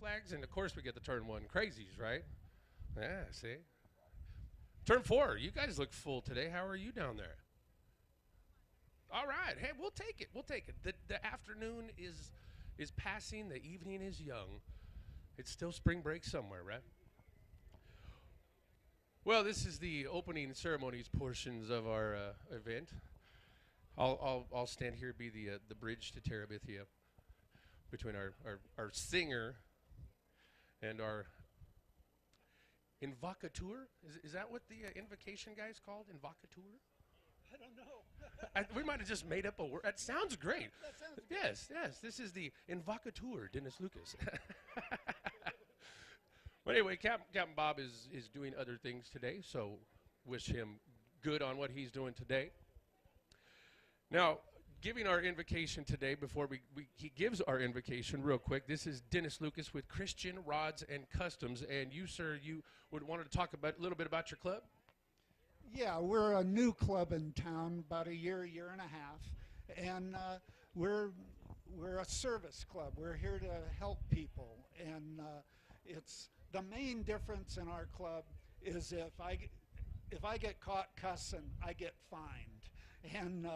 flags, and of course we get the turn 1 crazies, right? Yeah, see? Turn 4, you guys look full today. How are you down there? All right. Hey, we'll take it. We'll take it. The afternoon is passing. The evening is young. It's still spring break somewhere, right? Well, this is the opening ceremonies portions of our event. I'll stand here, be the bridge to Terabithia between our singer and our invocateur. Is that what the invocation guy is called? Invocateur? I don't know. We might have just made up a word. That sounds great. That sounds Yes, yes. This is the invocateur, Dennis Lucas. Well, anyway, Captain Bob is doing other things today, so wish him good on what he's doing today. Now, giving our invocation today, before he gives our invocation real quick, this is Dennis Lucas with Christian Rods and Customs, and you, sir, you would want to talk a little bit about your club? Yeah, we're a new club in town, about a year and a half, and we're a service club. We're here to help people, and it's the main difference in our club is if I get caught cussing, I get fined, and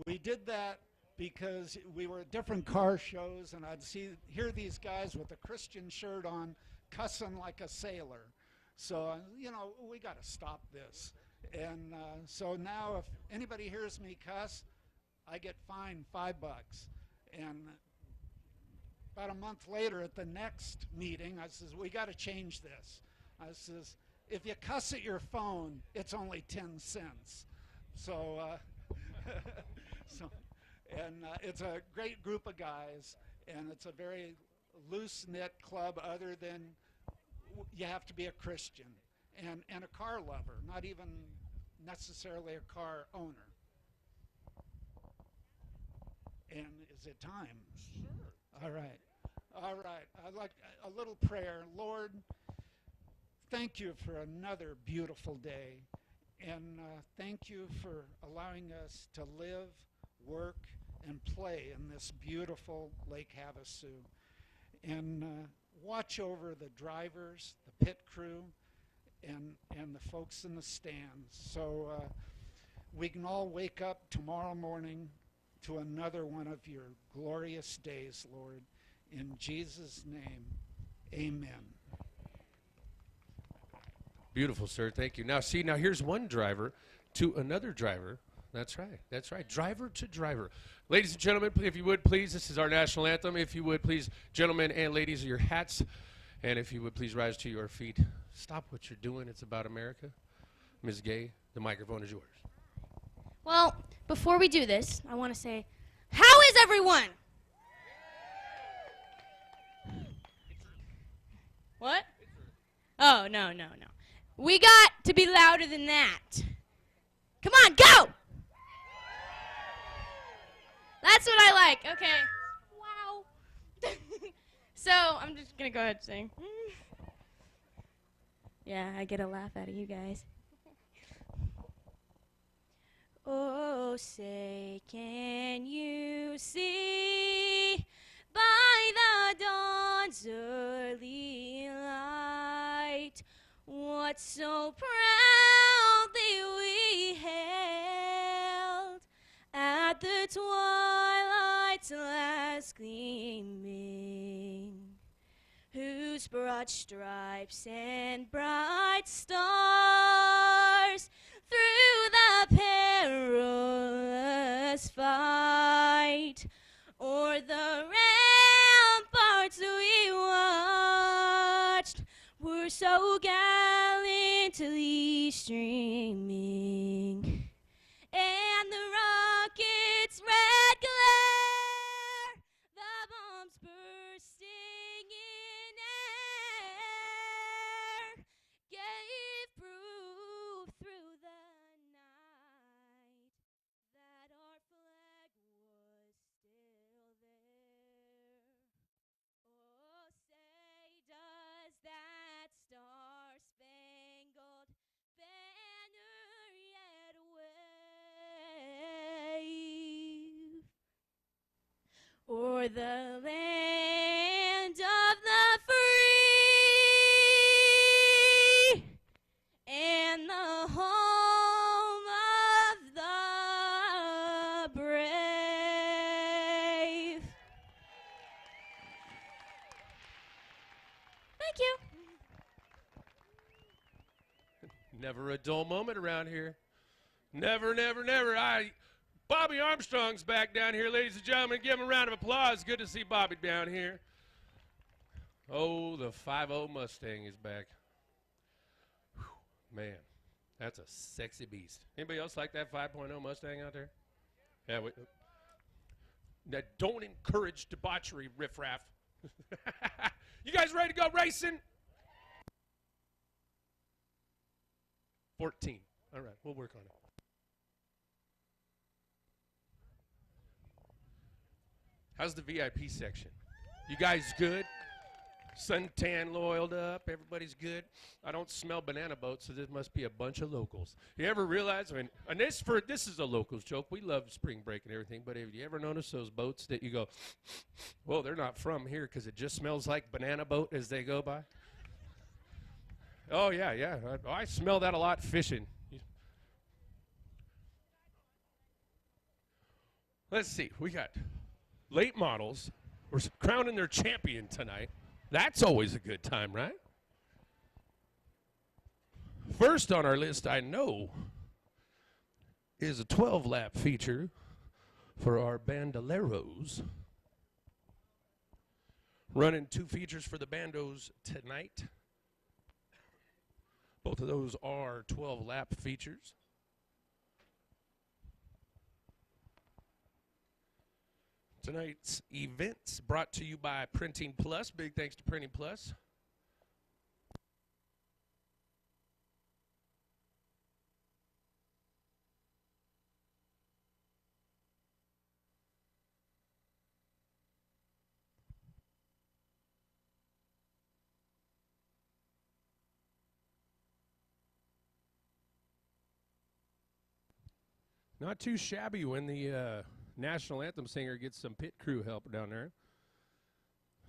we did that because we were at different car shows, and I'd hear these guys with a Christian shirt on cussing like a sailor. So, we got to stop this. And so now if anybody hears me cuss, I get fined $5. And about a month later at the next meeting, I says, we got to change this. I says, if you cuss at your phone, it's only 10 cents. So, it's a great group of guys, and it's a very loose-knit club other than you have to be a Christian and a car lover, not even necessarily a car owner. And is it time? Sure. All right. I'd like a little prayer. Lord, thank you for another beautiful day. And thank you for allowing us to live, work, and play in this beautiful Lake Havasu. And watch over the drivers, the pit crew, and the folks in the stands. So we can all wake up tomorrow morning to another one of your glorious days, Lord. In Jesus' name, amen. Beautiful, sir. Thank you. Now, here's one driver to another driver. That's right. Driver to driver. Ladies and gentlemen, if you would please, this is our national anthem. If you would please, gentlemen and ladies, your hats. And if you would please rise to your feet. Stop what you're doing. It's about America. Ms. Gay, the microphone is yours. Well, before we do this, I want to say, how is everyone? What? Oh, no. We got to be louder than that. Come on, go! That's what I like. Okay. Wow. So I'm just going to go ahead and sing. Yeah, I get a laugh out of you guys. Oh, say, can you see by the dawn's early light what so proudly we hailed at the twilight's last gleaming, whose broad stripes and bright stars through the perilous fight o'er the ramparts we watched were so gallantly streaming, and the rocket's red glare, the bombs bursting in air, gave proof through the night that our flag was still there. Oh, say, does that star-spangled banner yet wave o'er the land Thank you. Never a dull moment around here. Never, never, never. Bobby Armstrong's back down here, ladies and gentlemen. Give him a round of applause. Good to see Bobby down here. Oh, the 5.0 Mustang is back. Whew, man, that's a sexy beast. Anybody else like that 5.0 Mustang out there? Yeah. Now, don't encourage debauchery, riffraff. You guys ready to go racing? 14. All right, we'll work on it. How's the VIP section? You guys good? Suntan oiled up, everybody's good. I don't smell banana boats, so this must be a bunch of locals. You ever realize, and this is a locals joke. We love spring break and everything, but have you ever noticed those boats that you go, well, they're not from here because it just smells like banana boat as they go by? Oh, yeah. I smell that a lot fishing. Let's see. We got late models. We're crowning their champion tonight. That's always a good time, right? First on our list, I know, is a 12-lap feature for our bandoleros. Running 2 features for the bandos tonight. Both of those are 12-lap features. Tonight's events brought to you by Printing Plus. Big thanks to Printing Plus. Not too shabby when the national anthem singer gets some pit crew help down there.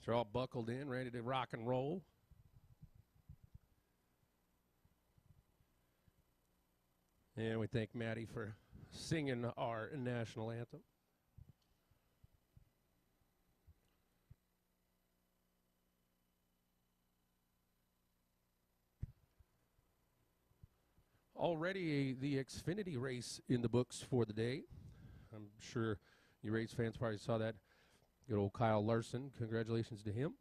They're all buckled in, ready to rock and roll. And we thank Maddie for singing our national anthem. Already the Xfinity race in the books for the day. I'm sure you race fans probably saw that. Good old Kyle Larson. Congratulations to him.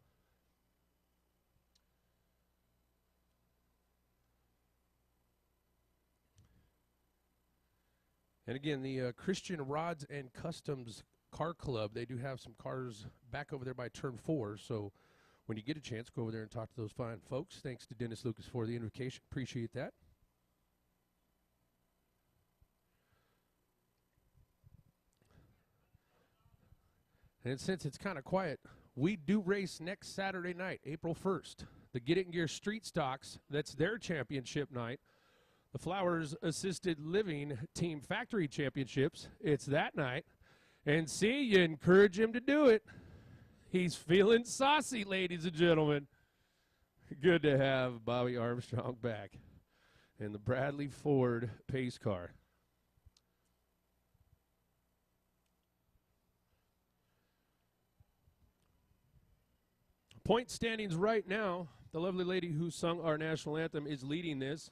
And again, the Christian Rods and Customs Car Club, they do have some cars back over there by turn 4. So when you get a chance, go over there and talk to those fine folks. Thanks to Dennis Lucas for the invitation. Appreciate that. And since it's kind of quiet, we do race next Saturday night, April 1st. The Get It in Gear Street Stocks, that's their championship night. The Flowers Assisted Living Team Factory Championships, it's that night. And see, you encourage him to do it. He's feeling saucy, ladies and gentlemen. Good to have Bobby Armstrong back in the Bradley Ford pace car. Point standings right now, the lovely lady who sung our national anthem is leading this.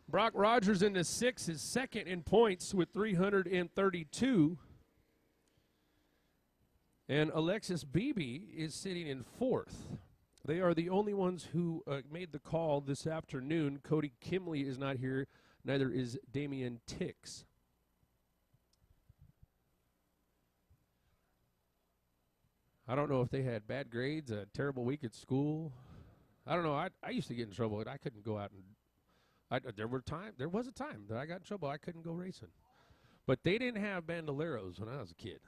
Brock Rogers in the 6th is second in points with 332. And Alexis Beebe is sitting in 4th. They are the only ones who made the call this afternoon. Cody Kimley is not here, neither is Damian Tix. I don't know if they had bad grades, a terrible week at school. I don't know. I used to get in trouble. I couldn't go out and there was a time that I got in trouble. I couldn't go racing. But they didn't have bandoleros when I was a kid.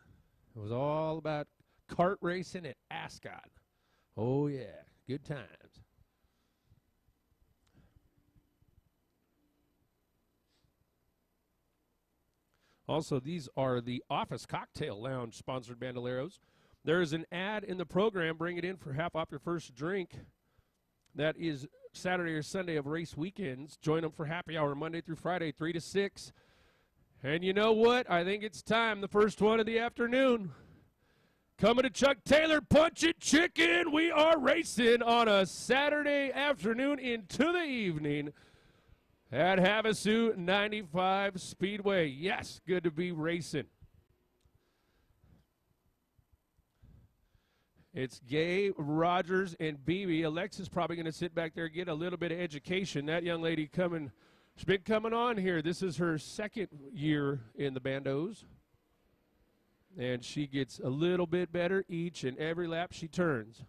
It was all about kart racing at Ascot. Oh, yeah. Good times. Also, these are the Office Cocktail Lounge sponsored bandoleros. There is an ad in the program. Bring it in for half off your first drink. That is Saturday or Sunday of race weekends. Join them for happy hour Monday through Friday, 3 to 6. And you know what? I think it's time, the first one of the afternoon. Coming to Chuck Taylor, Punch It Chicken. We are racing on a Saturday afternoon into the evening at Havasu 95 Speedway. Yes, good to be racing. It's Gay, Rogers, and BB. Alexa's probably going to sit back there and get a little bit of education. That young lady she's been coming on here. This is her second year in the bandos. And she gets a little bit better each and every lap she turns.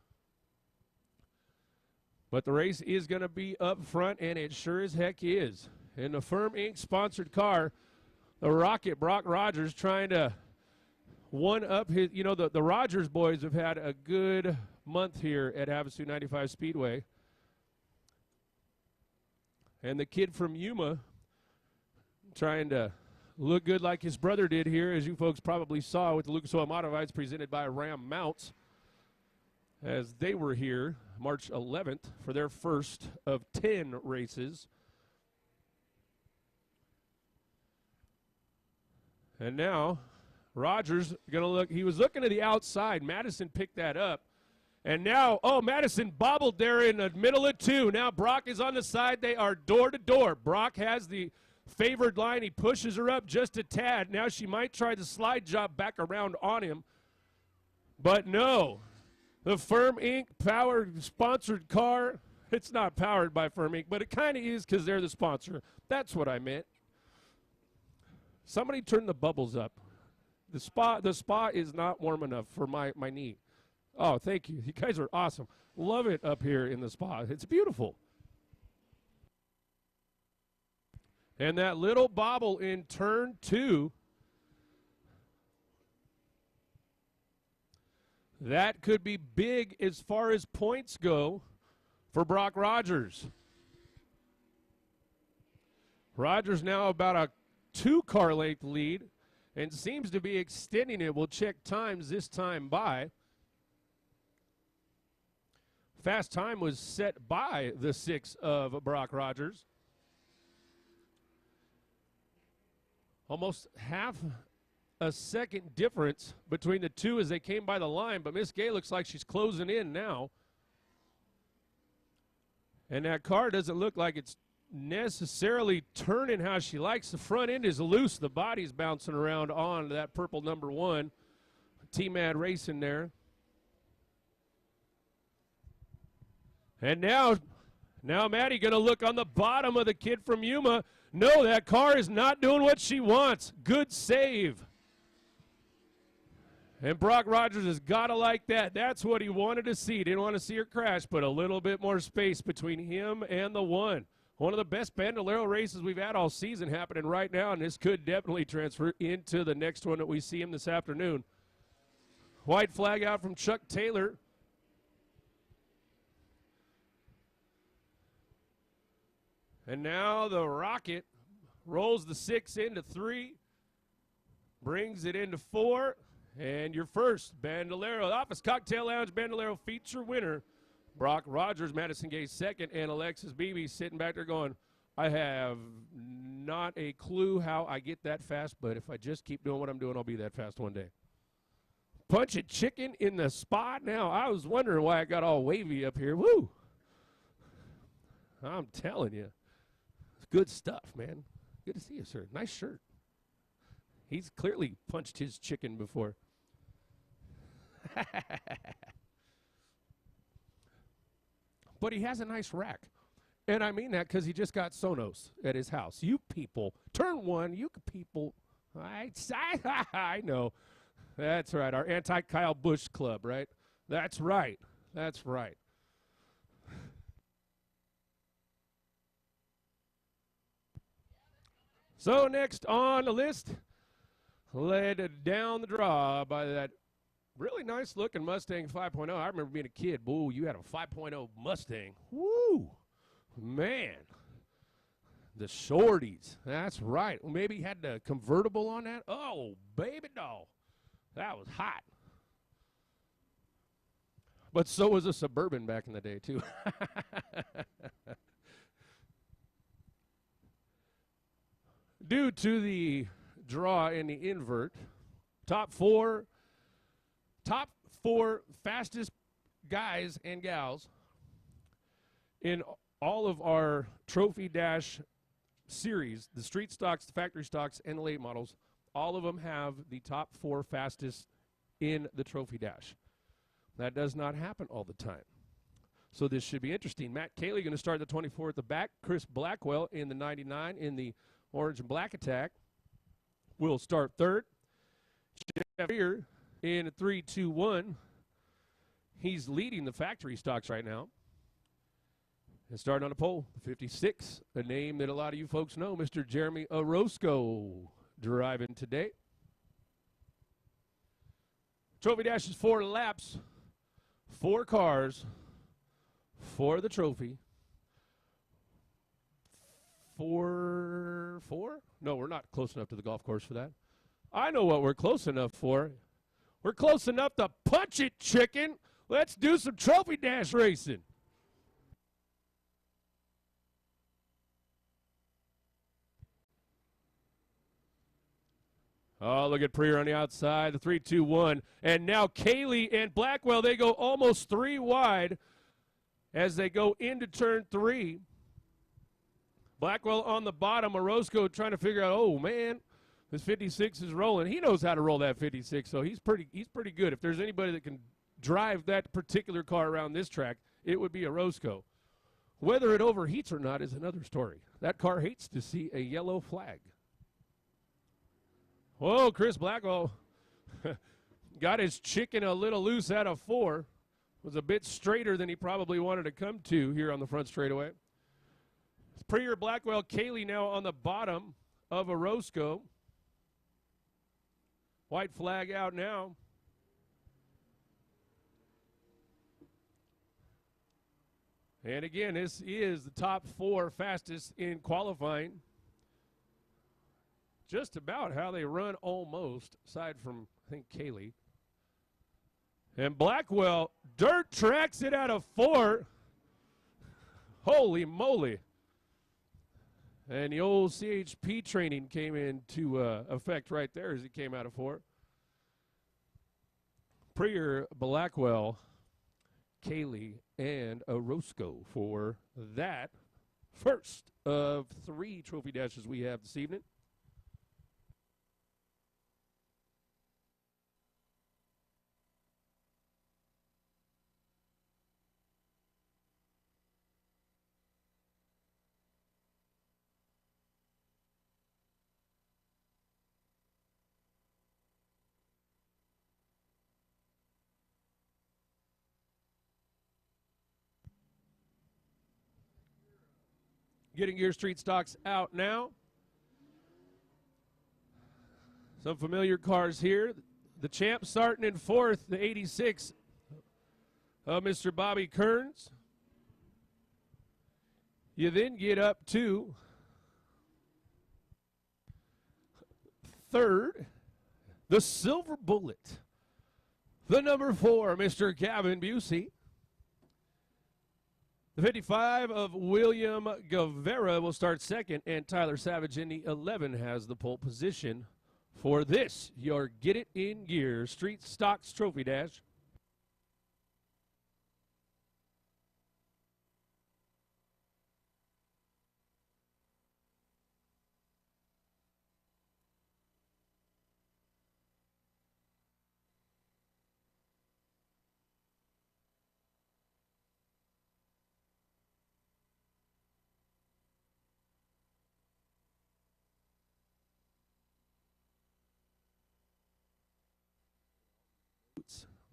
But the race is going to be up front, and it sure as heck is. In the Firm Inc. sponsored car, the Rocket, Brock Rogers, trying to one-up his, the Rogers boys have had a good month here at Havasu 95 Speedway. And the kid from Yuma trying to look good like his brother did here, as you folks probably saw with the Lucas Oil Modifieds presented by Ram Mounts, as they were here March 11th for their first of 10 races. And now Rogers going to look. He was looking to the outside. Madison picked that up. And now, Madison bobbled there in the middle of two. Now Brock is on the side. They are door to door. Brock has the favored line. He pushes her up just a tad. Now she might try the slide job back around on him. But no. The Firm Inc. powered sponsored car. It's not powered by Firm Inc., but it kind of is because they're the sponsor. That's what I meant. Somebody turn the bubbles up. The spa is not warm enough for my knee. Oh, thank you. You guys are awesome. Love it up here in the spa. It's beautiful. And that little bobble in turn 2, that could be big as far as points go for Brock Rogers. Rogers now about a 2-car length lead and seems to be extending it. We'll check times this time by. Fast time was set by the 6 of Brock Rogers. Almost half a second difference between the two as they came by the line, but Miss Gay looks like she's closing in now. And that car doesn't look like it's necessarily turning how she likes. The front end is loose. The body's bouncing around on that purple number 1. T-Mad Racing there. And now Maddie going to look on the bottom of the kid from Yuma. No, that car is not doing what she wants. Good save. And Brock Rogers has got to like that. That's what he wanted to see. Didn't want to see her crash, but a little bit more space between him and the 1. One of the best Bandolero races we've had all season happening right now, and this could definitely transfer into the next one that we see him this afternoon. White flag out from Chuck Taylor. And now the Rocket rolls the 6 into 3, brings it into 4, and your first Bandolero Office Cocktail Lounge Bandolero feature winner, Brock Rogers, Madison Gay second, and Alexis Beebe sitting back there going, I have not a clue how I get that fast, but if I just keep doing what I'm doing, I'll be that fast one day. Punch It Chicken in the spot now. I was wondering why I got all wavy up here. Woo! I'm telling you. Good stuff, man. Good to see you, sir. Nice shirt. He's clearly punched his chicken before. But he has a nice rack. And I mean that because he just got Sonos at his house. You people, turn 1, you people. I know. That's right. Our anti-Kyle Busch club, right? That's right. That's right. So next on the list, led down the draw by that really nice looking Mustang 5.0. I remember being a kid. Whoa, you had a 5.0 Mustang. Woo, man. The shorties. That's right. Maybe he had the convertible on that. Oh, baby doll. That was hot. But so was a Suburban back in the day, too. Due to the draw in the invert, top 4 top 4 fastest guys and gals in all of our Trophy Dash series, the street stocks, the factory stocks, and the late models. All of them have the top 4 fastest in the Trophy Dash. That does not happen all the time. So this should be interesting. Matt Cayley going to start the 24 at the back. Chris Blackwell in the 99 in the orange and black attack will start third. Jeff here in a 3-2-1. He's leading the factory stocks right now. And starting on the pole, 56, a name that a lot of you folks know, Mr. Jeremy Orozco, driving today. Trophy Dash is 4 laps, 4 cars for the trophy. 4? No, we're not close enough to the golf course for that. I know what we're close enough for. We're close enough to punch it, chicken. Let's do some Trophy Dash racing. Oh, look at Preer on the outside, the 3-2-1. And now Cayley and Blackwell, they go almost 3 wide as they go into turn 3. Blackwell on the bottom, Orozco trying to figure out, oh, man, this 56 is rolling. He knows how to roll that 56, so he's pretty good. If there's anybody that can drive that particular car around this track, it would be Orozco. Whether it overheats or not is another story. That car hates to see a yellow flag. Whoa, Chris Blackwell got his chicken a little loose out of 4. Was a bit straighter than he probably wanted to come to here on the front straightaway. Preer, Blackwell, Cayley now on the bottom of Orozco. White flag out now. And again, this is the top 4 fastest in qualifying. Just about how they run almost, aside from, I think, Cayley. And Blackwell dirt tracks it out of 4. Holy moly. And the old CHP training came into effect right there as he came out of 4. Preer, Blackwell, Cayley, and Orozco for that first of 3 Trophy Dashes we have this evening. Getting your street stocks out now. Some familiar cars here. The champ starting in 4th, the 86 of Mr. Bobby Kearns. You then get up to 3rd, the Silver Bullet. The number 4, Mr. Gavin Busey. The 55 of William Guevara will start 2nd, and Tyler Savage in the 11 has the pole position for this, your Get It In Gear Street Stocks Trophy Dash.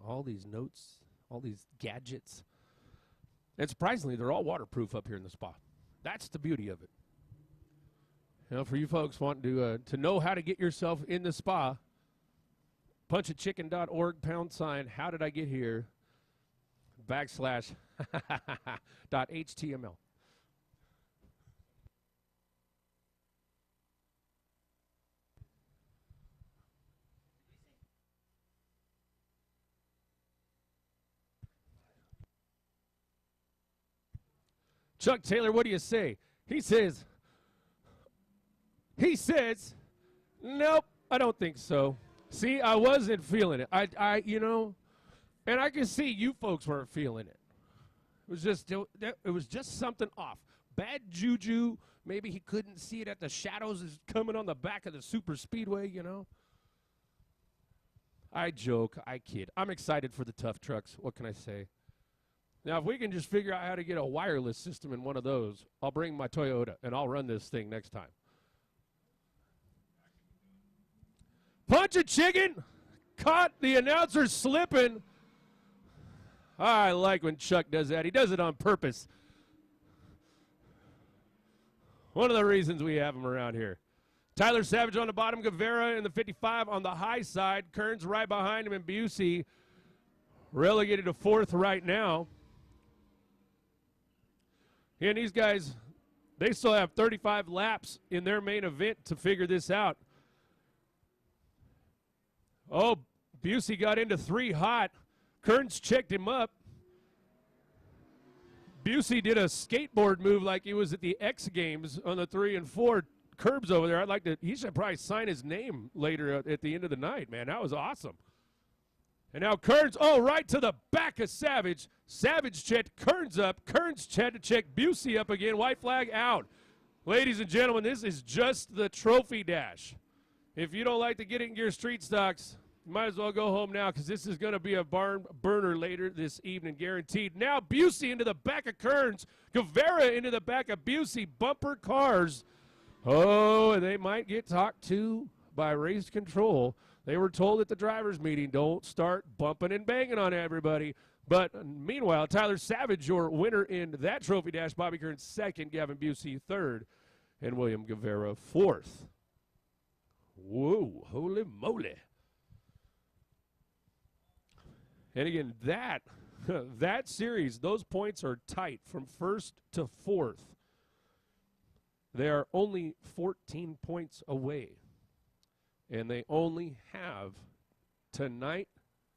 All these notes, all these gadgets. And surprisingly, they're all waterproof up here in the spa. That's the beauty of it. You know, for you folks wanting to know how to get yourself in the spa, punchachicken.org, # how did I get here, / .html. Chuck Taylor, what do you say? He says, nope, I don't think so. See, I wasn't feeling it. You know, And I can see you folks weren't feeling it. It was just something off. Bad juju. Maybe he couldn't see it at the shadows is coming on the back of the super speedway, you know. I joke, I kid. I'm excited for the tough trucks. What can I say? Now, if we can just figure out how to get a wireless system in one of those, I'll bring my Toyota and I'll run this thing next time. Punch a chicken. Caught the announcer slipping. I like when Chuck does that. He does it on purpose. One of the reasons we have him around here. Tyler Savage on the bottom, Guevara in the 55 on the high side. Kearns right behind him, and Busey relegated to fourth right now. And these guys, they still have 35 laps in their main event to figure this out. Oh, Busey got into 3 hot. Kearns checked him up. Busey did a skateboard move like he was at the X Games on the 3 and 4 curbs over there. He should probably sign his name later at the end of the night, man. That was awesome. And now Kearns, right to the back of Savage. Savage checked Kearns up. Kearns had to check Busey up again. White flag out. Ladies and gentlemen, this is just the trophy dash. If you don't like the Get It in Gear Street Stocks, you might as well go home now because this is going to be a barn burner later this evening, guaranteed. Now Busey into the back of Kearns. Guevara into the back of Busey. Bumper cars. Oh, and they might get talked to by race control. They were told at the drivers' meeting, don't start bumping and banging on everybody. But meanwhile, Tyler Savage, your winner in that trophy dash. Bobby Kearns second, Gavin Busey third, and William Guevara fourth. Whoa, holy moly. And again, that series, those points are tight from first to fourth. They are only 14 points away. And they only have tonight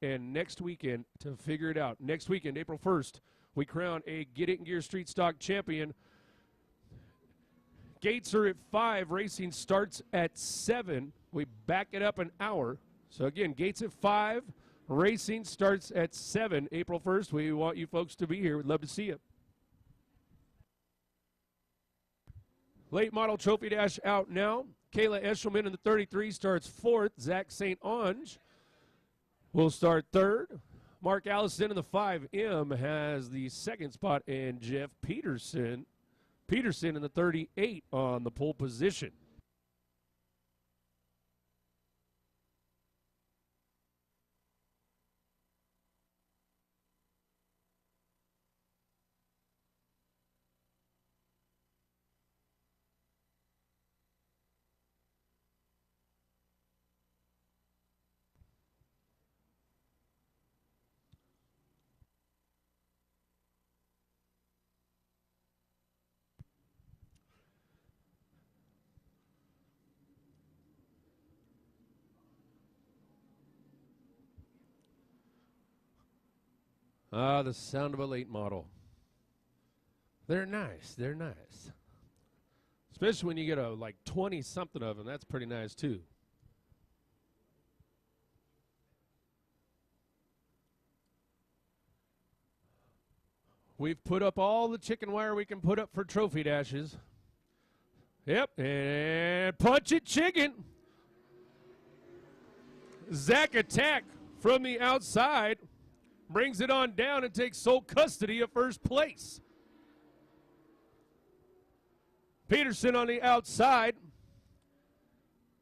and next weekend to figure it out. Next weekend, April 1st, we crown a Get It in Gear Street Stock champion. Gates are at 5. Racing starts at 7. We back it up an hour. So, again, gates at 5. Racing starts at 7, April 1st. We want you folks to be here. We'd love to see you. Late model trophy dash out now. Kayla Eshelman in the 33 starts 4th. Zach St. Onge will start 3rd. Mark Allison in the 5M has the 2nd spot, and Jeff Peterson in the 38 on the pole position. The sound of a late model. They're nice. They're nice. Especially when you get a 20-something of them. That's pretty nice, too. We've put up all the chicken wire we can put up for trophy dashes. Yep, and punch it chicken. Zach Attack from the outside. Brings it on down and takes sole custody of first place. Peterson on the outside.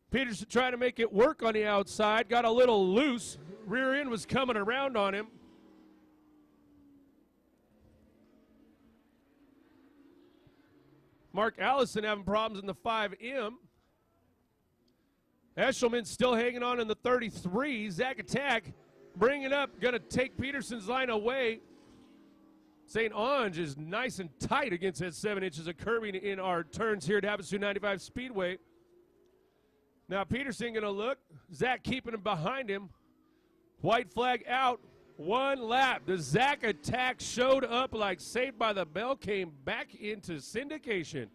Peterson trying to make it work on the outside. Got a little loose. Rear end was coming around on him. Mark Allison having problems in the 5M. Eshelman still hanging on in the 33. Zach Attack bring it up, going to take Peterson's line away. St. Onge is nice and tight against that 7 inches of curbing in our turns here at Havasu 95 Speedway. Now Peterson going to look. Zach keeping him behind him. White flag out. 1 lap. The Zach Attack showed up like Saved by the Bell, came back into syndication.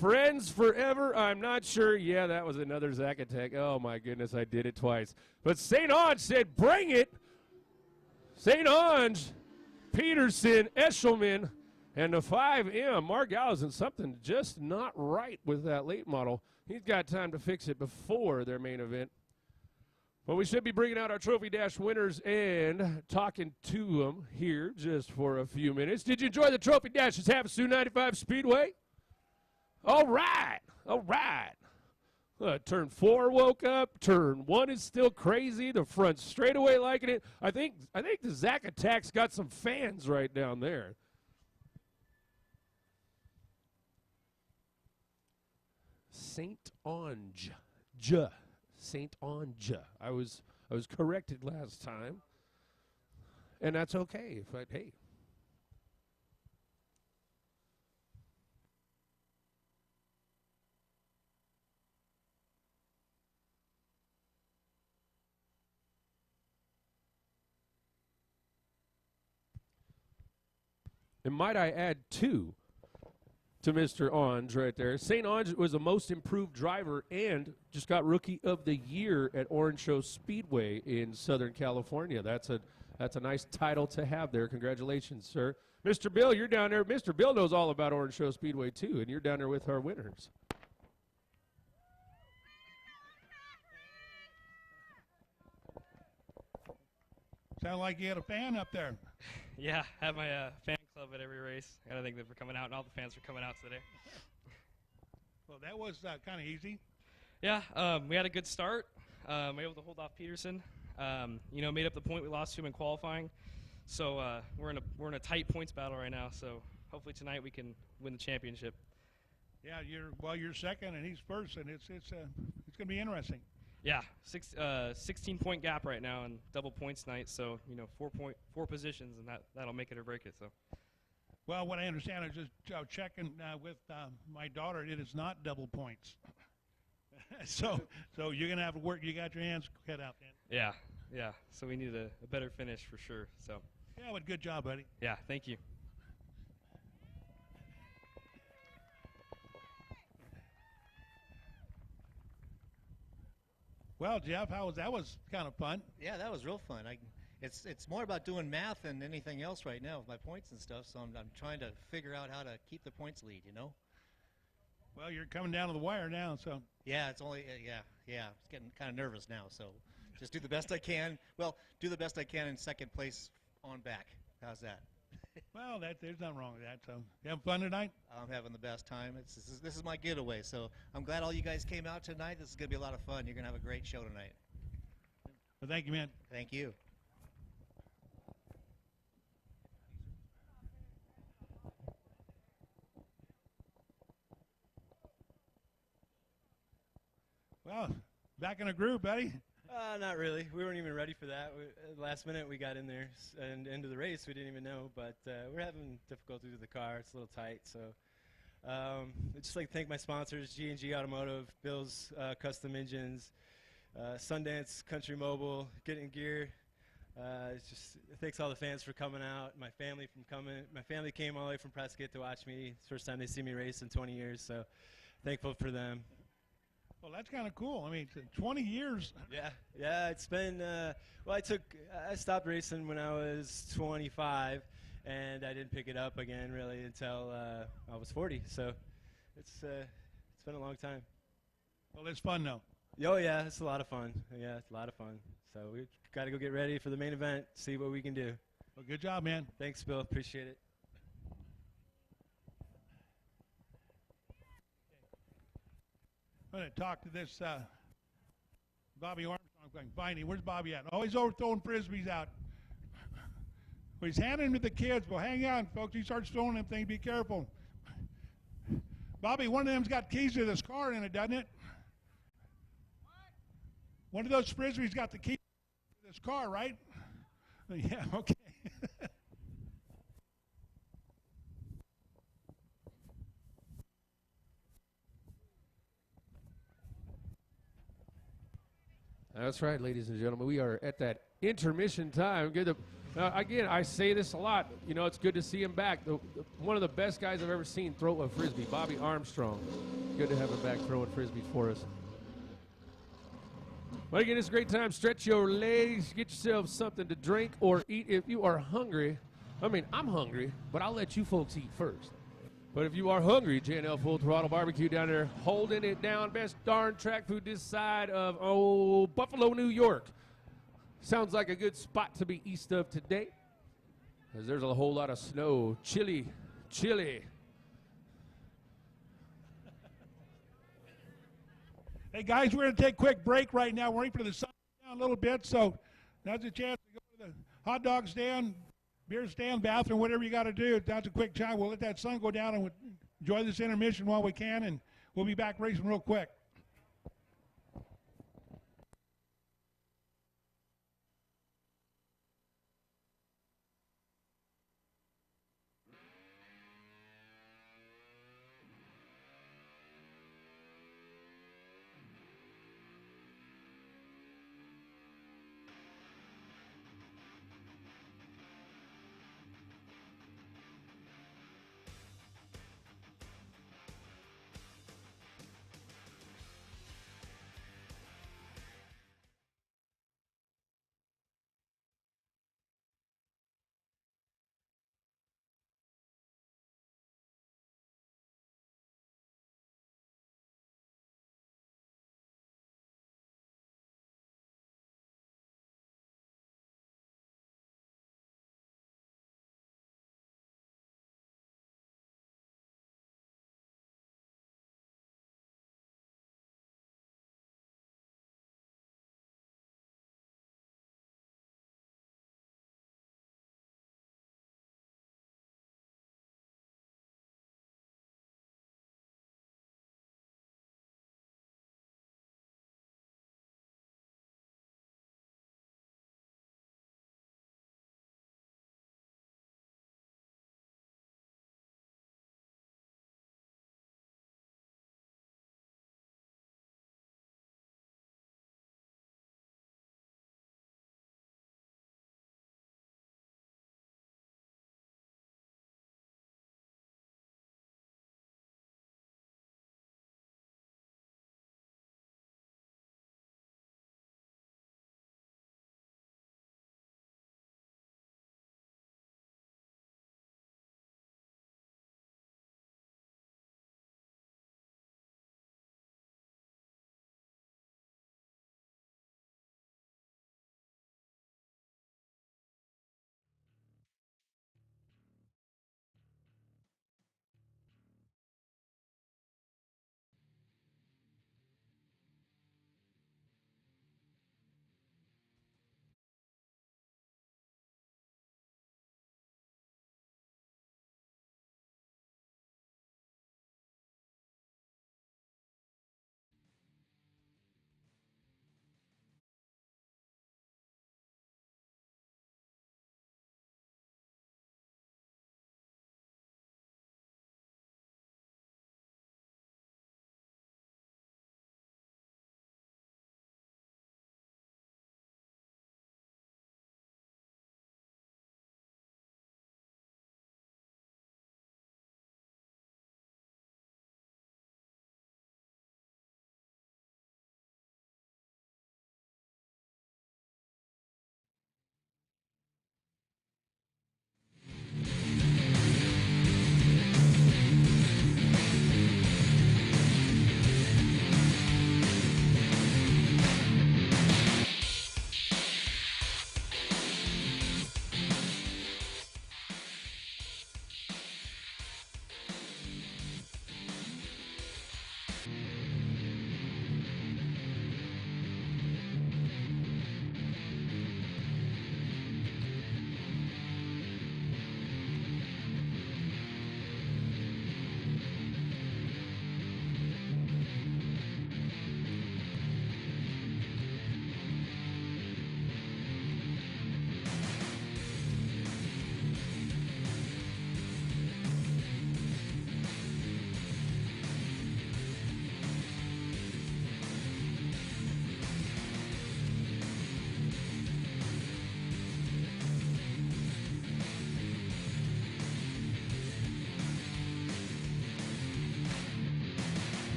Friends forever, I'm not sure. Yeah, that was another Zach Attack. Oh, my goodness, I did it twice. But St. Onge said, bring it. St. Ange, Peterson, Eshelman, and the 5M. Mark Allison, something just not right with that late model. He's got time to fix it before their main event. But we should be bringing out our Trophy Dash winners and talking to them here just for a few minutes. Did you enjoy the Trophy Dash at Havasu 95 Speedway? All right. All right. Turn 4 woke up. Turn 1 is still crazy. The front straightaway liking it. I think the Zach Attack's got some fans right down there. St. Ange. St. Ange. I was corrected last time. And that's okay. But hey. And might I add two to Mr. Ange right there. St. Ange was the most improved driver and just got Rookie of the Year at Orange Show Speedway in Southern California. That's a nice title to have there. Congratulations, sir. Mr. Bill, you're down there. Mr. Bill knows all about Orange Show Speedway, too, and you're down there with our winners. Sound like you had a fan up there. Yeah, I have my fan club at every race. I think they're coming out, and all the fans are coming out today. Well, that was kind of easy. Yeah, we had a good start. We were able to hold off Peterson. Made up the point we lost to him in qualifying. So we're in a tight points battle right now. So hopefully tonight we can win the championship. Yeah, you're second and he's first, and it's going to be interesting. Yeah, 16-point gap right now and double points night. So 4 positions, and that'll make it or break it. So. Well, what I understand, I was just checking with my daughter. It is not double points. so you're gonna have to work. You got your hands cut out, then. Yeah. So we need a better finish for sure. So. Yeah, but good job, buddy. Yeah, thank you. Well, Jeff, that was kind of fun. Yeah, that was real fun. It's more about doing math than anything else right now with my points and stuff. So I'm trying to figure out how to keep the points lead. Well, you're coming down to the wire now, so. Yeah, it's only yeah. It's getting kind of nervous now. So just do the best I can. Well, do the best I can in second place on back. How's that? Well, there's nothing wrong with that. So you having fun tonight? I'm having the best time. This is my getaway. So I'm glad all you guys came out tonight. This is gonna be a lot of fun. You're gonna have a great show tonight. Well, thank you, man. Thank you. Well, back in the groove, buddy. Not really. We weren't even ready for that. Last minute we got in there and into the race. We didn't even know, but we're having difficulty with the car. It's a little tight. So I'd just like to thank my sponsors, G&G Automotive, Bill's Custom Engines, Sundance Country Mobile, Getting Gear. Thanks all the fans for coming out. My family came all the way from Prescott to watch me. It's the first time they see me race in 20 years. So thankful for them. Well, that's kind of cool. I mean, 20 years. Yeah. It's been. I stopped racing when I was 25, and I didn't pick it up again really until I was 40. So it's been a long time. Well, it's fun though. Oh yeah, it's a lot of fun. Yeah, it's a lot of fun. So we got to go get ready for the main event. See what we can do. Well, good job, man. Thanks, Bill. Appreciate it. I'm going to talk to this Bobby Armstrong. Going, Viney, where's Bobby at? Oh, he's over throwing frisbees out. Well, he's handing them to the kids. Well, hang on, folks. He starts throwing them things. Be careful. Bobby, one of them's got keys to this car in it, doesn't it? What? One of those frisbees got the key to this car, right? Yeah, okay. That's right, ladies and gentlemen. We are at that intermission time. Again, I say this a lot. It's good to see him back. One of the best guys I've ever seen throw a frisbee, Bobby Armstrong. Good to have him back throwing frisbees for us. But again, it's a great time. Stretch your legs, get yourself something to drink or eat if you are hungry. I mean, I'm hungry, but I'll let you folks eat first. But if you are hungry, J&L Full Throttle Barbecue down there holding it down. Best darn track food this side of, Buffalo, New York. Sounds like a good spot to be east of today, because there's a whole lot of snow. Chilly. Hey, guys, we're going to take a quick break right now. We're waiting for the sun to go down a little bit, so now's a chance to go to the hot dog stand, beer stand, bathroom, whatever you got to do. That's a quick time. We'll let that sun go down and we'll enjoy this intermission while we can, and we'll be back racing real quick.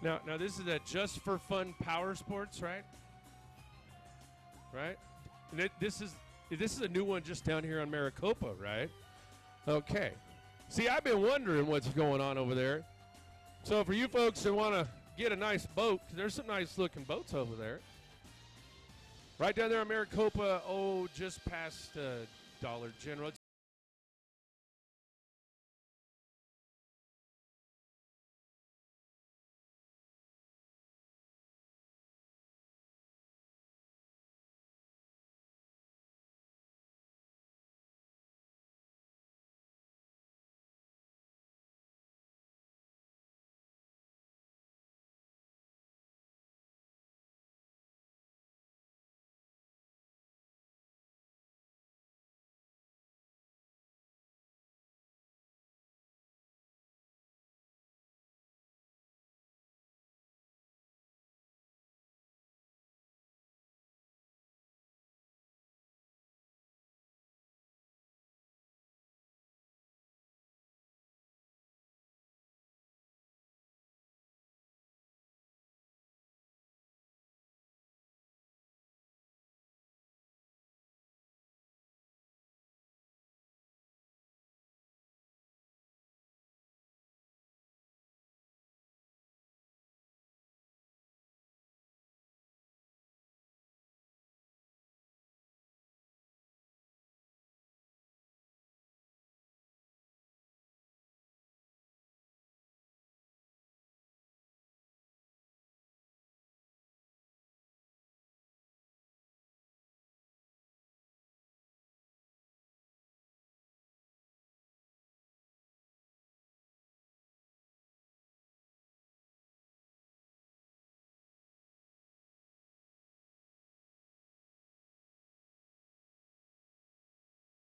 Now this is a just for fun power sports, right? Right? And this is a new one just down here on Maricopa, right? Okay. See, I've been wondering what's going on over there. So for you folks that want to get a nice boat, 'cause there's some nice looking boats over there. Right down there on Maricopa, just past Dollar General.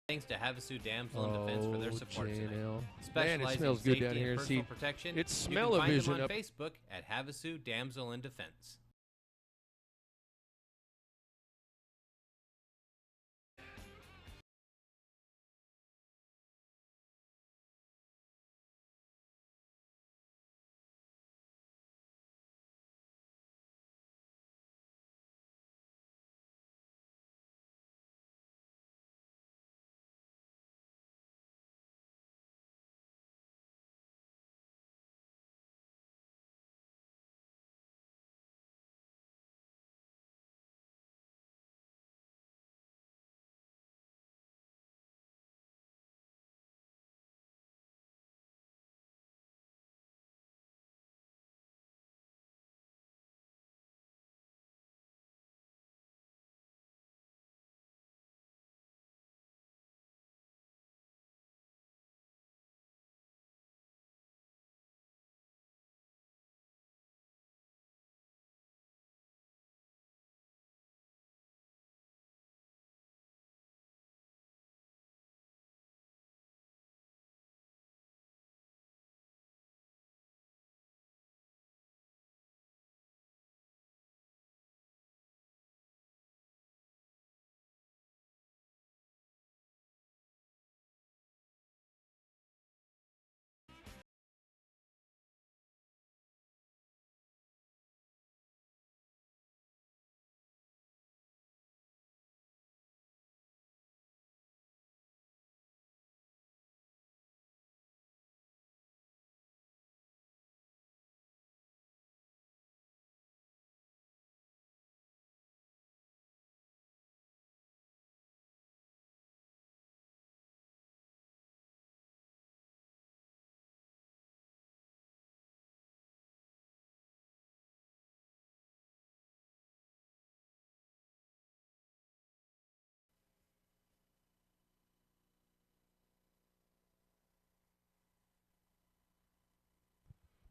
Thanks to Havasu Damsel in Defense for their support tonight. Man, it Specializing smells in good safety down here. and personal See, protection. it's You can find smell-o-vision them on up. Facebook at Havasu Damsel in Defense.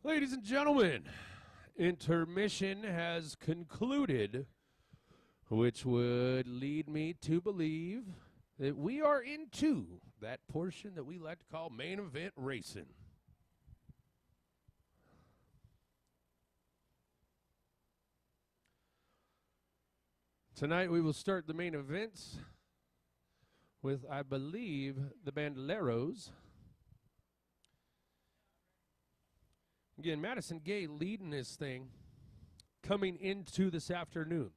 Ladies and gentlemen, intermission has concluded, which would lead me to believe that we are into that portion that we like to call main event racing. Tonight we will start the main events with, I believe, the Bandoleros. Again, Madison Gay leading this thing coming into this afternoon.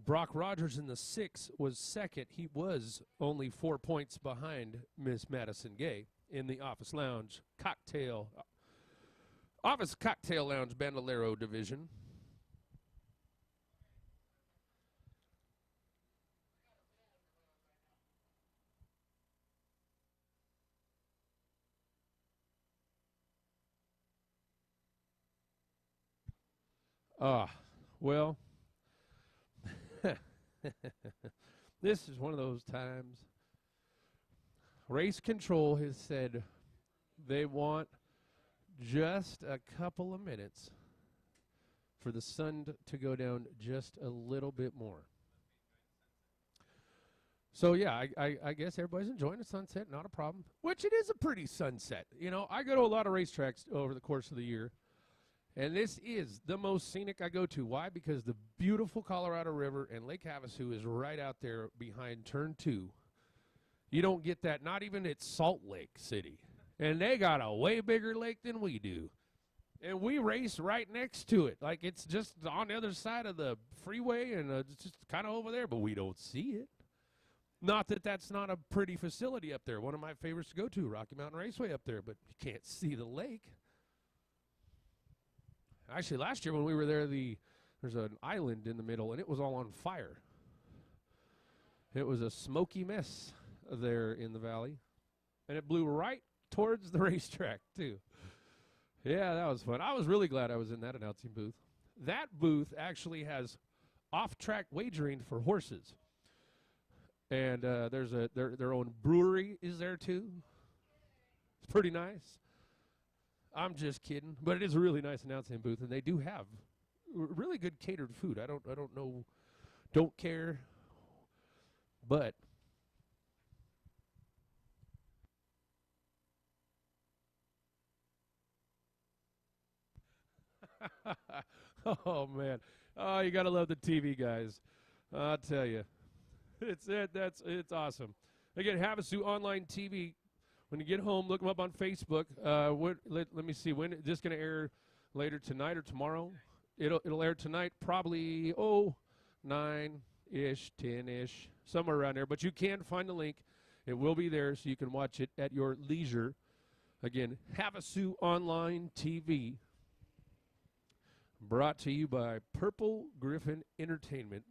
Brock Rogers in the 6 was second. He was only 4 points behind Miss Madison Gay in the Office Cocktail Lounge Bandolero division. Well, this is one of those times. Race Control has said they want just a couple of minutes for the sun to go down just a little bit more. So, yeah, I guess everybody's enjoying the sunset, not a problem, which it is a pretty sunset. You know, I go to a lot of racetracks over the course of the year, and this is the most scenic I go to. Why? Because the beautiful Colorado River and Lake Havasu is right out there behind Turn 2. You don't get that, not even at Salt Lake City. And they got a way bigger lake than we do. And we race right next to it. Like it's just on the other side of the freeway and it's just kind of over there, but we don't see it. Not that that's not a pretty facility up there. One of my favorites to go to, Rocky Mountain Raceway up there, but you can't see the lake. Actually, last year when we were there, there's an island in the middle, and it was all on fire. It was a smoky mess there in the valley, and it blew right towards the racetrack, too. Yeah, that was fun. I was really glad I was in that announcing booth. That booth actually has off-track wagering for horses. And there's their own brewery is there, too. It's pretty nice. I'm just kidding, but it is a really nice announcing booth, and they do have really good catered food. I don't know, don't care, but oh man, oh you gotta love the TV guys. I'll tell you, it's awesome. Again, Havasu Online TV. When you get home, look them up on Facebook. Let me see. When is this going to air later tonight or tomorrow? It'll air tonight, probably 9-ish, 10-ish, somewhere around there. But you can find the link. It will be there, so you can watch it at your leisure. Again, Havasu Online TV, brought to you by Purple Griffin Entertainment.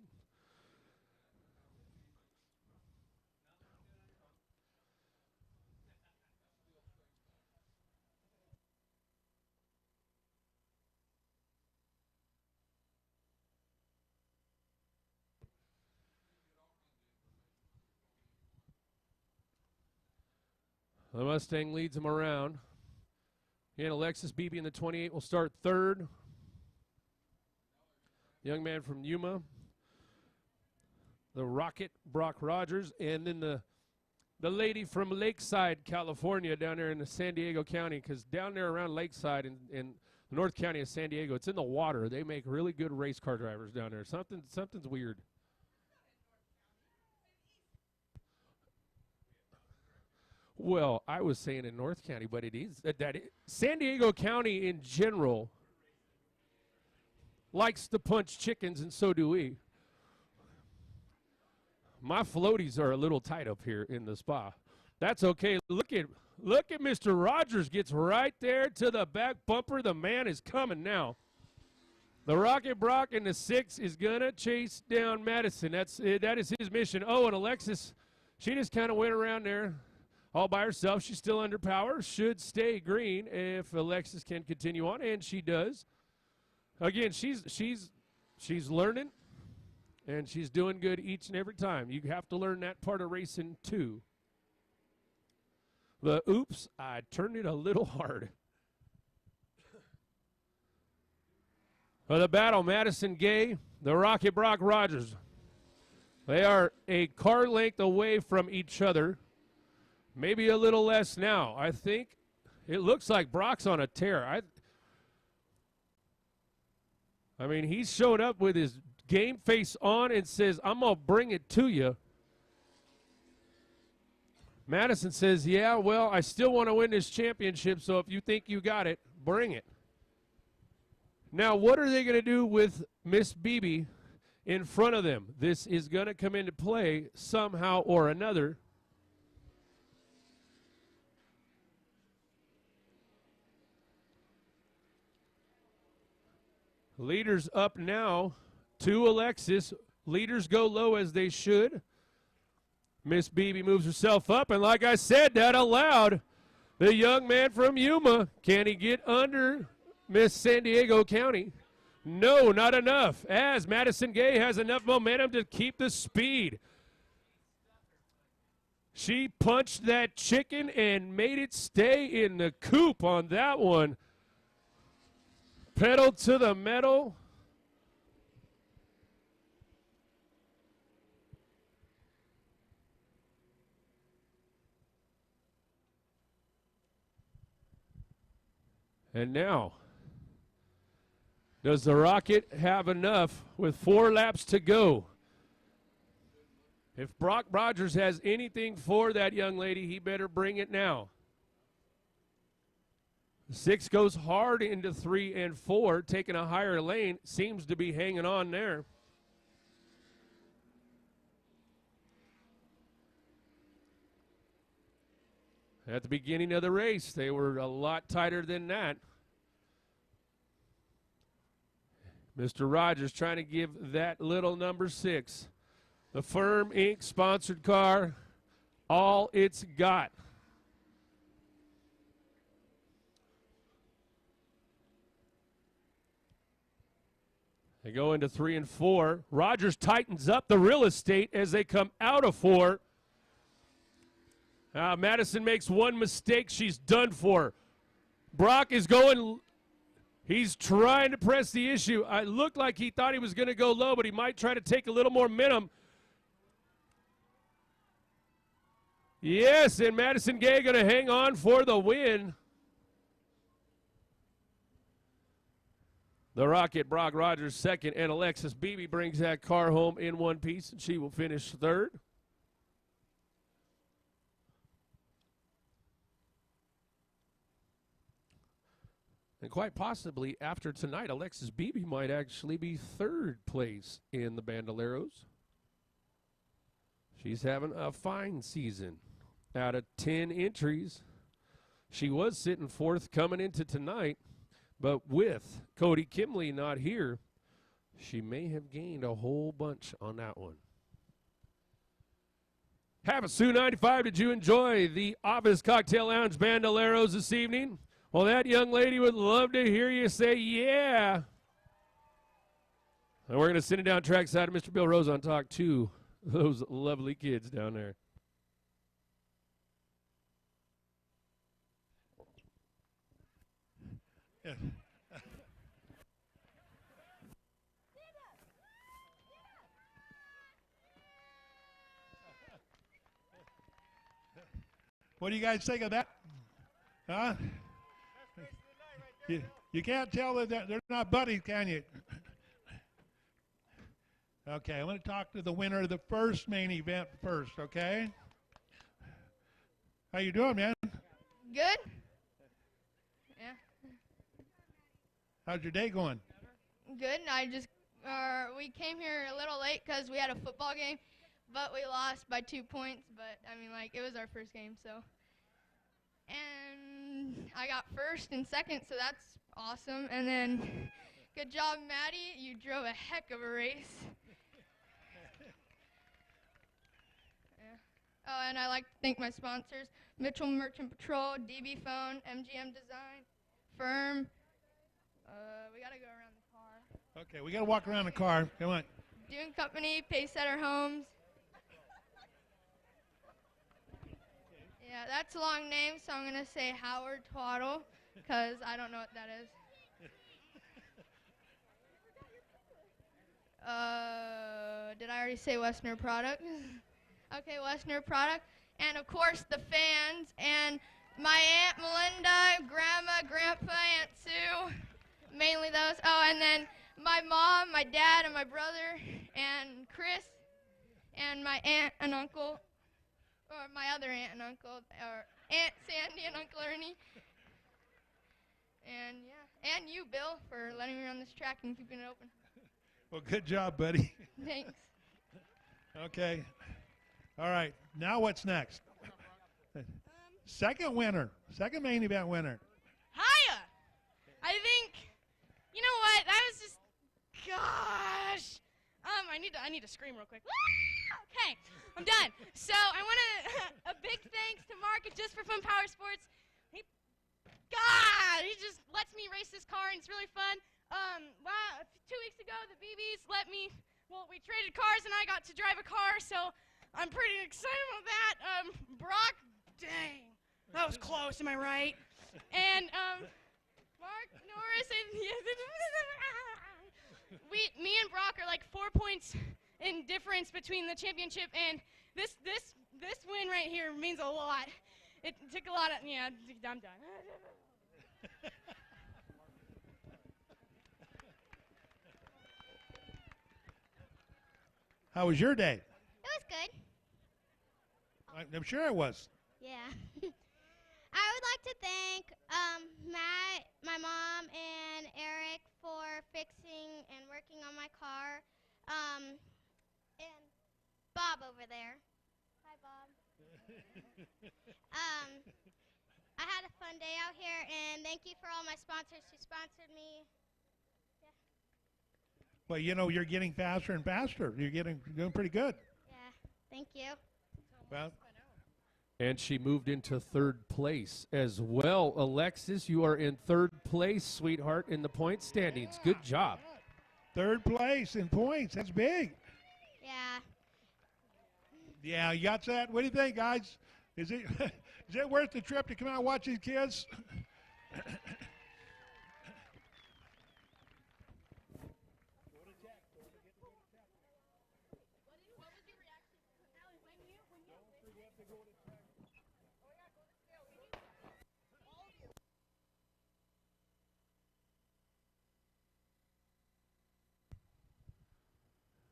The Mustang leads him around. And Alexis Beebe in the 28 will start third. Young man from Yuma. The Rocket, Brock Rogers. And then the lady from Lakeside, California, down there in the San Diego County, because down there around Lakeside in the North County of San Diego, it's in the water. They make really good race car drivers down there. Something's weird. Well, I was saying in North County, but it is San Diego County in general likes to punch chickens, and so do we. My floaties are a little tight up here in the spa. That's okay. Look at Mr. Rogers gets right there to the back bumper. The man is coming now. The Rocket Brock in the 6 is gonna chase down Madison. That is his mission. Oh, and Alexis, she just kind of went around there. All by herself. She's still under power. Should stay green if Alexis can continue on, and she does. Again, she's learning, and she's doing good each and every time. You have to learn that part of racing too. The oops, I turned it a little hard. For the battle, Madison Gay, the Rocket Brock Rogers. They are a car length away from each other. Maybe a little less now. I think it looks like Brock's on a tear. I mean, he's showed up with his game face on and says, I'm going to bring it to you. Madison says, yeah, well, I still want to win this championship, so if you think you got it, bring it. Now, what are they going to do with Miss Beebe in front of them? This is going to come into play somehow or another. Leaders up now to Alexis. Leaders go low as they should. Miss Beebe moves herself up, and like I said, that allowed the young man from Yuma. Can he get under Miss San Diego County? No, not enough, as Madison Gay has enough momentum to keep the speed. She punched that chicken and made it stay in the coop on that one. Pedal to the metal. And now, does the Rocket have enough with 4 laps to go? If Brock Rogers has anything for that young lady, he better bring it now. 6 goes hard into 3 and 4, taking a higher lane, seems to be hanging on there. At the beginning of the race, they were a lot tighter than that. Mr. Rogers trying to give that little number 6, the Firm Inc. sponsored car, all it's got. They go into 3 and 4. Rogers tightens up the real estate as they come out of 4. Madison makes one mistake. She's done for. Brock is going. He's trying to press the issue. It looked like he thought he was going to go low, but he might try to take a little more momentum. Yes, and Madison Gay going to hang on for the win. The Rocket, Brock Rogers second, and Alexis Beebe brings that car home in one piece, and she will finish third. And quite possibly, after tonight, Alexis Beebe might actually be third place in the Bandoleros. She's having a fine season. Out of 10 entries, she was sitting fourth coming into tonight, but with Cody Kimley not here, she may have gained a whole bunch on that one. Havasu 95, did you enjoy the Office Cocktail Lounge Bandoleros this evening? Well, that young lady would love to hear you say, yeah. And we're going to send it down trackside of Mr. Bill Rose on talk to those lovely kids down there. Yeah. What do you guys think of that? Huh? You can't tell that they're not buddies, can you? Okay, I'm going to talk to the winner of the first main event first, okay? How you doing, man? Good. Yeah. How's your day going? Good. We came here a little late because we had a football game, but we lost by 2 points. But I mean, it was our first game, so. And I got first and second, so that's awesome. And then, good job, Maddie. You drove a heck of a race. Yeah. Oh, and I'd like to thank my sponsors, Mitchell Merchant Patrol, DB Phone, MGM Design, Firm. We got to go around the car. Okay, we got to walk around the car. Come on. Dune Company, Paysetter Homes. Yeah, that's a long name, so I'm going to say Howard Twaddle, because I don't know what that is. Did I already say Westner Product? Okay, Westner Product. And, of course, the fans, and my Aunt Melinda, Grandma, Grandpa, Aunt Sue, mainly those. Oh, and then my mom, my dad, and my brother, and Chris, and my aunt and uncle. or my other aunt and uncle, or Aunt Sandy and Uncle Ernie. And yeah, and you, Bill, for letting me run this track and keeping it open. Well, good job, buddy. Thanks. Okay. All right. Now what's next? Second winner. Second main event winner. Hiya! I think, you know what? That was just, gosh. I need to scream real quick. Okay, I'm done. So I want a big thanks to Mark at Just for Fun Power Sports. He just lets me race this car, and it's really fun. 2 weeks ago, the BBs we traded cars, and I got to drive a car, so I'm pretty excited about that. Brock, dang, that was close, am I right? And Mark Norris and me and Brock are like 4 points in difference between the championship, and this win right here means a lot. It took a lot of, yeah, I'm done. How was your day? It was good. I'm sure it was. Yeah. I would like to thank Matt, my mom, and Eric for fixing and working on my car. And Bob over there. Hi, Bob. I had a fun day out here, and thank you for all my sponsors who sponsored me. Well, you know, you're getting faster and faster. You're doing pretty good. Yeah, thank you. Well, And she moved into third place as well. Alexis, you are in third place, sweetheart, in the point standings. Good job. third place in points. That's big. Yeah. Yeah, you got that? What do you think, guys? Is it is it worth the trip to come out and watch these kids?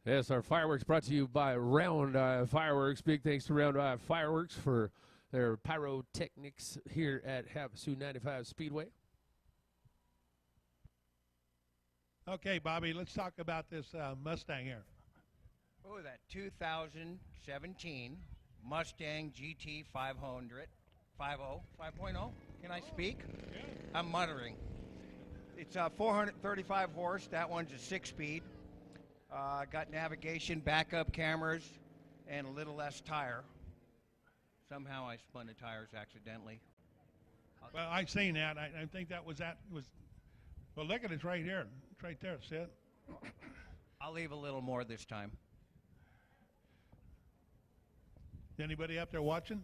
Yes, our fireworks brought to you by Round Eye Fireworks. Big thanks to Round Eye Fireworks for their pyrotechnics here at Havasu 95 Speedway. Okay, Bobby, let's talk about this Mustang here. Oh, that 2017 Mustang GT 500, 5.0. Can I speak? Yeah. I'm muttering. It's 435 horse. That one's a 6-speed. Got navigation, backup cameras, and a little less tire. Somehow I spun the tires accidentally. Well, I've seen that. I think that was. Well, look at it right here. It's right there, Sid. I'll leave a little more this time. Anybody up there watching?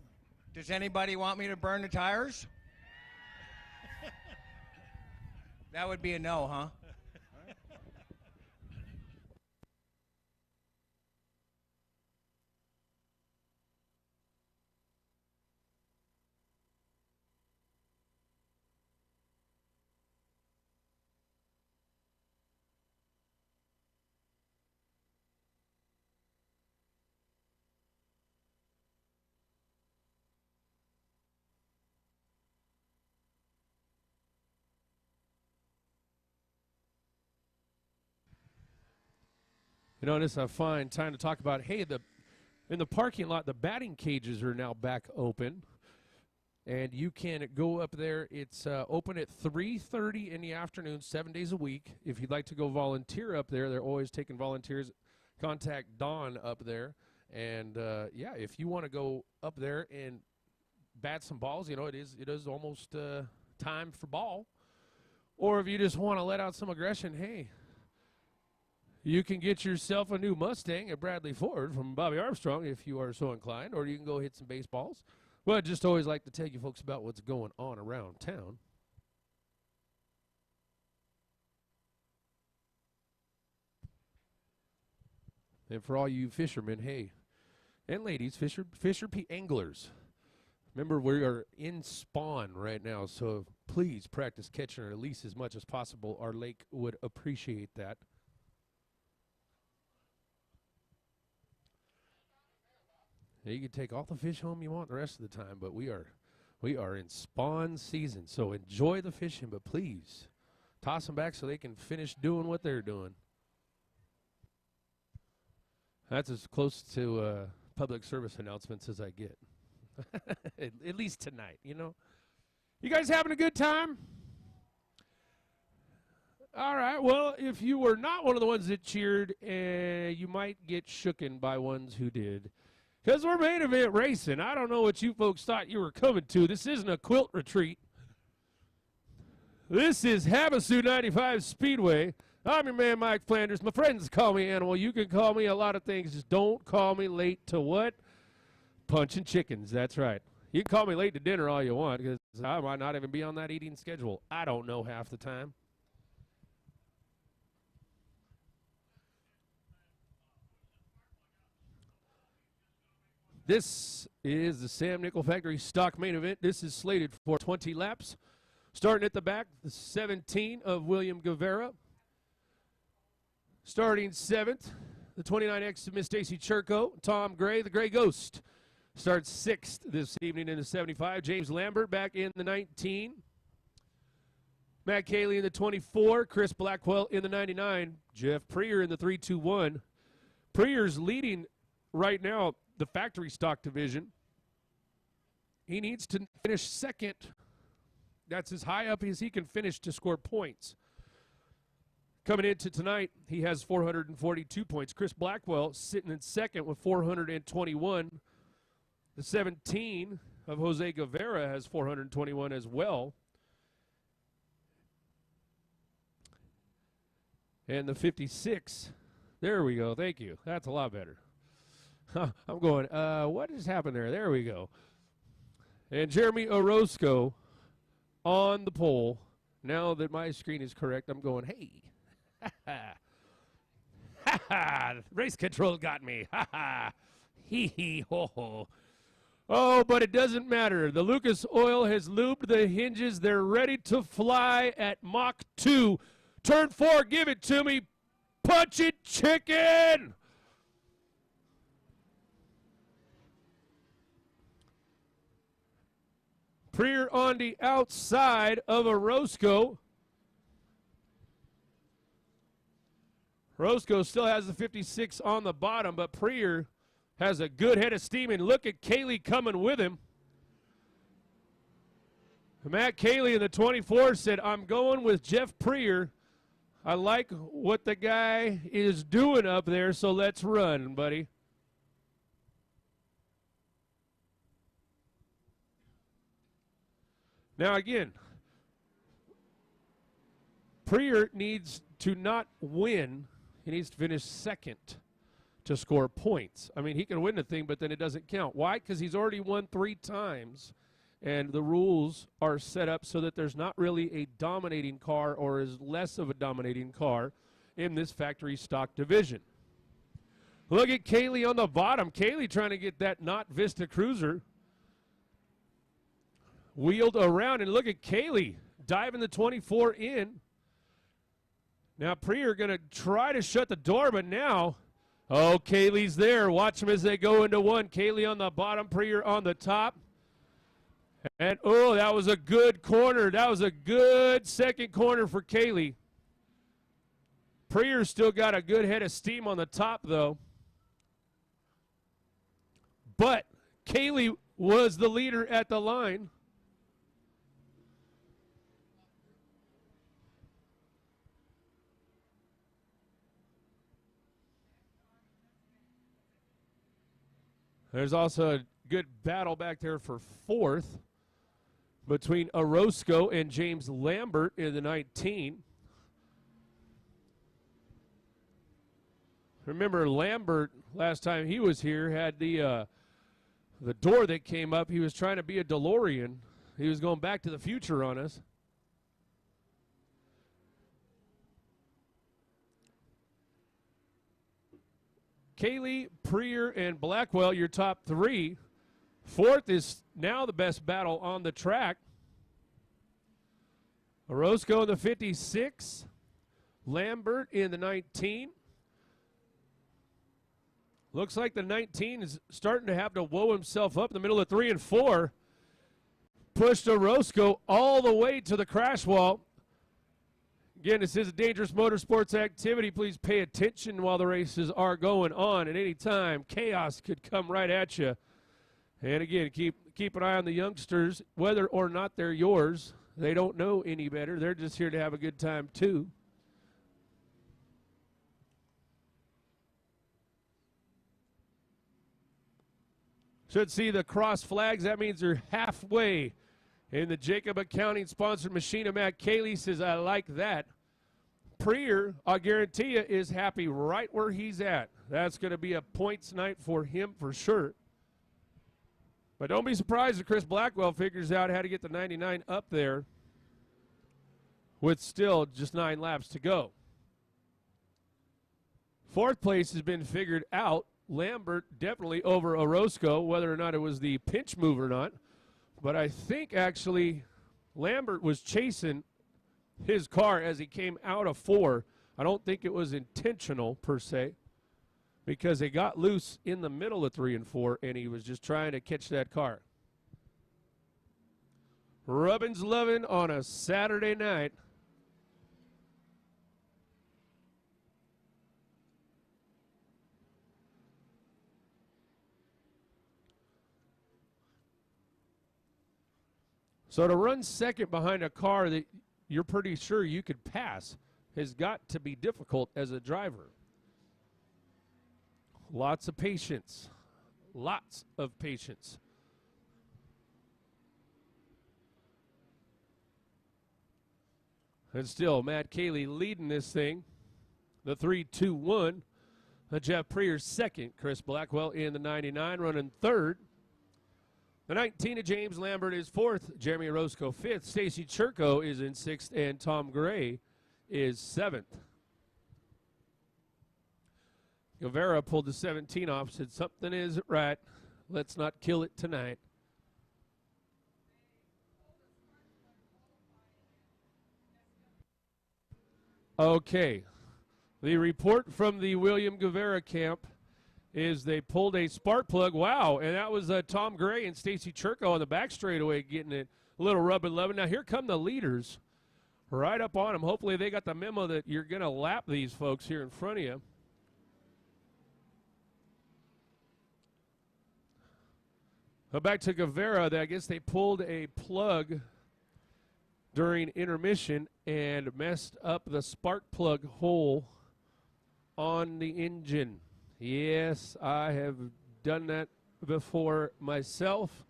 Does anybody want me to burn the tires? That would be a no, huh? You know, and it's a fine time to talk about, hey, in the parking lot, the batting cages are now back open. And you can go up there. It's open at 3:30 in the afternoon, 7 days a week. If you'd like to go volunteer up there, they're always taking volunteers. Contact Dawn up there. And, yeah, if you want to go up there and bat some balls, you know, it is almost time for ball. Or if you just want to let out some aggression, hey, you can get yourself a new Mustang at Bradley Ford from Bobby Armstrong if you are so inclined, or you can go hit some baseballs. Well, I just always like to tell you folks about what's going on around town. And for all you fishermen, hey, and ladies, anglers, remember we are in spawn right now, so please practice catching at least as much as possible. Our lake would appreciate that. You can take all the fish home you want the rest of the time, but we are in spawn season, so enjoy the fishing, but please toss them back so they can finish doing what they're doing. That's as close to public service announcements as I get. At least tonight, you know. You guys having a good time? All right, well, if you were not one of the ones that cheered, you might get shooken by ones who did. Because we're main event racing. I don't know what you folks thought you were coming to. This isn't a quilt retreat. This is Havasu 95 Speedway. I'm your man, Mike Flanders. My friends call me Animal. You can call me a lot of things. Just don't call me late to what? Punching chickens. That's right. You can call me late to dinner all you want, because I might not even be on that eating schedule. I don't know half the time. This is the Sam Nickel Factory stock main event. This is slated for 20 laps. Starting at the back, the 17 of William Guevara. Starting 7th, the 29X of Miss Stacy Churko. Tom Gray, the Gray Ghost, starts 6th this evening in the 75. James Lambert back in the 19. Matt Cayley in the 24. Chris Blackwell in the 99. Jeff Preer in the 321. Preer's leading right now the factory stock division. He needs to finish 2nd. That's as high up as he can finish to score points. Coming into tonight, he has 442 points. Chris Blackwell sitting in 2nd with 421. The 17 of Jose Guevara has 421 as well. And the 56, there we go. Thank you. That's a lot better. I'm going, what has happened there? There we go. And Jeremy Orozco on the pole. Now that my screen is correct, I'm going, hey. Ha ha! Race control got me. Ha ha! Hee hee ho ho. Oh, but it doesn't matter. The Lucas Oil has lubed the hinges. They're ready to fly at Mach 2. Turn 4, give it to me. Punch it, chicken! Preer on the outside of Orozco. Orozco still has the 56 on the bottom, but Preer has a good head of steam, and look at Cayley coming with him. Matt Cayley in the 24 said, I'm going with Jeff Preer. I like what the guy is doing up there, so let's run, buddy. Now again, Preer needs to not win. He needs to finish 2nd to score points. I mean, he can win the thing, but then it doesn't count. Why? Because he's already won 3 times, and the rules are set up so that there's not really a dominating car or is less of a dominating car in this factory stock division. Look at Cayley on the bottom. Cayley trying to get that Not Vista Cruiser wheeled around, and look at Cayley diving the 24 in. Now Preer going to try to shut the door, but now, oh, Cayley's there. Watch them as they go into one. Cayley on the bottom, Preer on the top. And, oh, that was a good corner. That was a good second corner for Cayley. Preer's still got a good head of steam on the top, though. But Cayley was the leader at the line. There's also a good battle back there for 4th between Orozco and James Lambert in the 19. Remember, Lambert, last time he was here, had the door that came up. He was trying to be a DeLorean. He was going back to the future on us. Cayley, Preer, and Blackwell, your top 3. 4th is now the best battle on the track. Orozco in the 56. Lambert in the 19. Looks like the 19 is starting to have to woe himself up in the middle of 3 and 4. Pushed Orozco all the way to the crash wall. Again, this is a dangerous motorsports activity. Please pay attention while the races are going on. At any time, chaos could come right at you. And again, keep an eye on the youngsters, whether or not they're yours. They don't know any better. They're just here to have a good time, too. Should see the cross flags. That means they're halfway in the Jacob Accounting sponsored machine. And Matt Cayley says, I like that. Prier, I guarantee you, is happy right where he's at. That's going to be a points night for him for sure. But don't be surprised if Chris Blackwell figures out how to get the 99 up there with still just 9 laps to go. Fourth place has been figured out. Lambert definitely over Orozco, whether or not it was the pinch move or not. But I think actually Lambert was chasing his car as he came out of 4. I don't think it was intentional per se, because they got loose in the middle of 3 and 4, and he was just trying to catch that car. Rubbin's loving on a Saturday night. So to run second behind a car that you're pretty sure you could pass has got to be difficult as a driver. Lots of patience. Lots of patience. And still, Matt Cayley leading this thing. The 3-2-1. Jeff Prier second. Chris Blackwell in the 99 running third. The 19 of James Lambert is fourth. Jeremy Orozco fifth. Stacy Churko is in sixth. And Tom Gray is seventh. Guevara pulled the 17 off. Said something isn't right. Let's not kill it tonight. Okay. The report from the William Guevara camp is they pulled a spark plug. Wow, and that was Tom Gray and Stacy Churko on the back straightaway getting it a little rubbing loving. Now here come the leaders right up on them. Hopefully they got the memo that you're going to lap these folks here in front of you. But back to Guevara, I guess they pulled a plug during intermission and messed up the spark plug hole on the engine. Yes, I have done that before myself.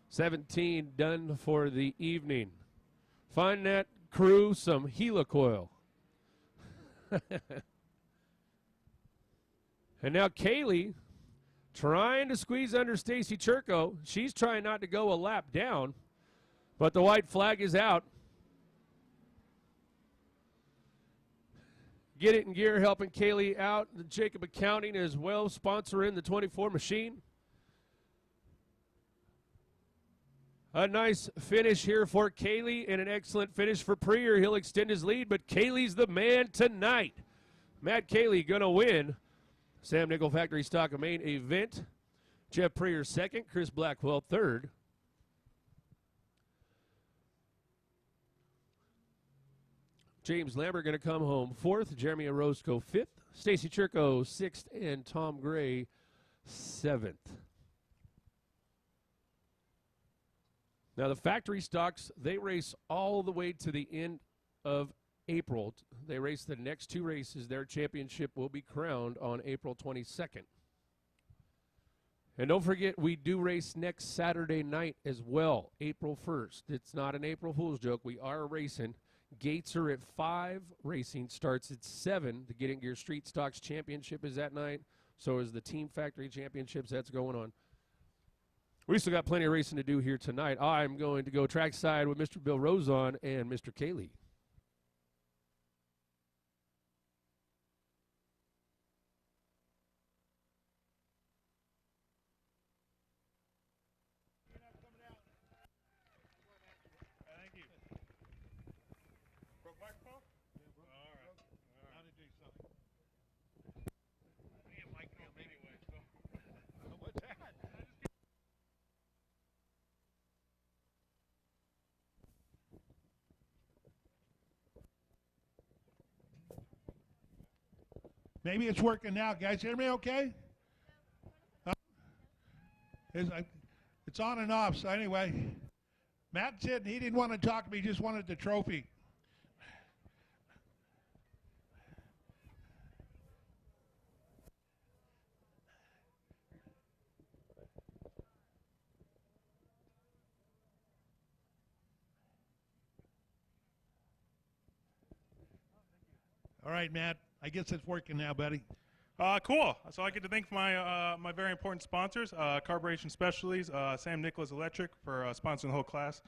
17 done for the evening. Find that crew some helicoil. And now Cayley trying to squeeze under Stacy Churko. She's trying not to go a lap down, but the white flag is out. Get It in Gear helping Cayley out. The Jacob Accounting as well, sponsoring the 24 machine. A nice finish here for Cayley and an excellent finish for Prier. He'll extend his lead, but Cayley's the man tonight. Matt Cayley going to win Sam Nickel Factory Stock main event. Jeff Prier second, Chris Blackwell third. James Lambert going to come home fourth. Jeremy Orozco fifth. Stacy Churko sixth. And Tom Gray seventh. Now the factory stocks, they race all the way to the end of April. They race the next 2 races. Their championship will be crowned on April 22nd. And don't forget, we do race next Saturday night as well, April 1st. It's not an April Fool's joke. We are racing. Gates are at 5. Racing starts at 7. The Get In Gear Street Stocks Championship is that night. So is the Team Factory Championships. That's going on. We still got plenty of racing to do here tonight. I'm going to go trackside with Mr. Bill Rozon and Mr. Cayley. Maybe it's working now. Guys, hear me okay? Huh? It's on and off, so anyway. Matt said he didn't want to talk to me, he just wanted the trophy. All right, Matt. I guess it's working now, buddy. Cool. So I get to thank my my very important sponsors, Carburation Specialties, Sam Nicholas Electric for sponsoring the whole class,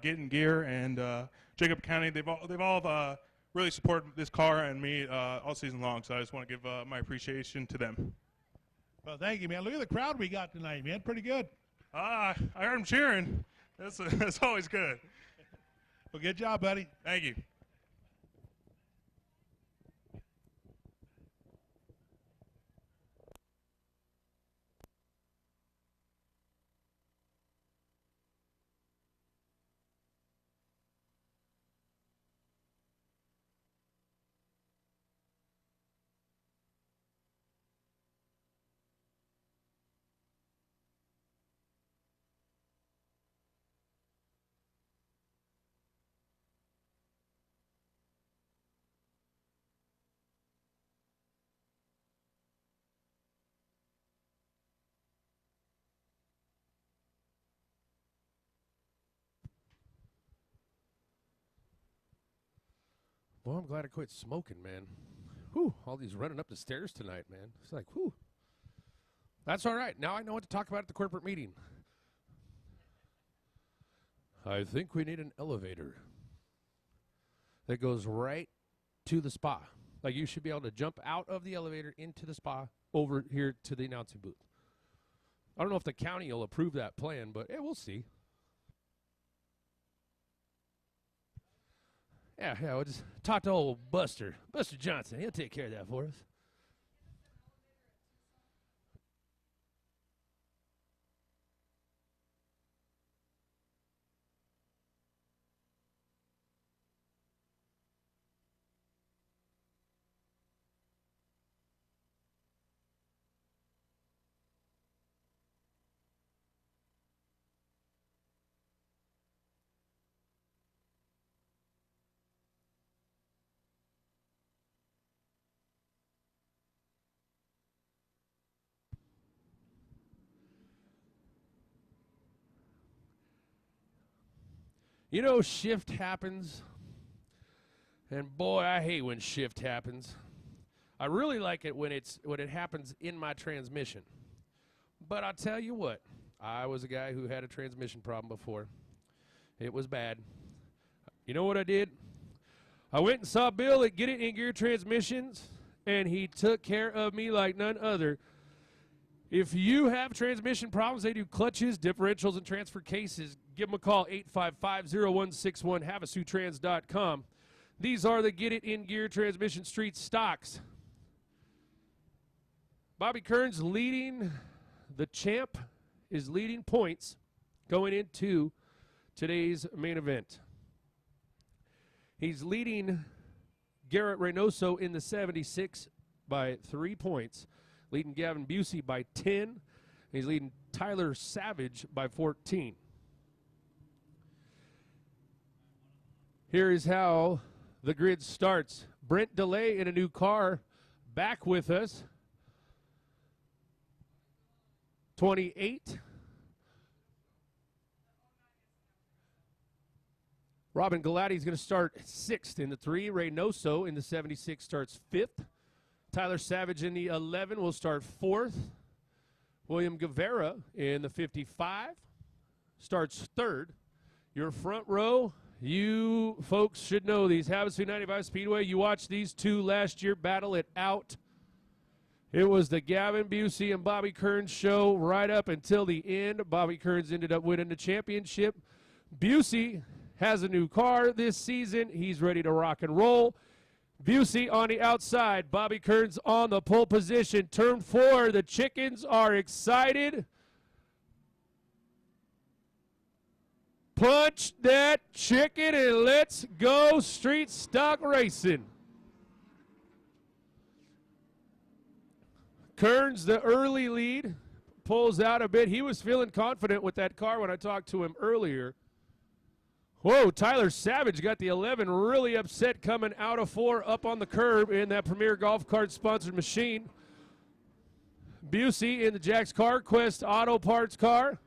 Getting Gear, and Jacob County. They've all really supported this car and me all season long. So I just want to give my appreciation to them. Well, thank you, man. Look at the crowd we got tonight, man. Pretty good. I heard them cheering. That's always good. Well, good job, buddy. Thank you. Well, I'm glad I quit smoking, man. Whew, all these running up the stairs tonight, man. It's like, whew. That's all right. Now I know what to talk about at the corporate meeting. I think we need an elevator that goes right to the spa. Like, you should be able to jump out of the elevator into the spa over here to the announcing booth. I don't know if the county will approve that plan, but yeah, we'll see. Yeah, we'll just talk to old Buster Johnson. He'll take care of that for us. You know, shift happens, and boy, I hate when shift happens. I really like it when it happens in my transmission. But I'll tell you what, I was a guy who had a transmission problem before. It was bad. You know what I did? I went and saw Bill at Get It in Gear Transmissions, and he took care of me like none other. If you have transmission problems, they do clutches, differentials, and transfer cases. Give them a call, 855-0161, HavasuTrans.com. These are the Get It in Gear Transmission Street stocks. Bobby Kearns leading, the champ is leading points going into today's main event. He's leading Garrett Reynoso in the 76 by 3 points. Leading Gavin Busey by 10. He's leading Tyler Savage by 14. Here is how the grid starts. Brent DeLay in a new car back with us. 28. Robin Galati is going to start 6th in the 3. Reynoso in the 76 starts 5th. Tyler Savage in the 11 will start 4th. William Guevara in the 55 starts 3rd. Your front row, you folks should know these. Havasu 95 Speedway, you watched these two last year battle it out. It was the Gavin Busey and Bobby Kearns show right up until the end. Bobby Kearns ended up winning the championship. Busey has a new car this season. He's ready to rock and roll. Busey on the outside. Bobby Kearns on the pole position. Turn 4. The chickens are excited. Punch that chicken and let's go street stock racing. Kearns, the early lead, pulls out a bit. He was feeling confident with that car when I talked to him earlier. Whoa, Tyler Savage got the 11 really upset coming out of 4 up on the curb in that Premier Golf Cart sponsored machine. Busey in the Jack's CarQuest Auto Parts car.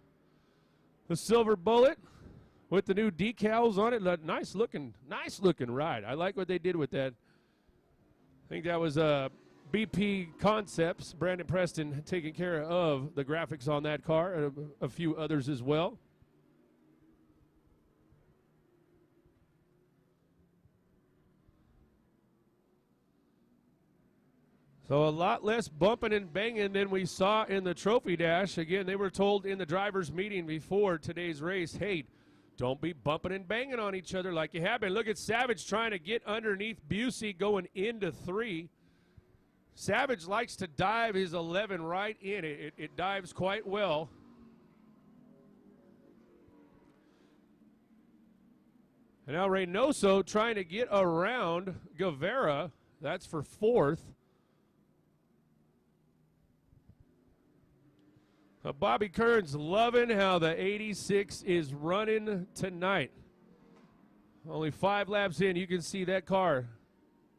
The Silver Bullet with the new decals on it. Nice looking ride. I like what they did with that. I think that was BP Concepts, Brandon Preston taking care of the graphics on that car, and a few others as well. So a lot less bumping and banging than we saw in the trophy dash. Again, they were told in the drivers' meeting before today's race, hey, don't be bumping and banging on each other like you have been. Look at Savage trying to get underneath Busey going into 3. Savage likes to dive his 11 right in. It dives quite well. And now Reynoso trying to get around Guevara. That's for 4th. Bobby Kearns loving how the 86 is running tonight. Only 5 laps in, you can see that car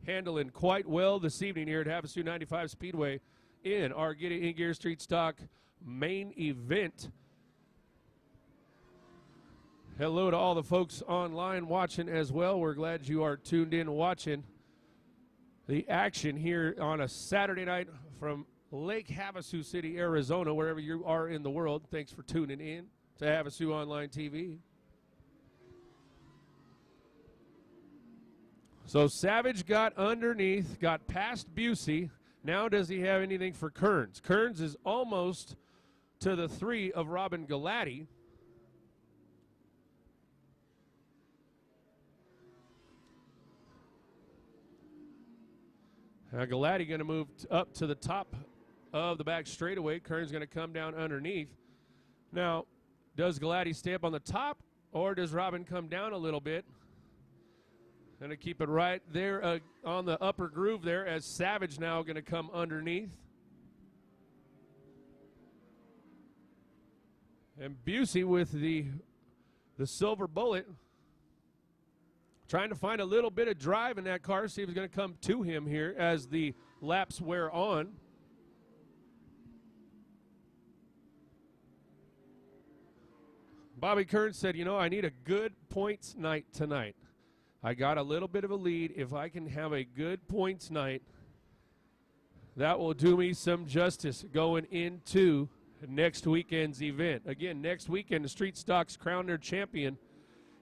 handling quite well this evening here at Havasu 95 Speedway in our Get It In Gear Street Stock main event. Hello to all the folks online watching as well. We're glad you are tuned in watching the action here on a Saturday night from Lake Havasu City, Arizona, wherever you are in the world. Thanks for tuning in to Havasu Online TV. So Savage got underneath, got past Busey. Now does he have anything for Kearns? Kearns is almost to the 3 of Robin Galati. Now Galati going to move up to the top of the back straightaway. Kearns going to come down underneath. Now, does Galati stay up on the top, or does Robin come down a little bit? Going to keep it right there on the upper groove there, as Savage now going to come underneath. And Busey with the Silver Bullet, trying to find a little bit of drive in that car, see if it's going to come to him here as the laps wear on. Bobby Kearns said, you know, I need a good points night tonight. I got a little bit of a lead. If I can have a good points night, that will do me some justice going into next weekend's event. Again, next weekend, the Street Stocks crown their champion.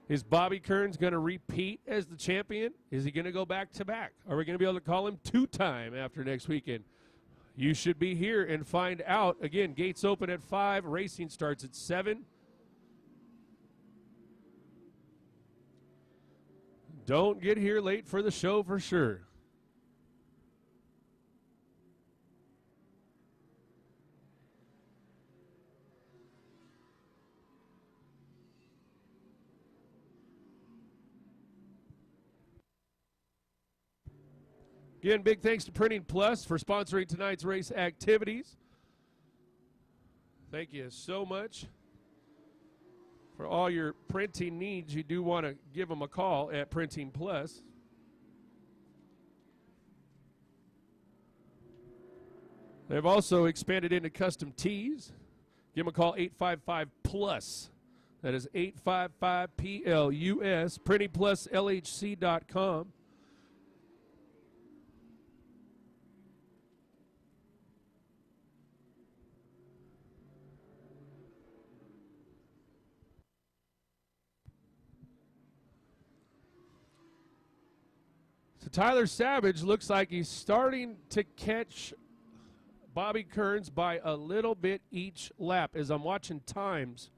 Is Bobby Kearns going to repeat as the champion? Is he going to go back to back? Are we going to be able to call him 2-time after next weekend? You should be here and find out. Again, gates open at 5. Racing starts at 7. Don't get here late for the show for sure. Again, big thanks to Printing Plus for sponsoring tonight's race activities. Thank you so much. For all your printing needs, you do want to give them a call at Printing Plus. They've also expanded into custom tees. Give them a call, 855-PLUS. That is 855-PLUS, printingpluslhc.com. So Tyler Savage looks like he's starting to catch Bobby Kearns by a little bit each lap as I'm watching times.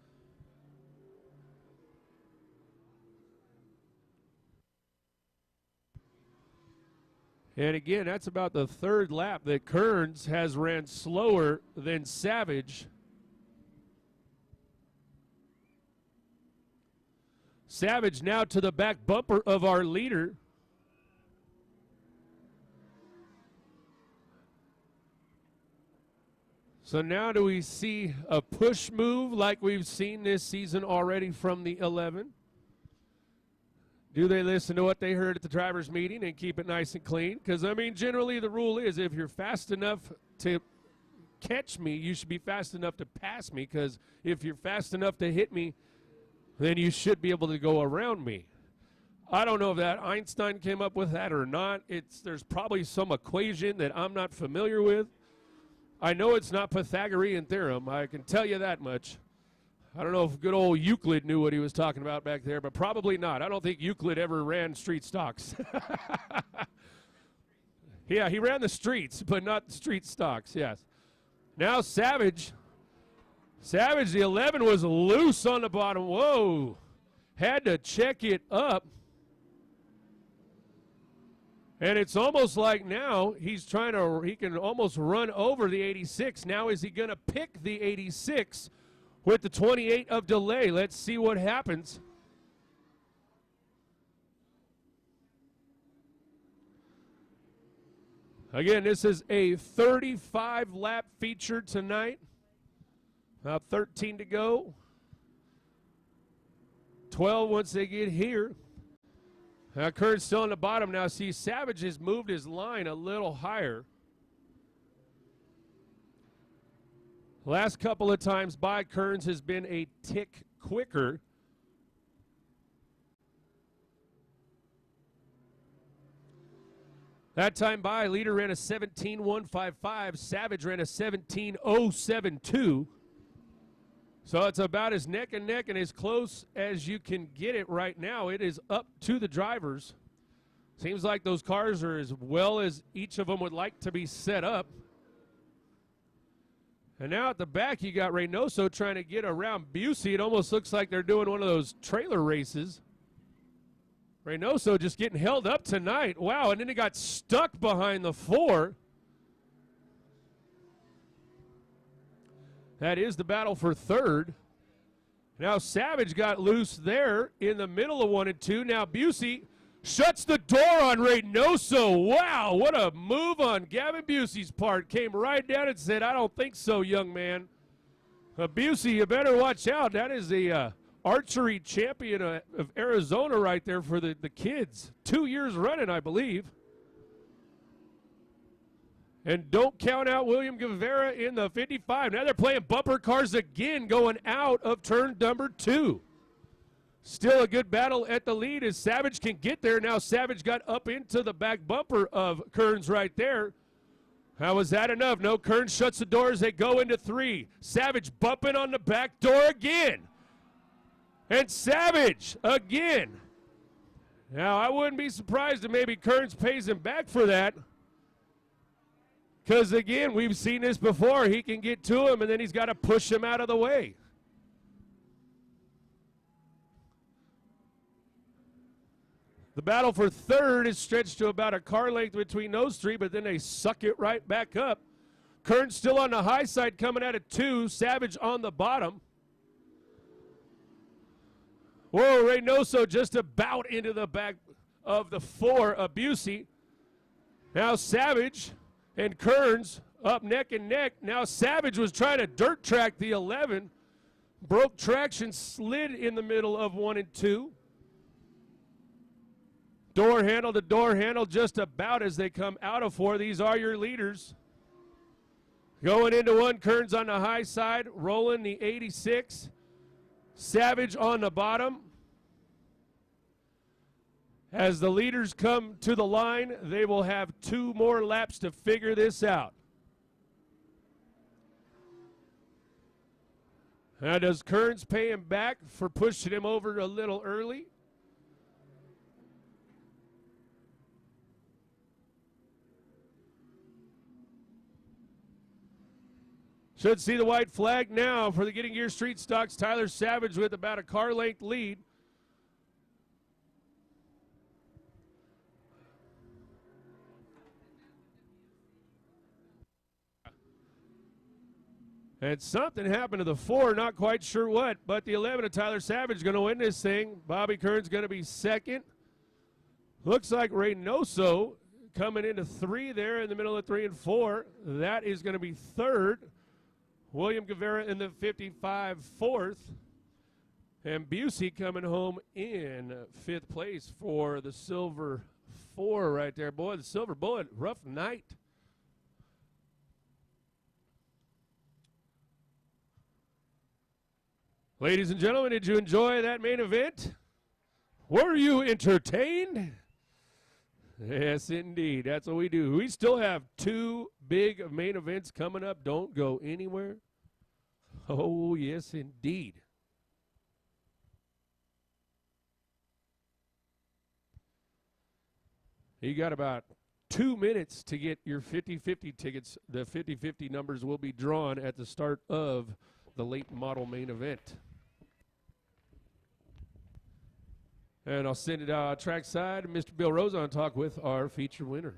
And again, that's about the 3rd lap that Kearns has ran slower than Savage. Savage now to the back bumper of our leader. So now do we see a push move like we've seen this season already from the 11? Do they listen to what they heard at the driver's meeting and keep it nice and clean? Because, I mean, generally the rule is if you're fast enough to catch me, you should be fast enough to pass me, because if you're fast enough to hit me, then you should be able to go around me. I don't know if that Einstein came up with that or not. There's probably some equation that I'm not familiar with. I know it's not Pythagorean theorem. I can tell you that much. I don't know if good old Euclid knew what he was talking about back there, but probably not. I don't think Euclid ever ran street stocks. Yeah, he ran the streets, but not the street stocks, yes. Now Savage, the 11 was loose on the bottom. Whoa, had to check it up. And it's almost like now he can almost run over the 86. Now is he going to pick the 86 with the 28 of delay? Let's see what happens. Again, this is a 35-lap feature tonight. About 13 to go. 12 once they get here. Kern's still on the bottom now. See, Savage has moved his line a little higher. Last couple of times by, Kearns has been a tick quicker. That time by, leader ran a 17.155. Savage ran a 17.072. So it's about as neck and neck and as close as you can get it right now. It is up to the drivers. Seems like those cars are as well as each of them would like to be set up. And now at the back, you got Reynoso trying to get around Busey. It almost looks like they're doing one of those trailer races. Reynoso just getting held up tonight. Wow, and then he got stuck behind the 4. That is the battle for third. Now Savage got loose there in the middle of 1 and 2. Now Busey shuts the door on Reynoso. Wow, what a move on Gavin Busey's part. Came right down and said, I don't think so, young man. Busey, you better watch out. That is the archery champion of Arizona right there for the kids. 2 years running, I believe. And don't count out William Guevara in the 55. Now they're playing bumper cars again, going out of turn number 2. Still a good battle at the lead as Savage can get there. Now Savage got up into the back bumper of Kearns right there. How was that enough? No, Kearns shuts the door as they go into 3. Savage bumping on the back door again. And Savage again. Now I wouldn't be surprised if maybe Kearns pays him back for that. Because, again, we've seen this before. He can get to him, and then he's got to push him out of the way. The battle for third is stretched to about a car length between those 3, but then they suck it right back up. Kearns still on the high side coming out of 2. Savage on the bottom. Whoa, Reynoso just about into the back of the 4 of Busey. Now Savage and Kearns up neck and neck. Now Savage was trying to dirt track the 11. Broke traction, slid in the middle of 1 and 2. Door handle to door handle just about as they come out of 4. These are your leaders. Going into 1, Kearns on the high side, rolling the 86. Savage on the bottom. As the leaders come to the line, they will have 2 more laps to figure this out. Now, does Kearns pay him back for pushing him over a little early? Should see the white flag now for the Getting Gear Street Stocks. Tyler Savage with about a car length lead. And something happened to the 4, not quite sure what, but the 11 of Tyler Savage is going to win this thing. Bobby Kearns going to be second. Looks like Reynoso coming into 3 there in the middle of 3 and 4. That is going to be third. William Guevara in the 55 fourth. And Busey coming home in 5th place for the Silver 4 right there. Boy, the Silver Bullet, rough night. Ladies and gentlemen, did you enjoy that main event? Were you entertained? Yes, indeed. That's what we do. We still have 2 big main events coming up. Don't go anywhere. Oh, yes, indeed. You got about 2 minutes to get your 50-50 tickets. The 50-50 numbers will be drawn at the start of the late model main event. And I'll send it trackside. Mr. Bill Rozon talk with our feature winner.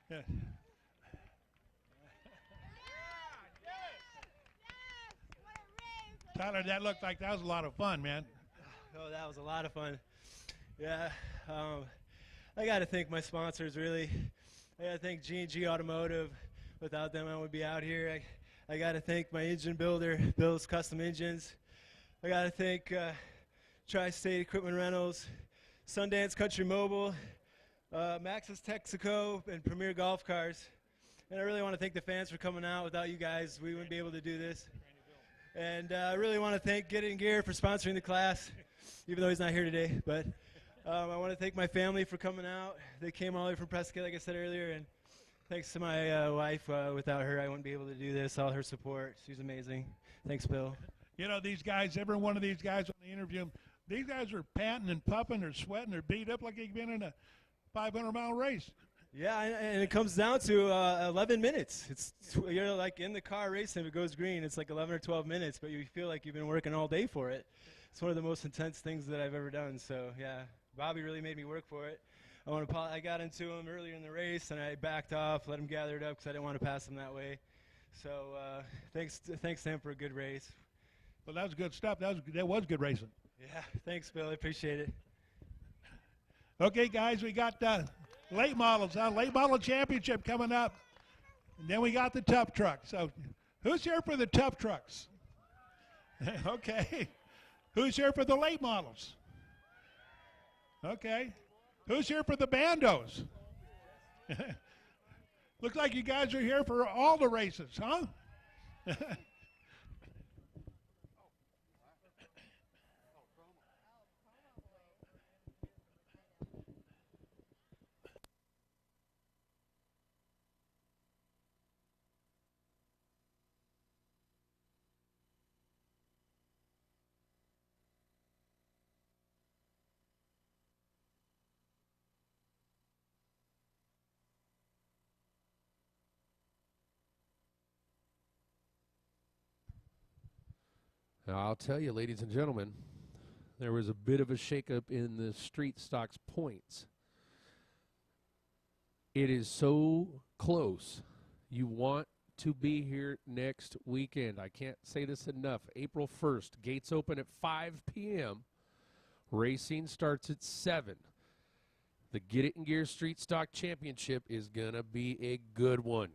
Yeah. Tyler, that looked like that was a lot of fun, man. Oh, that was a lot of fun. Yeah, I got to thank my sponsors, really. I got to thank G&G Automotive. Without them, I would be out here. I got to thank my engine builder, Bill's Custom Engines. I got to thank Tri-State Equipment Rentals, Sundance Country Mobile, Maxis Texaco, and Premier Golf Cars. And I really want to thank the fans for coming out. Without you guys, we wouldn't be able to do this. And I really want to thank Get It in Gear for sponsoring the class, even though he's not here today. But I want to thank my family for coming out. They came all the way from Prescott, like I said earlier. And thanks to my wife. Without her, I wouldn't be able to do this. All her support. She's amazing. Thanks, Bill. You know, these guys, every one of these guys, when I interview them, these guys are panting and puffing, they're sweating, they're beat up like they've been in a 500-mile race. Yeah, and it comes down to 11 minutes. It's you're like in the car racing. If it goes green, it's like 11 or 12 minutes, but you feel like you've been working all day for it. It's one of the most intense things that I've ever done. So yeah, Bobby really made me work for it. I got into him earlier in the race, and I backed off, let him gather it up because I didn't want to pass him that way. So thanks to him for a good race. Well, that was good stuff. That was good racing. Yeah, thanks, Bill. I appreciate it. Okay, guys, we got late models, late model championship coming up. And then we got the tough trucks. So who's here for the tough trucks? Okay. Who's here for the late models? Okay. Who's here for the bandos? Looks like you guys are here for all the races, huh? Now, I'll tell you, ladies and gentlemen, there was a bit of a shakeup in the street stocks points. It is so close. You want to be here next weekend. I can't say this enough. April 1st, gates open at 5 p.m. Racing starts at 7. The Get It in Gear Street Stock Championship is going to be a good one.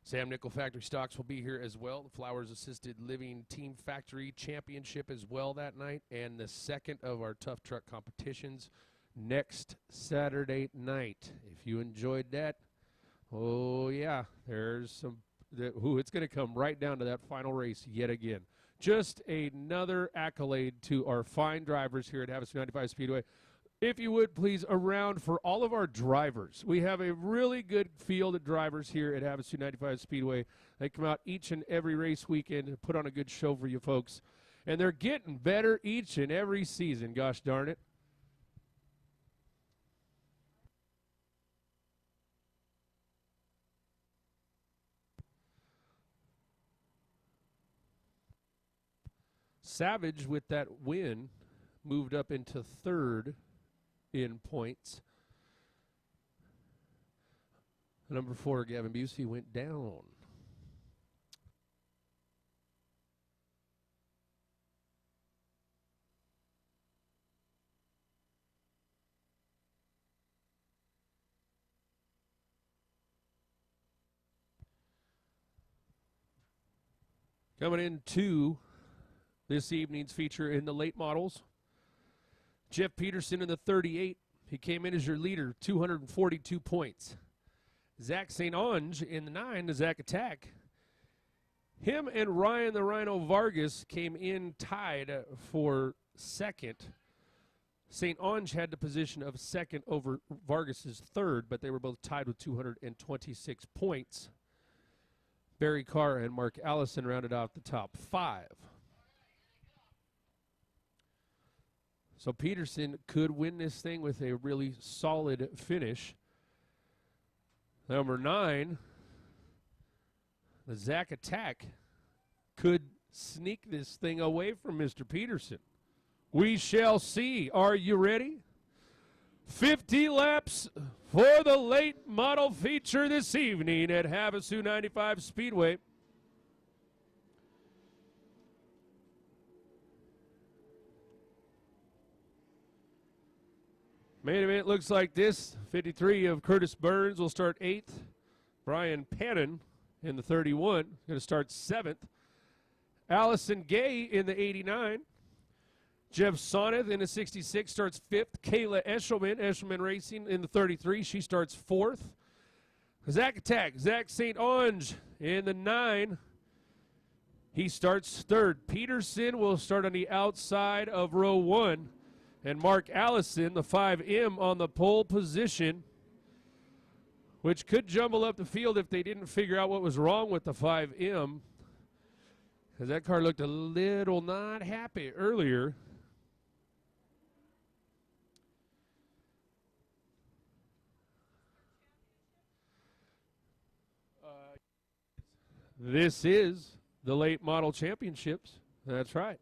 Sam Nickel Factory Stocks will be here as well. The Flowers Assisted Living Team Factory Championship as well that night. And the second of our Tough Truck competitions next Saturday night. If you enjoyed that, oh, yeah, there's some. It's going to come right down to that final race yet again. Just another accolade to our fine drivers here at Havasu 95 Speedway. If you would, please, a round for all of our drivers. We have a really good field of drivers here at Havasu 95 Speedway. They come out each and every race weekend and put on a good show for you folks. And they're getting better each and every season, gosh darn it. Savage with that win, moved up into third in points. Number 4, Gavin Busey, went down. Coming into this evening's feature in the late models, Jeff Peterson in the 38. He came in as your leader, 242 points. Zach St. Onge in the 9, the Zach Attack. Him and Ryan the Rhino Vargas came in tied for second. St. Onge had the position of second over Vargas's third, but they were both tied with 226 points. Barry Carr and Mark Allison rounded out the top 5. So Peterson could win this thing with a really solid finish. Number 9, the Zach Attack, could sneak this thing away from Mr. Peterson. We shall see. Are you ready? 50 laps for the late model feature this evening at Havasu 95 Speedway. Main event looks like this. 53 of Curtis Burns will start 8th. Brian Pannon in the 31 going to start 7th. Allison Gay in the 89. Jeff Soneth in the 66 starts 5th. Kayla Eshelman Racing in the 33. She starts 4th. Zach Attack, Zach St. Onge in the 9. He starts 3rd. Peterson will start on the outside of row 1. And Mark Allison, the 5M, on the pole position, which could jumble up the field if they didn't figure out what was wrong with the 5M, because that car looked a little not happy earlier. This is the late model championships. That's right.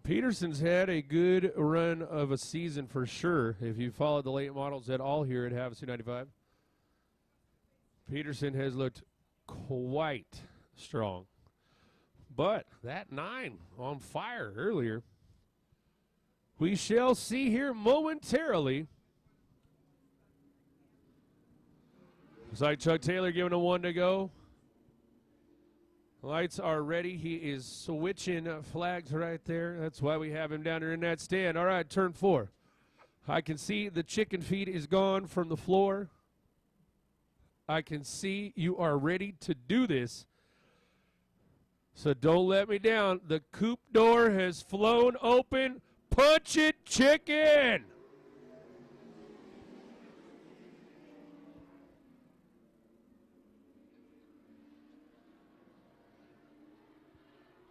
Peterson's had a good run of a season for sure. If you followed the late models at all here at Havasu 95, Peterson has looked quite strong. But that 9 on fire earlier. We shall see here momentarily. Looks like Chuck Taylor giving a 1 to go. Lights are ready. He is switching flags right there. That's why we have him down there in that stand. All right, turn 4. I can see the chicken feed is gone from the floor. I can see you are ready to do this. So don't let me down. The coupe door has flown open. Punch it, chicken!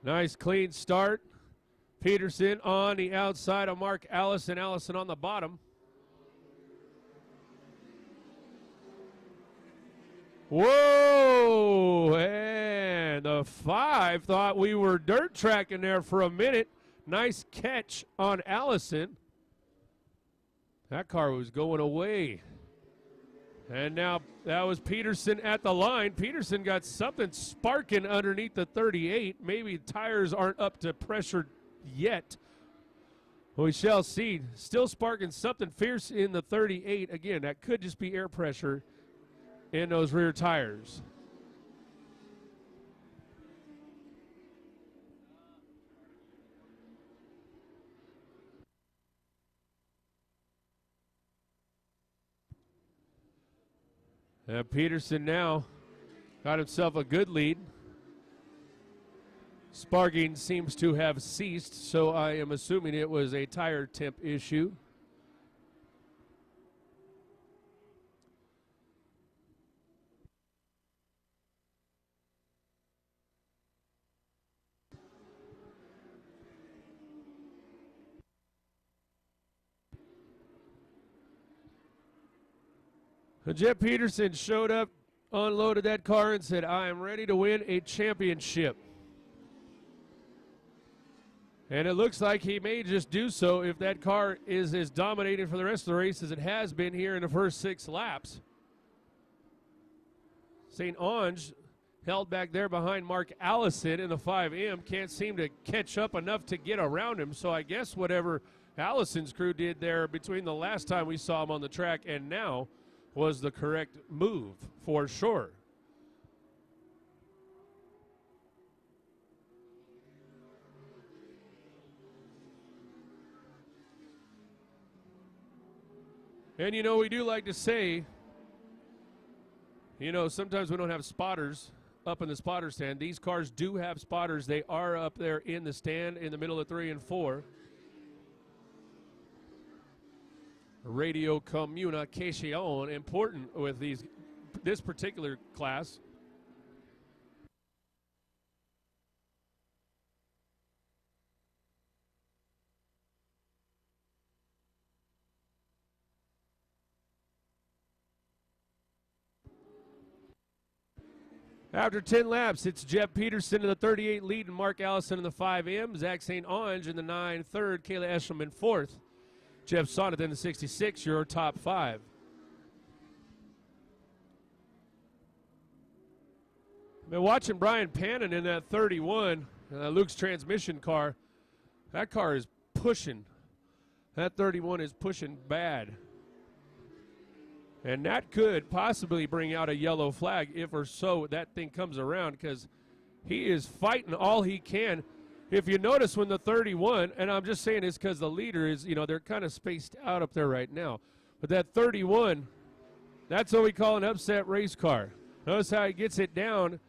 Nice clean start. Peterson on the outside of Mark Allison. Allison on the bottom. Whoa! And the 5 thought we were dirt tracking there for a minute. Nice catch on Allison. That car was going away. And now that was Peterson at the line. Peterson got something sparking underneath the 38. Maybe tires aren't up to pressure yet. We shall see. Still sparking something fierce in the 38. Again, that could just be air pressure in those rear tires. Peterson now got himself a good lead. Sparking seems to have ceased, so I am assuming it was a tire temp issue. Jeff Peterson showed up, unloaded that car, and said, I am ready to win a championship. And it looks like he may just do so if that car is as dominating for the rest of the race as it has been here in the first 6 laps. St. Onge held back there behind Mark Allison in the 5M. Can't seem to catch up enough to get around him. So I guess whatever Allison's crew did there between the last time we saw him on the track and now was the correct move for sure. And you know, we do like to say, you know, sometimes we don't have spotters up in the spotter stand. These cars do have spotters. They are up there in the stand in the middle of 3 and 4. Radio communication important with this particular class. After 10 laps, it's Jeff Peterson in the 38 lead and Mark Allison in the 5M. Zach St. Onge in the 9 third. Kayla Eshelman 4th. Jeff Sonnet in the 66, your top 5. Been watching Brian Pannon in that 31, Luke's transmission car. That car is pushing. That 31 is pushing bad. And that could possibly bring out a yellow flag if or so that thing comes around, because he is fighting all he can. If you notice when the 31, and I'm just saying this because the leader is, you know, they're kind of spaced out up there right now. But that 31, that's what we call an upset race car. Notice how he gets it down,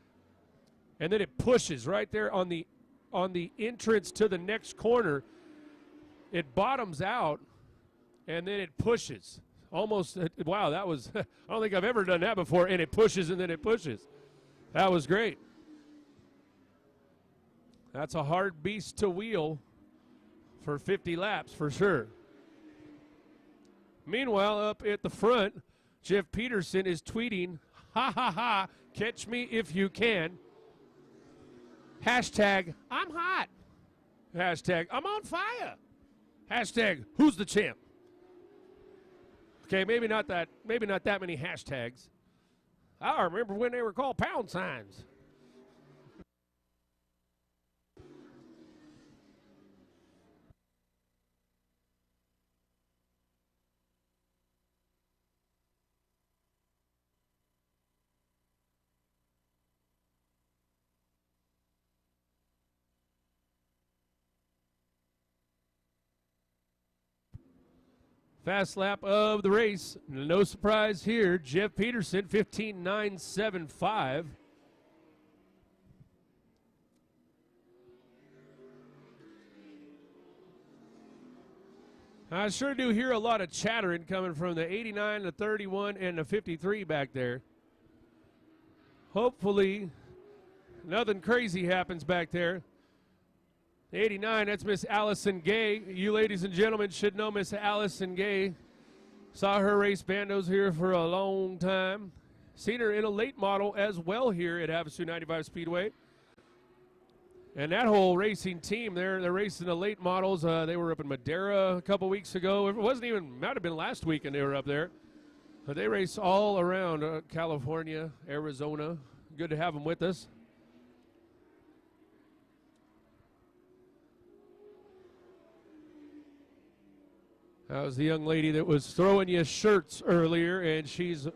and then it pushes right there on the entrance to the next corner. It bottoms out, and then it pushes. Almost, wow, that was, I don't think I've ever done that before, and it pushes and then it pushes. That was great. That's a hard beast to wheel for 50 laps for sure. Meanwhile, up at the front, Jeff Peterson is tweeting, ha ha ha, catch me if you can. Hashtag, I'm hot. Hashtag, I'm on fire. Hashtag, who's the champ? Okay, maybe not that many hashtags. I remember when they were called pound signs. Fast lap of the race. No surprise here. Jeff Peterson, 15.975. I sure do hear a lot of chattering coming from the 89, the 31, and the 53 back there. Hopefully, nothing crazy happens back there. 89, that's Miss Allison Gay. You ladies and gentlemen should know Miss Allison Gay. Saw her race bandos here for a long time. Seen her in a late model as well here at Havasu 95 Speedway. And that whole racing team, they're racing the late models. They were up in Madera a couple weeks ago. It wasn't even, might have been last weekend they were up there. But they race all around California, Arizona. Good to have them with us. That was the young lady that was throwing you shirts earlier, and she's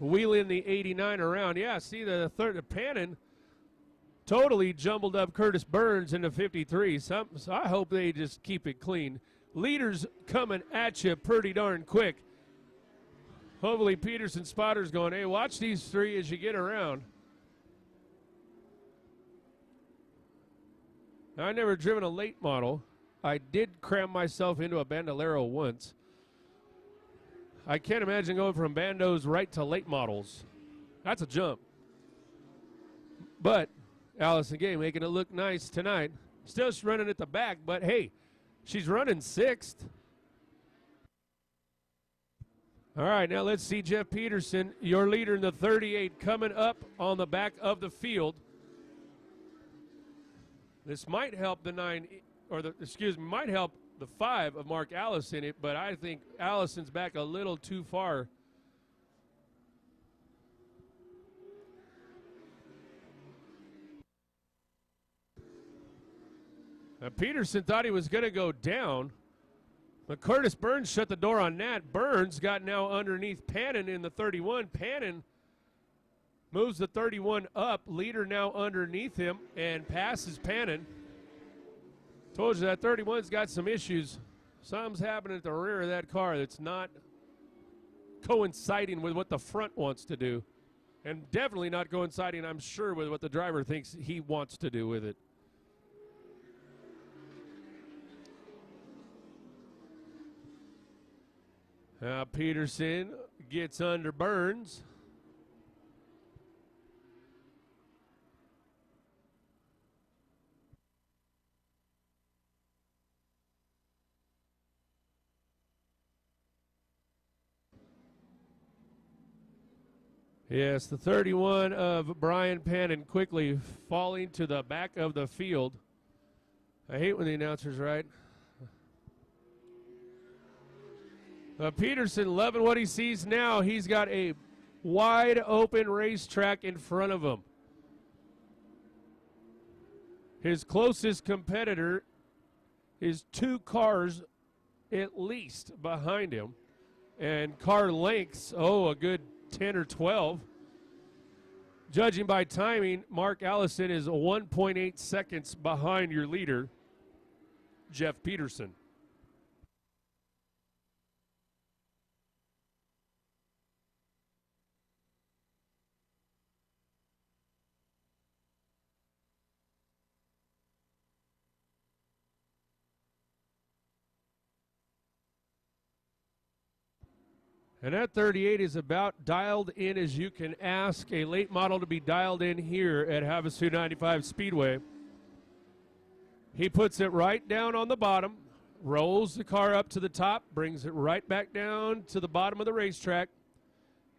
wheeling the 89 around. Yeah, see the Pannon totally jumbled up Curtis Burns in the 53. So I hope they just keep it clean. Leaders coming at you pretty darn quick. Hopefully Peterson spotter's going, hey, watch these three as you get around. Now, I never driven a late model. I did cram myself into a Bandolero once. I can't imagine going from bandos right to late models. That's a jump. But Allison Gay making it look nice tonight. Still she's running at the back, but hey, she's running sixth. All right, now let's see Jeff Peterson, your leader in the 38, coming up on the back of the field. This might help the might help the 5 of Mark Allison, but I think Allison's back a little too far. Now, Peterson thought he was going to go down, but Curtis Burns shut the door on that. Burns got now underneath Pannon in the 31. Pannon moves the 31 up. Leader now underneath him and passes Pannon. Told you that 31's got some issues. Something's happening at the rear of that car that's not coinciding with what the front wants to do. And definitely not coinciding, I'm sure, with what the driver thinks he wants to do with it. Now Peterson gets under Burns. Yes, the 31 of Brian Pannon quickly falling to the back of the field. I hate when the announcer's right. Peterson loving what he sees now. He's got a wide open racetrack in front of him. His closest competitor is 2 cars at least behind him. And car lengths, a good 10 or 12. Judging by timing, Mark Allison is 1.8 seconds behind your leader, Jeff Peterson. And that 38 is about dialed in as you can ask a late model to be dialed in here at Havasu 95 Speedway. He puts it right down on the bottom, rolls the car up to the top, brings it right back down to the bottom of the racetrack,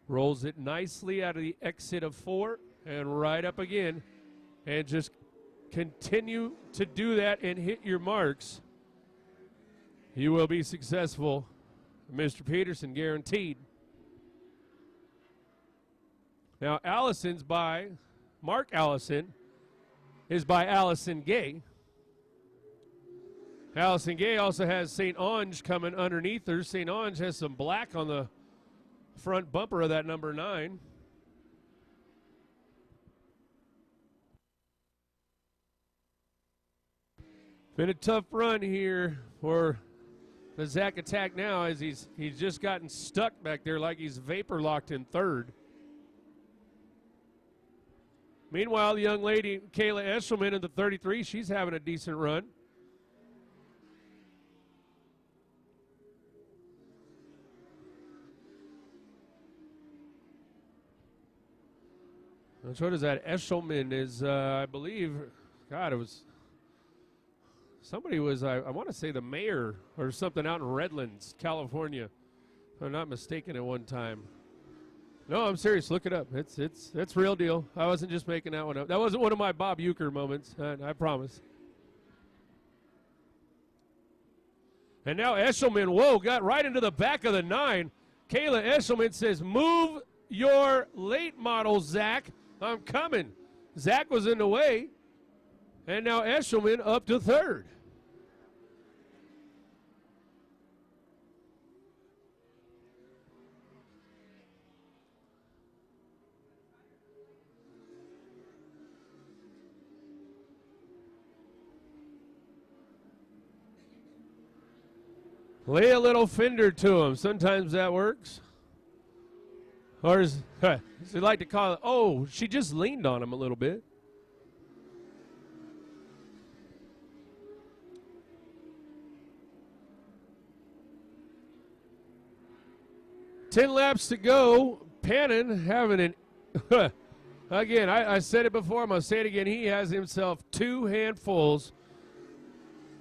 rolls it nicely out of the exit of 4 and right up again, and just continue to do that and hit your marks. You will be successful. Mr. Peterson, guaranteed. Now, Allison's by Mark Allison is by Allison Gay. Allison Gay also has St. Ange coming underneath her. St. Ange has some black on the front bumper of that number 9. Been a tough run here for the Zach Attack now, as he's just gotten stuck back there like he's vapor locked in 3rd. Meanwhile, the young lady, Kayla Eshelman in the 33, she's having a decent run. And what is that? Eshelman is, I believe, God, it was... Somebody was, I want to say the mayor or something out in Redlands, California, if I'm not mistaken, at one time. No, I'm serious. Look it up. It's real deal. I wasn't just making that one up. That wasn't one of my Bob Euchre moments, I promise. And now Eshelman, got right into the back of the 9. Kayla Eshelman says, move your late model, Zach. I'm coming. Zach was in the way. And now Eshelman up to 3rd. Lay a little fender to him. Sometimes that works. Or as they like to call it, oh, she just leaned on him a little bit. Ten laps to go. Pannon having an again, I said it before, I'm going to say it again. He has himself 2 handfuls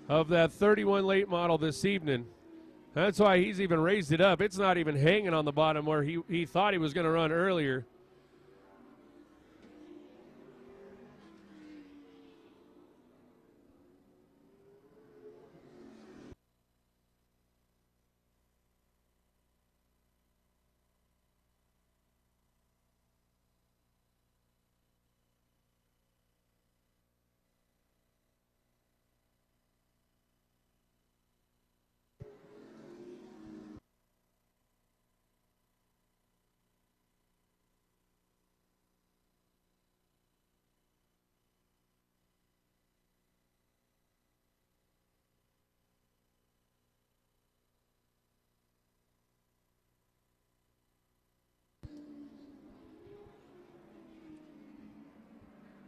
of that 31 late model this evening. That's why he's even raised it up. It's not even hanging on the bottom where he thought he was going to run earlier.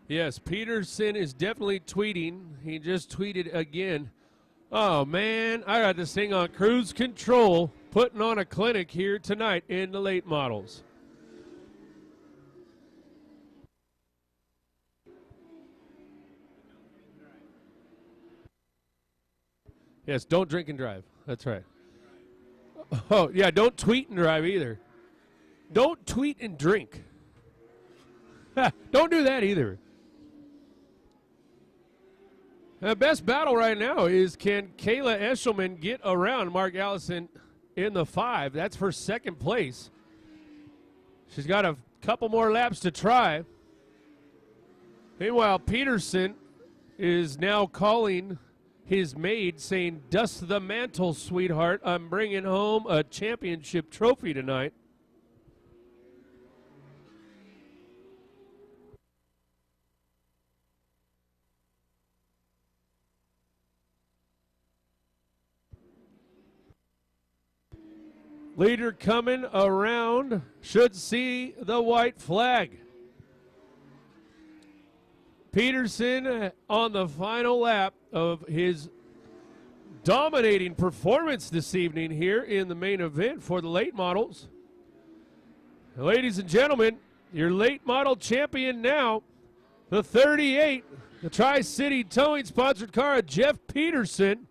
Yes, Peterson is definitely tweeting. He just tweeted again. Oh, man, I got this thing on cruise control, putting on a clinic here tonight in the late models. Yes, don't drink and drive. That's right. Oh, yeah, don't tweet and drive either. Don't tweet and drink. Don't do that either. The best battle right now is, can Kayla Eshelman get around Mark Allison in the 5? That's for second place. She's got a couple more laps to try. Meanwhile, Peterson is now calling his maid, saying, "Dust the mantle, sweetheart. I'm bringing home a championship trophy tonight." Leader coming around, should see the white flag. Peterson on the final lap of his dominating performance this evening here in the main event for the late models. Ladies and gentlemen, your late model champion now, the 38, the Tri-City Towing sponsored car of Jeff Peterson.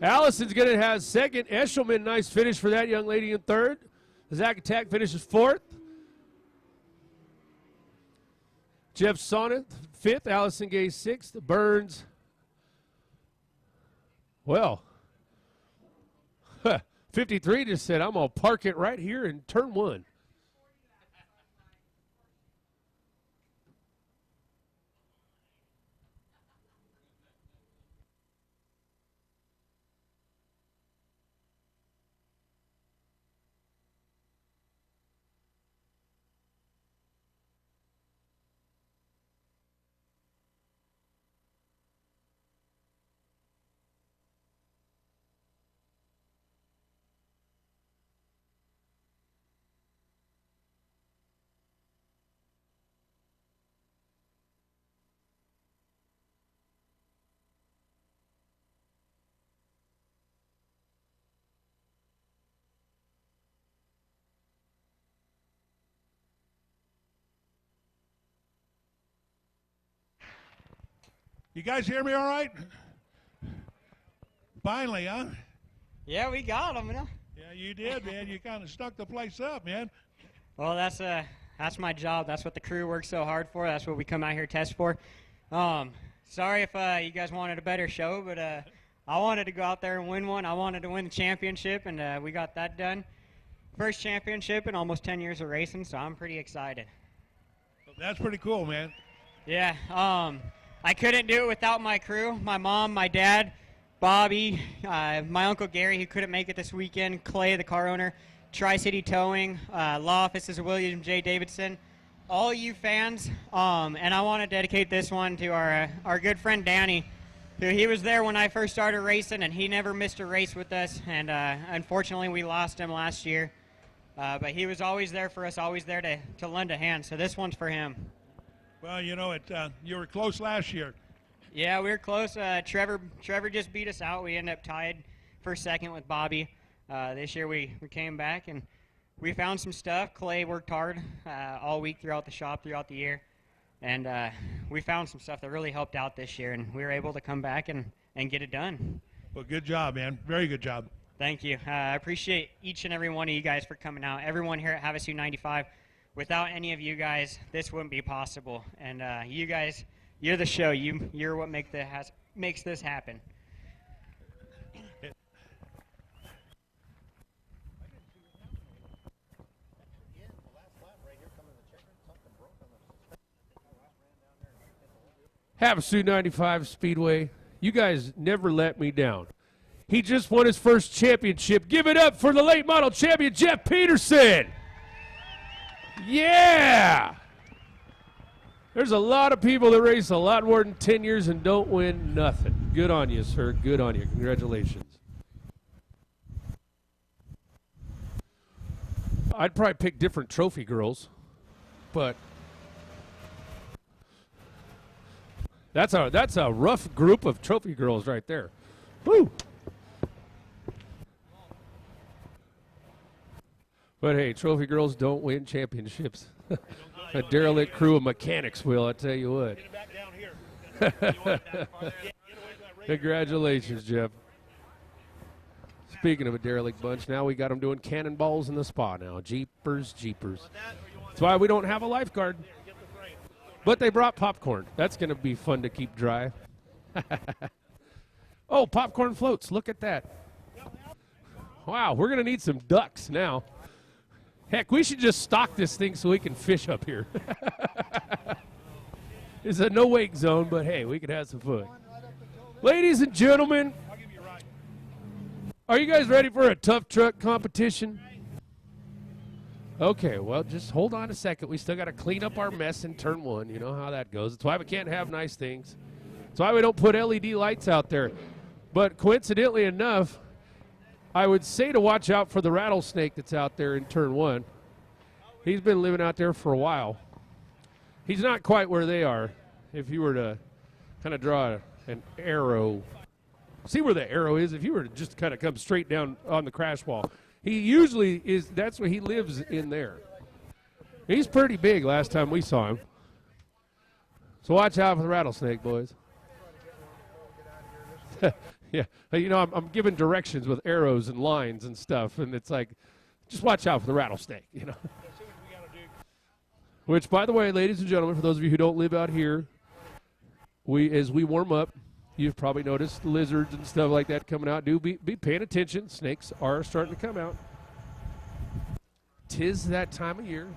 Allison's going to have second. Eshelman, nice finish for that young lady in third. Zach Attack finishes fourth. Jeff Sonnet, fifth. Allison Gay, sixth. Burns, well, 53 just said, "I'm going to park it right here in turn 1. You guys hear me all right? Finally, huh? Yeah, we got them, you know. Yeah, you did, man. You kind of stuck the place up, man. Well, that's my job. That's what the crew works so hard for. That's what we come out here to test for. Sorry if you guys wanted a better show, but I wanted to go out there and win one. I wanted to win the championship, and we got that done. First championship in almost 10 years of racing, so I'm pretty excited. That's pretty cool, man. Yeah, I couldn't do it without my crew, my mom, my dad, Bobby, my Uncle Gary, who couldn't make it this weekend, Clay, the car owner, Tri-City Towing, law offices of William J. Davidson, all you fans, and I want to dedicate this one to our good friend Danny, who he was there when I first started racing, and he never missed a race with us, and unfortunately we lost him last year. But he was always there for us, always there to lend a hand. So this one's for him. Well, you know, you were close last year. Yeah, we were close. Trevor just beat us out. We ended up tied for second with Bobby. This year we came back and we found some stuff. Clay worked hard all week throughout the shop, throughout the year. And we found some stuff that really helped out this year. And we were able to come back and get it done. Well, good job, man. Very good job. Thank you. I appreciate each and every one of you guys for coming out. Everyone here at Havasu 95. Without any of you guys, this wouldn't be possible. And you guys, you're the show. You're what makes this happen. Havasu 95 Speedway, you guys never let me down. He just won his first championship. Give it up for the late model champion, Jeff Peterson. Yeah! There's a lot of people that race a lot more than 10 years and don't win nothing. Good on you, sir. Good on you. Congratulations. I'd probably pick different trophy girls, but that's a rough group of trophy girls right there. Woo! But hey, trophy girls don't win championships. A derelict crew of mechanics will, I tell you what. Congratulations, Jeff. Speaking of a derelict bunch, now we got them doing cannonballs in the spa now. Jeepers, jeepers. That's why we don't have a lifeguard. But they brought popcorn. That's going to be fun to keep dry. Oh, popcorn floats. Look at that. Wow, we're going to need some ducks now. Heck, we should just stock this thing so we can fish up here. It's a no-wake zone, but hey, we could have some fun. Ladies and gentlemen, are you guys ready for a tough truck competition? Okay, well, just hold on a second. We still got to clean up our mess in turn one. You know how that goes. That's why we can't have nice things. That's why we don't put LED lights out there. But coincidentally enough, I would say to watch out for the rattlesnake that's out there in turn one. He's been living out there for a while. He's not quite where they are. If you were to kind of draw an arrow, see where the arrow is? If you were to just kind of come straight down on the crash wall, he usually is, that's where he lives in there. He's pretty big last time we saw him. So watch out for the rattlesnake, boys. Yeah, you know, I'm giving directions with arrows and lines and stuff, and it's like, just watch out for the rattlesnake, you know. Which, by the way, ladies and gentlemen, for those of you who don't live out here, as we warm up, you've probably noticed lizards and stuff like that coming out. Do be paying attention. Snakes are starting to come out. 'Tis that time of year.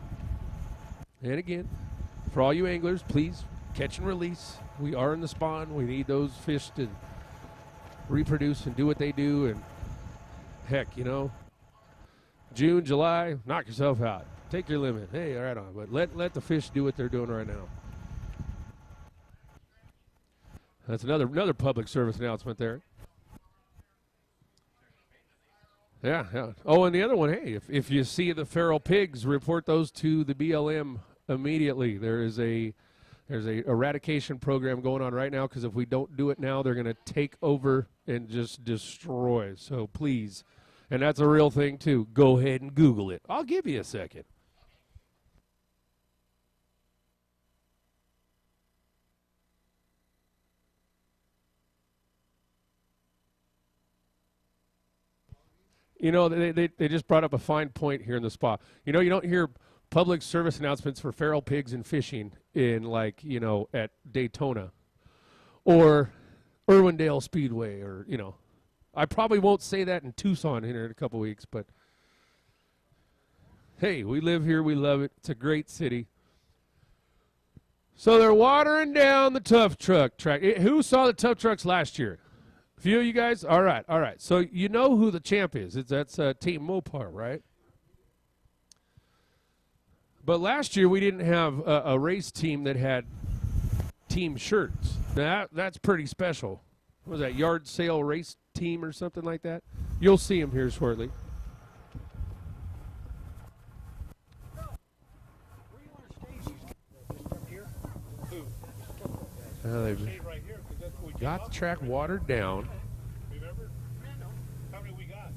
And again, for all you anglers, please catch and release. We are in the spawn. We need those fish to reproduce and do what they do. And heck, you know, June, July, knock yourself out. Take your limit. Hey, right on. But let the fish do what they're doing right now. That's another public service announcement there. Yeah, yeah. Oh, and the other one, hey, if you see the feral pigs, report those to the BLM immediately. There's a eradication program going on right now, because if we don't do it now, they're going to take over and just destroy. So please, and that's a real thing too, go ahead and Google it. I'll give you a second. You know, they just brought up a fine point here in the spa. You know, you don't hear public service announcements for feral pigs and fishing in, like, you know, at Daytona or Irwindale Speedway, or, you know. I probably won't say that in Tucson here in a couple weeks, but hey, we live here, we love it. It's a great city. So they're watering down the tough truck track. Who saw the tough trucks last year? A few of you guys? All right, all right. So you know who the champ is. That's Team Mopar, right? But last year we didn't have a race team that had team shirts. That's pretty special. What was that, yard sale race team or something like that? You'll see them here shortly. They've Stayed right here, 'cause that's what we came got up the track with. watered down. Remember? How many we got?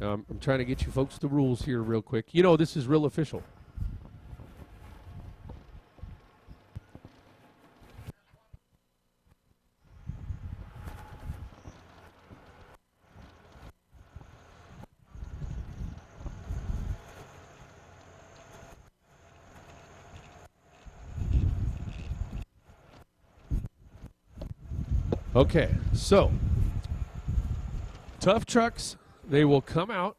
I'm trying to get you folks the rules here real quick. You know, this is real official. Okay, so tough trucks, they will come out.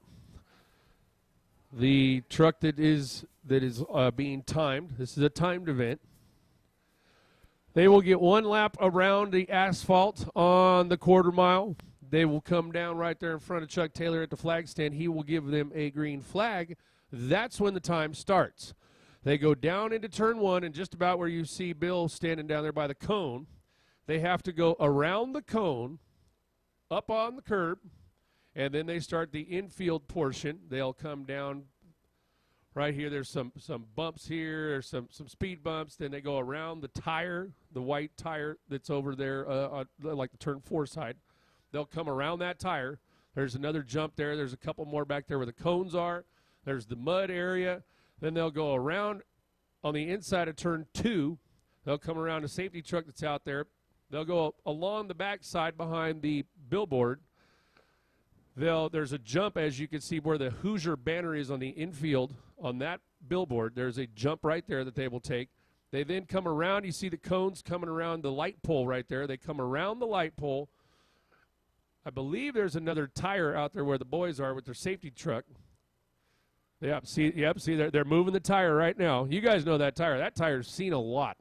The truck that is being timed, this is a timed event. They will get one lap around the asphalt on the quarter mile. They will come down right there in front of Chuck Taylor at the flag stand. He will give them a green flag. That's when the time starts. They go down into turn one, and just about where you see Bill standing down there by the cone, they have to go around the cone, up on the curb, and then they start the infield portion. They'll come down right here. There's some bumps here. There's some speed bumps. Then they go around the tire, the white tire that's over there, like the turn 4 side. They'll come around that tire. There's another jump there. There's a couple more back there where the cones are. There's the mud area. Then they'll go around on the inside of turn 2. They'll come around a safety truck that's out there. They'll go along the back side behind the billboard. There's a jump, as you can see, where the Hoosier banner is on the infield on that billboard. There's a jump right there that they will take. They then come around. You see the cones coming around the light pole right there. They come around the light pole. I believe there's another tire out there where the boys are with their safety truck. See, they're moving the tire right now. You guys know that tire. That tire's seen a lot.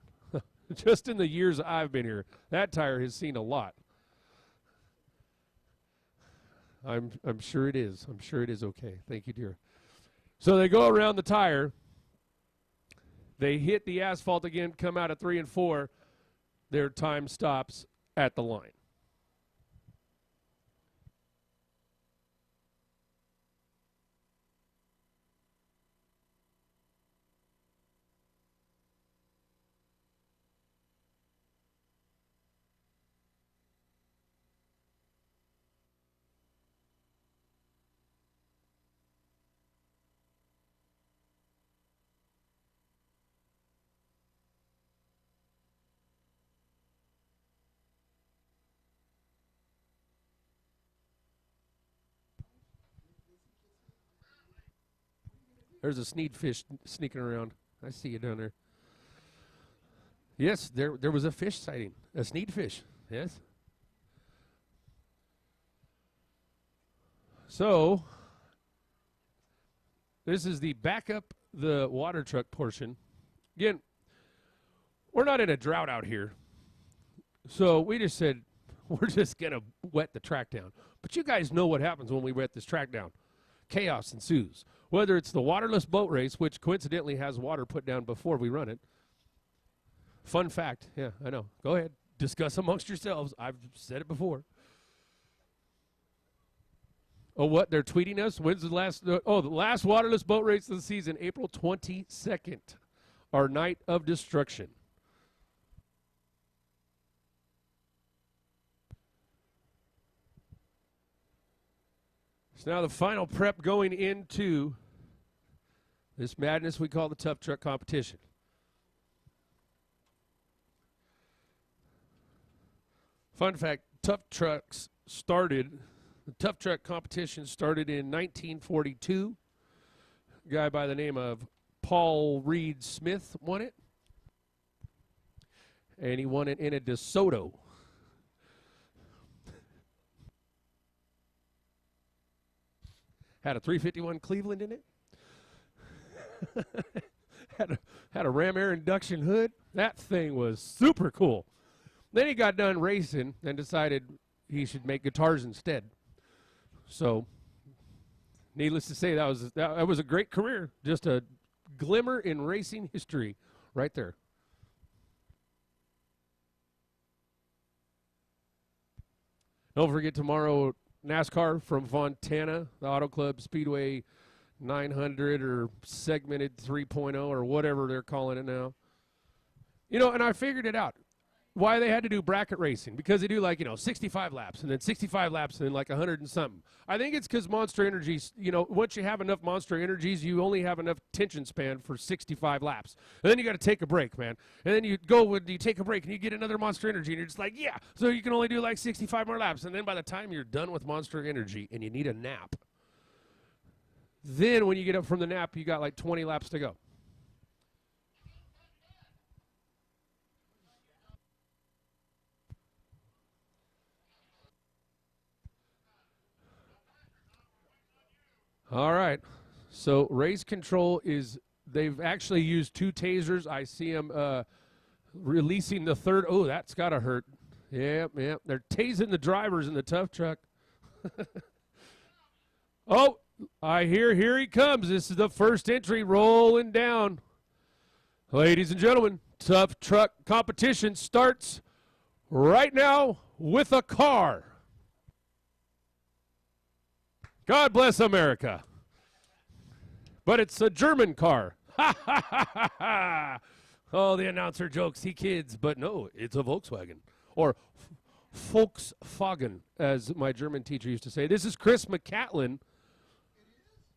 Just in the years I've been here, that tire has seen a lot. I'm sure it is. I'm sure it is okay. Thank you, dear. So they go around the tire. They hit the asphalt again, come out at 3 and 4. Their time stops at the line. There's a sneed fish sneaking around. I see you down there. Yes, there was a fish sighting, a sneed fish. Yes. So this is the backup, the water truck portion. Again, we're not in a drought out here, so we just said we're just gonna wet the track down. But you guys know what happens when we wet this track down. Chaos ensues. Whether it's the waterless boat race, which coincidentally has water put down before we run it. Fun fact. Yeah, I know. Go ahead. Discuss amongst yourselves. I've said it before. Oh, what? They're tweeting us? When's the last? The last waterless boat race of the season, April 22nd. Our night of destruction. So now the final prep going into this madness we call the tough truck competition. Fun fact, the tough truck competition started in 1942. A guy by the name of Paul Reed Smith won it. And he won it in a DeSoto. Had a 351 Cleveland in it. had a Ram Air induction hood. That thing was super cool. Then he got done racing and decided he should make guitars instead. So, needless to say, that was a great career. Just a glimmer in racing history right there. Don't forget tomorrow, NASCAR from Fontana, the Auto Club Speedway 900 or segmented 3.0 or whatever they're calling it now. You know, and I figured it out. Why they had to do bracket racing. Because they do 65 laps and then 65 laps and then 100 and something. I think it's because Monster Energies, once you have enough Monster Energies, you only have enough tension span for 65 laps. And then you got to take a break, man. And then you take a break and you get another Monster Energy and you're just like, yeah. So you can only do 65 more laps. And then by the time you're done with Monster Energy and you need a nap, then when you get up from the nap, you got 20 laps to go. All right. So race control they've actually used 2 tasers. I see them releasing the third. Oh, that's got to hurt. Yep. They're tasing the drivers in the tough truck. Oh, here he comes. This is the first entry rolling down. Ladies and gentlemen, tough truck competition starts right now with a car. God bless America. But it's a German car. Ha ha ha ha ha. Oh, the announcer jokes, he kids, but no, it's a Volkswagen. Or Volkswagen, as my German teacher used to say. This is Chris McCatlin.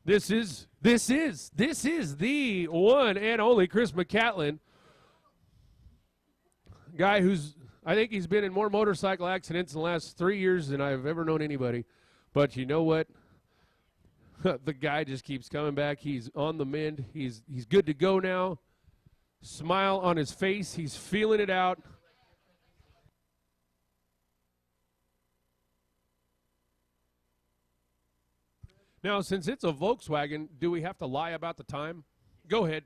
This is the one and only Chris McCatlin. Guy I think he's been in more motorcycle accidents in the last 3 years than I've ever known anybody. But you know what? The guy just keeps coming back. He's on the mend. He's good to go now. Smile on his face. He's feeling it out. Now, since it's a Volkswagen, do we have to lie about the time? Go ahead.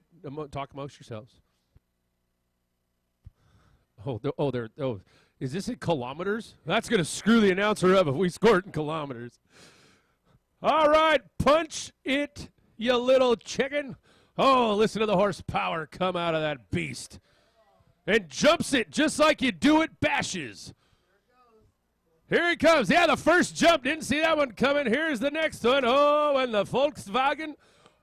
Talk amongst yourselves. Is this in kilometers? That's going to screw the announcer up if we score it in kilometers. All right, punch it, you little chicken. Oh, listen to the horsepower come out of that beast. And jumps it just like you do at bashes. Here he comes. Yeah, the first jump. Didn't see that one coming. Here's the next one. Oh, and the Volkswagen.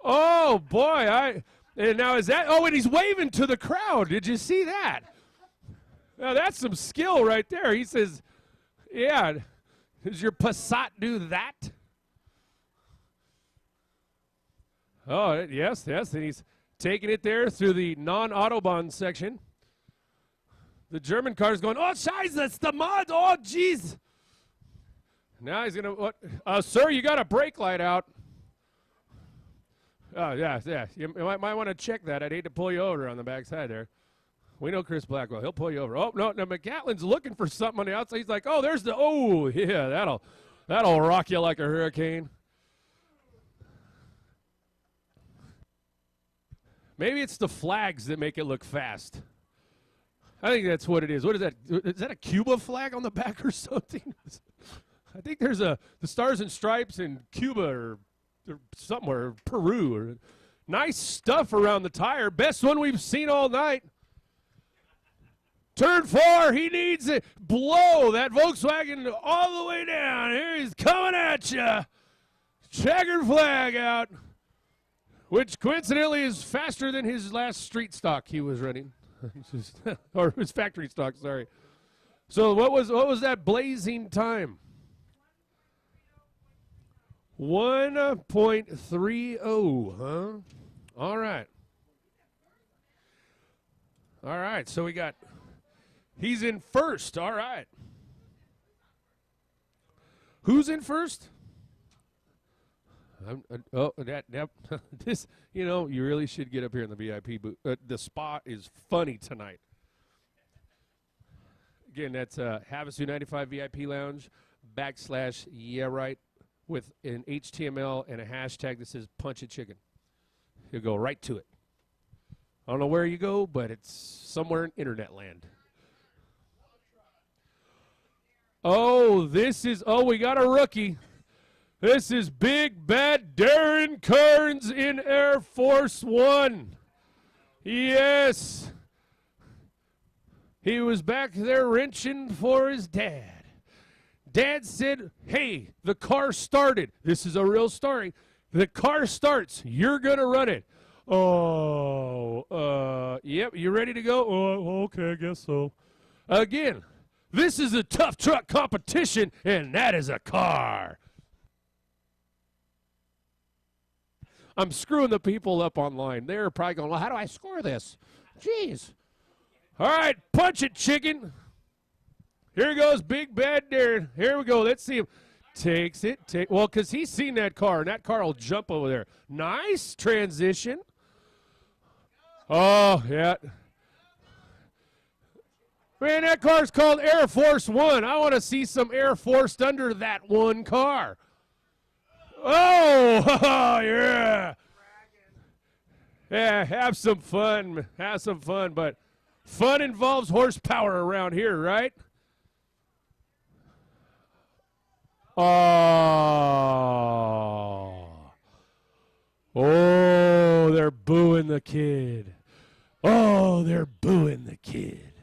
Oh, boy. And now is that. Oh, and he's waving to the crowd. Did you see that? Now, that's some skill right there. He says, yeah, does your Passat do that? Oh, yes, and he's taking it there through the non-Autobahn section. The German car is going, oh, Scheiße, that's the mud. Oh, jeez. Now he's going to, sir, you got a brake light out. Oh, yeah. You might want to check that. I'd hate to pull you over on the backside there. We know Chris Blackwell. He'll pull you over. Oh, no, McCatlin's looking for something on the outside. He's like, yeah, that'll rock you like a hurricane. Maybe it's the flags that make it look fast. I think that's what it is. What is that? Is that a Cuba flag on the back or something? I think there's the Stars and Stripes in Cuba or somewhere, Peru. Or nice stuff around the tire. Best one we've seen all night. Turn 4, he needs it. Blow that Volkswagen all the way down. Here he's coming at you. Checkered flag out. Which coincidentally is faster than his last street stock he was running. Or his factory stock, sorry. So what was that blazing time? 1.30, huh? All right. All right, so he's in first. All right. Who's in first? This, you really should get up here in the VIP booth. The spot is funny tonight. Again, that's Havasu 95 VIP Lounge / yeah right with an HTML and a hashtag that says punch a chicken. You'll go right to it. I don't know where you go, but it's somewhere in internet land. Oh, we got a rookie. This is Big Bad Darren Kearns in Air Force One. Yes. He was back there wrenching for his dad. Dad said, hey, the car started. This is a real story. The car starts. You're going to run it. Oh, yep, you ready to go? Oh, okay, I guess so. Again, this is a tough truck competition, and that is a car. I'm screwing the people up online. They're probably going, well, how do I score this? Jeez. All right, punch it, chicken. Here goes Big Bad Darren. Here we go. Let's see him. Takes it. Well, because he's seen that car, and that car will jump over there. Nice transition. Oh, yeah. Man, that car's called Air Force One. I want to see some Air Force under that one car. Oh, yeah. Yeah, have some fun. Have some fun, but fun involves horsepower around here, right? Oh. Oh, they're booing the kid. Oh, they're booing the kid.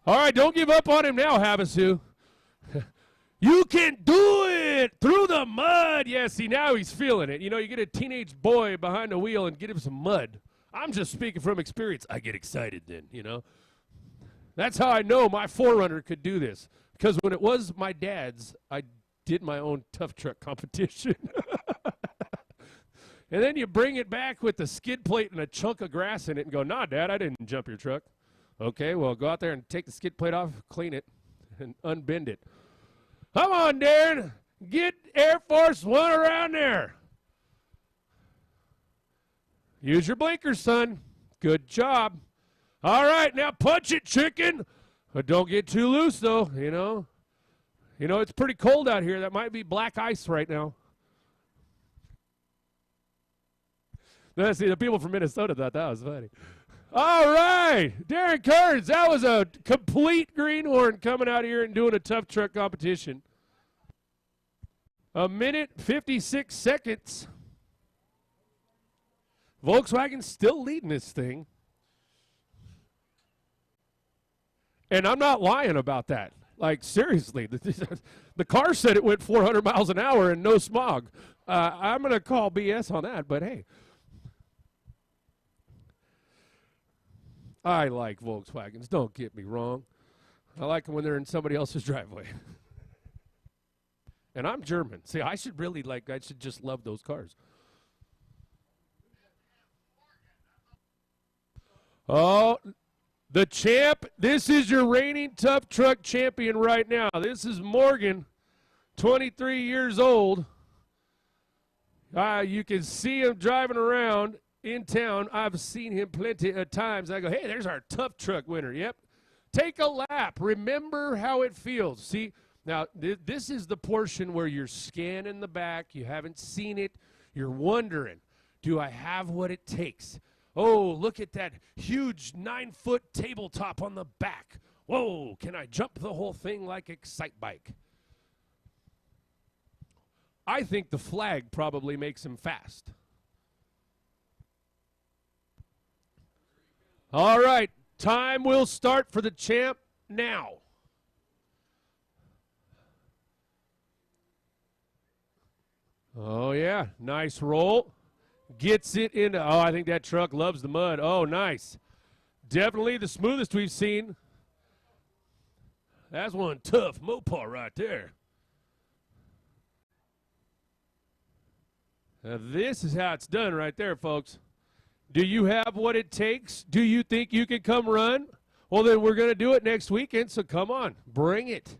All right, don't give up on him now, Havasu. You can do it through the mud. Yeah, see, now he's feeling it. You know, you get a teenage boy behind the wheel and get him some mud. I'm just speaking from experience. I get excited then, you know. That's how I know my Forerunner could do this. Because when it was my dad's, I did my own tough truck competition. And then you bring it back with the skid plate and a chunk of grass in it and go, nah, Dad, I didn't jump your truck. Okay, well, go out there and take the skid plate off, clean it, and unbend it. Come on, Darren. Get Air Force One around there. Use your blinkers, son. Good job. All right, now punch it, chicken. But don't get too loose, though, you know. You know, it's pretty cold out here. That might be black ice right now. Now, see, the people from Minnesota thought that was funny. All right, Darren Kearns, that was a complete greenhorn coming out here and doing a tough truck competition. 1 minute, 56 seconds. Volkswagen's still leading this thing. And I'm not lying about that. Like, seriously, the car said it went 400 miles an hour and no smog. I'm going to call BS on that, but hey. I like Volkswagens, don't get me wrong. I like them when they're in somebody else's driveway. And I'm German. See, I should just love those cars. Oh, the champ, this is your reigning tough truck champion right now. This is Morgan, 23 years old. You can see him driving around in town. I've seen him plenty of times. I go, hey, there's our tough truck winner. Yep. Take a lap. Remember how it feels. See, now this is the portion where you're scanning the back. You haven't seen it. You're wondering, do I have what it takes? Oh, look at that huge 9-foot tabletop on the back. Whoa, can I jump the whole thing like Excite Bike? I think the flag probably makes him fast. All right, time will start for the champ now. Oh, yeah, nice roll. Gets it into, oh, I think that truck loves the mud. Oh, nice. Definitely the smoothest we've seen. That's one tough Mopar right there. Now, this is how it's done right there, folks. Do you have what it takes? Do you think you can come run? Well, then we're going to do it next weekend, so come on, bring it.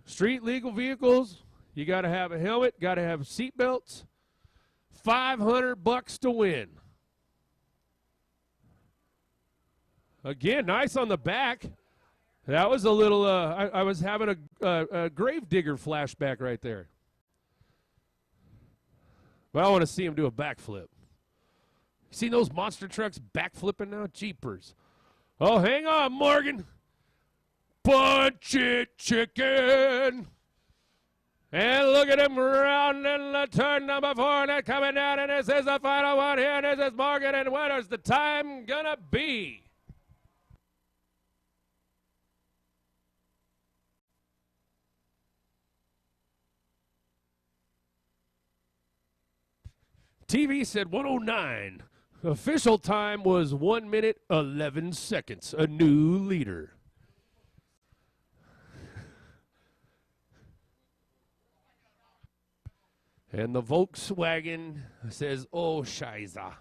Street legal vehicles, you got to have a helmet, got to have seat belts. $500 to win. Again, nice on the back. That was a little, I was having a grave digger flashback right there. But I want to see him do a backflip. See those monster trucks backflipping now? Jeepers. Oh, hang on, Morgan. Punch it, chicken. And look at him rounding the turn number 4, and they're coming down, and this is the final one here, and this is Morgan, and what is the time gonna be? TV said 109. Official time was 1 minute, 11 seconds. A new leader. And the Volkswagen says, oh, Scheiße.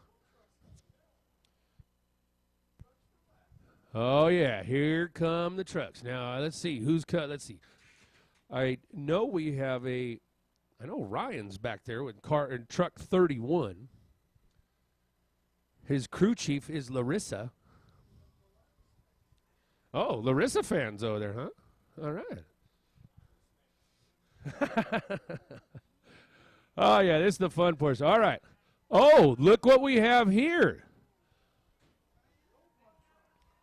Oh, yeah, here come the trucks. Now, let's see, who's cut? Let's see. I know we have I know Ryan's back there with truck 31. His crew chief is Larissa. Oh, Larissa fans over there, huh? All right. Oh, yeah, this is the fun portion. All right. Oh, look what we have here.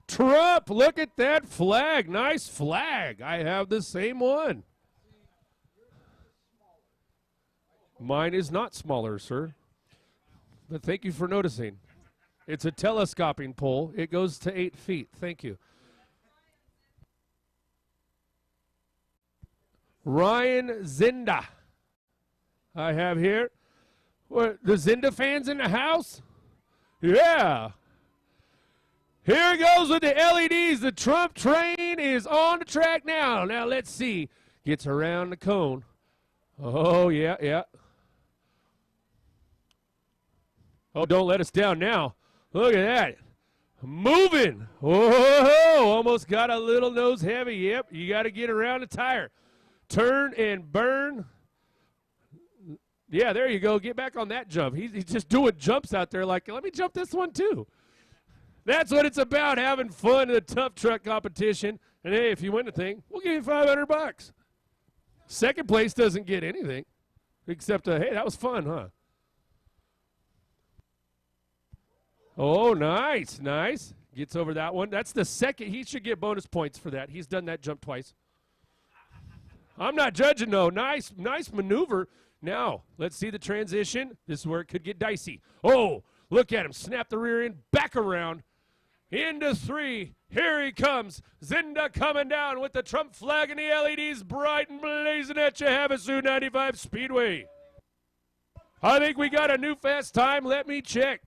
Trump, look at that flag. Nice flag. I have the same one. Mine is not smaller, sir. But thank you for noticing. It's a telescoping pole. It goes to 8 feet. Thank you. Ryan Zinda. I have here. What, the Zinda fans in the house? Yeah. Here it goes with the LEDs. The Trump train is on the track now. Now let's see. Gets around the cone. Oh, yeah, yeah. Oh, don't let us down now. Look at that. Moving. Whoa, almost got a little nose heavy. Yep, you got to get around the tire. Turn and burn. Yeah, there you go. Get back on that jump. He's just doing jumps out there like, let me jump this one too. That's what it's about, having fun in a tough truck competition. And hey, if you win the thing, we'll give you $500. Second place doesn't get anything except, hey, that was fun, huh? Oh, nice, nice. Gets over that one. That's the second. He should get bonus points for that. He's done that jump twice. I'm not judging, though. Nice maneuver. Now, let's see the transition. This is where it could get dicey. Oh, look at him. Snap the rear end, back around. Into 3. Here he comes. Zinda coming down with the Trump flag and the LEDs bright and blazing at you, Havasu 95 Speedway. I think we got a new fast time. Let me check.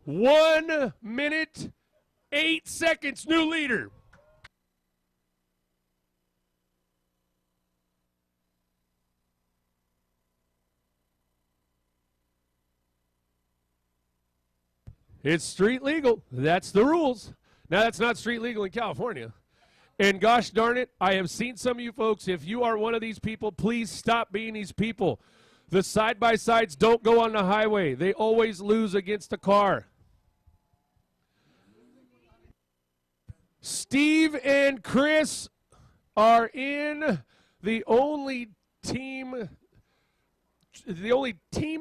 1 minute, 8 seconds. New leader. It's street legal. That's the rules. Now, that's not street legal in California. And gosh darn it, I have seen some of you folks. If you are one of these people, please stop being these people. The side-by-sides don't go on the highway. They always lose against a car. Steve and Chris are in the only team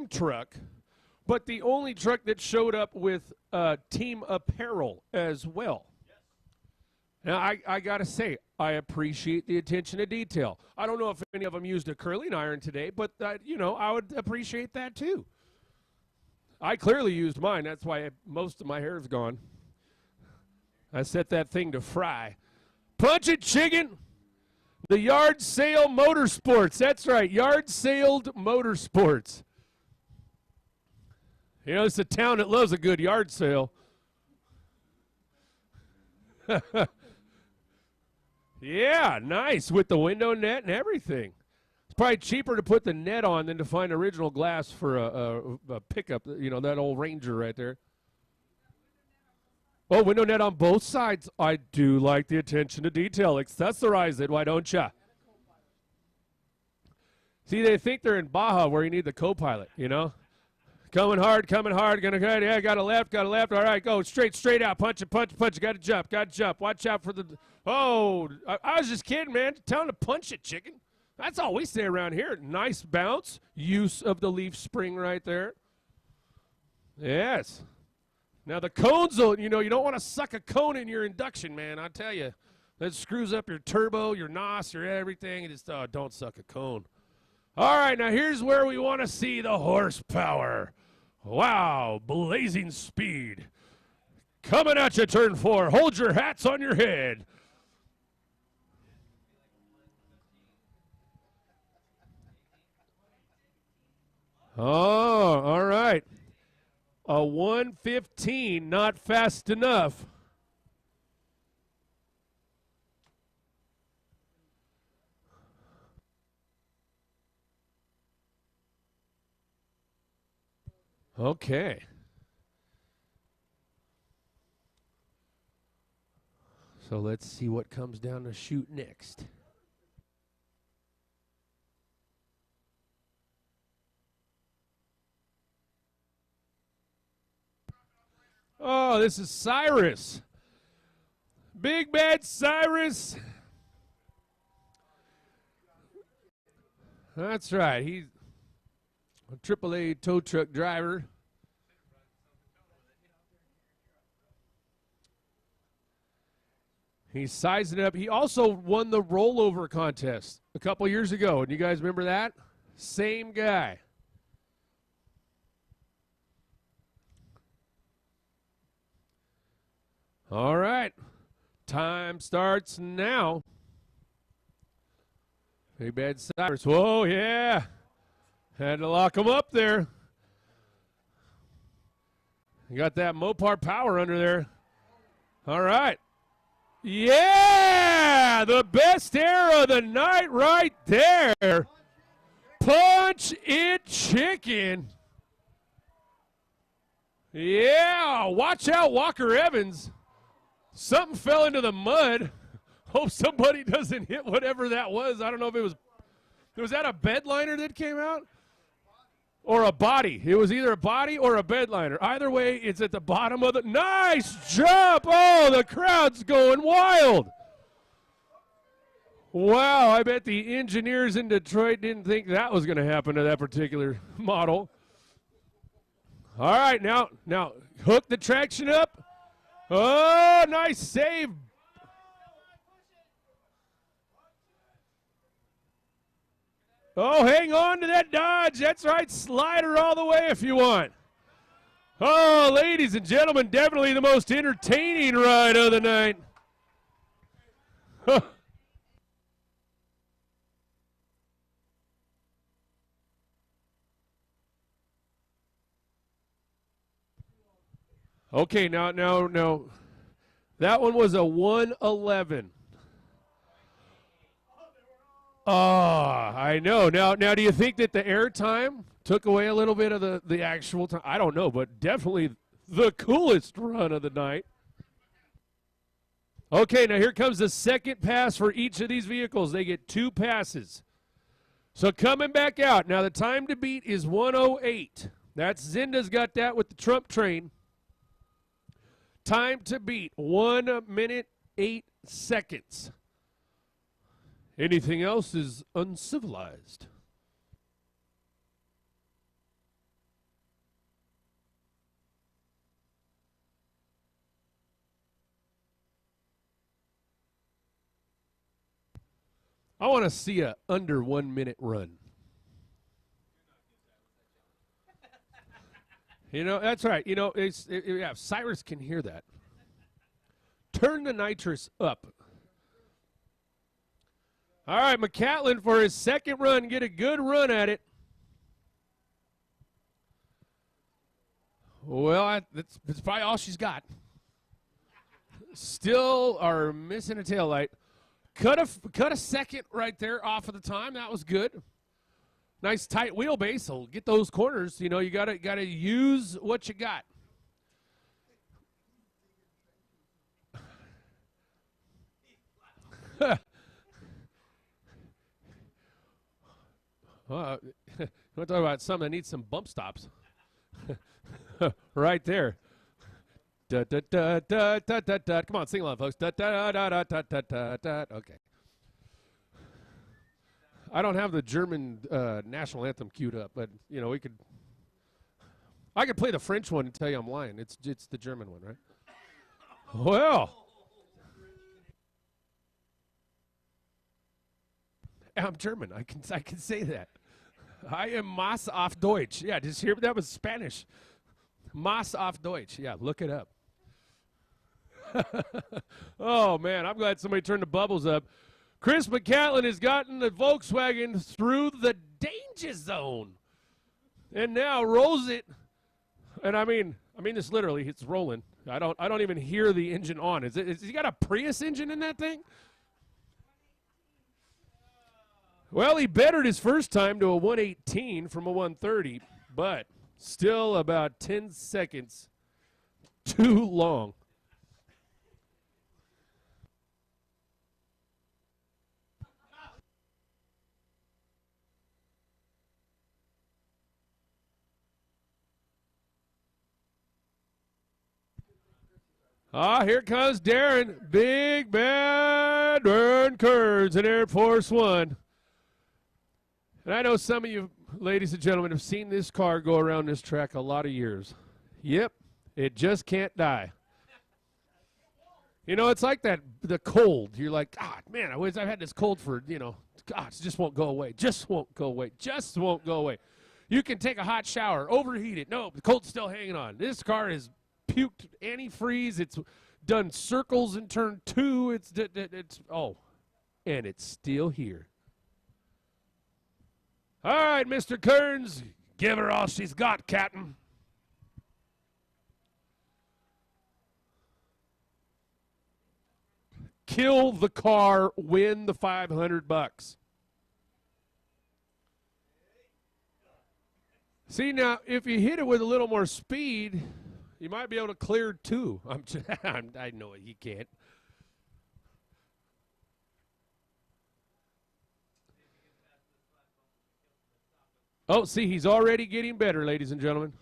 truck, but the only truck that showed up with team apparel as well. Now, I got to say, I appreciate the attention to detail. I don't know if any of them used a curling iron today, but, I would appreciate that too. I clearly used mine. That's why most of my hair is gone. I set that thing to fry. Punch it, chicken. The Yard Sale Motorsports. That's right, Yard Sailed Motorsports. You know, it's a town that loves a good yard sale. Yeah, nice, with the window net and everything. It's probably cheaper to put the net on than to find original glass for a pickup, that old Ranger right there. Oh, window net on both sides. I do like the attention to detail. Accessorize it, why don't you? See, they think they're in Baja where you need the co-pilot, Coming hard, coming hard. Gonna go. Yeah, got a left. All right, go straight out. Punch it. Got to jump. Watch out for the. Oh, I was just kidding, man. Tell him to punch it, chicken. That's all we say around here. Nice bounce. Use of the leaf spring right there. Yes. Now the cones, you don't want to suck a cone in your induction, man. I tell you, that screws up your turbo, your NOS, your everything. Just don't suck a cone. All right, now here's where we want to see the horsepower. Wow, blazing speed. Coming at you, turn 4. Hold your hats on your head. Oh, all right. A 115, not fast enough. Okay. So let's see what comes down to shoot next. Oh, this is Cyrus. Big Bad Cyrus. That's right. He's a AAA tow truck driver. He's sizing it up. He also won the rollover contest a couple years ago. And you guys remember that? Same guy. All right. Time starts now. Big Bad Cyrus. Whoa, yeah. Had to lock him up there. You got that Mopar power under there. All right. Yeah! The best air of the night right there. Punch it chicken. Yeah. Watch out, Walker Evans. Something fell into the mud. Hope somebody doesn't hit whatever that was. I don't know if it was that a bed liner that came out? Or a body. It was either a body or a bed liner. Either way, it's at the bottom of the. Nice jump! Oh, the crowd's going wild. Wow, I bet the engineers in Detroit didn't think that was going to happen to that particular model. All right, now hook the traction up. Oh, nice save. Oh, hang on to that Dodge. That's right. Slide her all the way if you want. Oh, ladies and gentlemen, definitely the most entertaining ride of the night. Okay, now. That one was a 111. Oh, I know. Now, do you think that the air time took away a little bit of the actual time? I don't know, but definitely the coolest run of the night. Okay, now here comes the second pass for each of these vehicles. They get 2 passes. So coming back out. Now, the time to beat is 108. That's Zinda's got that with the Trump train. Time to beat, 1 minute, 8 seconds. Anything else is uncivilized. I want to see a under 1 minute run. That's right. Yeah, Cyrus can hear that. Turn the nitrous up. All right, McCatlin for his second run, get a good run at it. Well, that's probably all she's got. Still are missing a taillight. Cut a second right there off of the time. That was good. Nice tight wheelbase. So get those corners. You gotta use what you got. You want to talk about something that needs some bump stops. Right there. Da, da, da, da, da, da, da. Come on, sing along, folks. Da, da, da, da, da, da, da, da. Okay. I don't have the German national anthem queued up, but you know I could play the French one and tell you I'm lying. It's the German one, right? Well, I'm German. I can say that. I am Maß auf Deutsch. Yeah, just hear that was Spanish. Maß auf Deutsch. Yeah, look it up. Oh man, I'm glad somebody turned the bubbles up. Chris McCatlin has gotten the Volkswagen through the danger zone, and now rolls it. And I mean this literally. It's rolling. I don't even hear the engine on. Is he got a Prius engine in that thing? Well, he bettered his first time to a 118 from a 130, but still about 10 seconds too long. Here comes Darren. Big Bad Darren Kearns in Air Force One. And I know some of you, ladies and gentlemen, have seen this car go around this track a lot of years. Yep, it just can't die. You know, it's like the cold. You're like, God, man, I've had this cold for, God, it just won't go away. Just won't go away. Just won't go away. You can take a hot shower, overheat it. No, the cold's still hanging on. This car is puked antifreeze. It's done circles in turn 2. And it's still here. All right, Mr. Kearns, give her all she's got, Captain. Kill the car, win the $500. See, now, if you hit it with a little more speed, you might be able to clear 2. I know it, you can't. Oh, see, he's already getting better, ladies and gentlemen.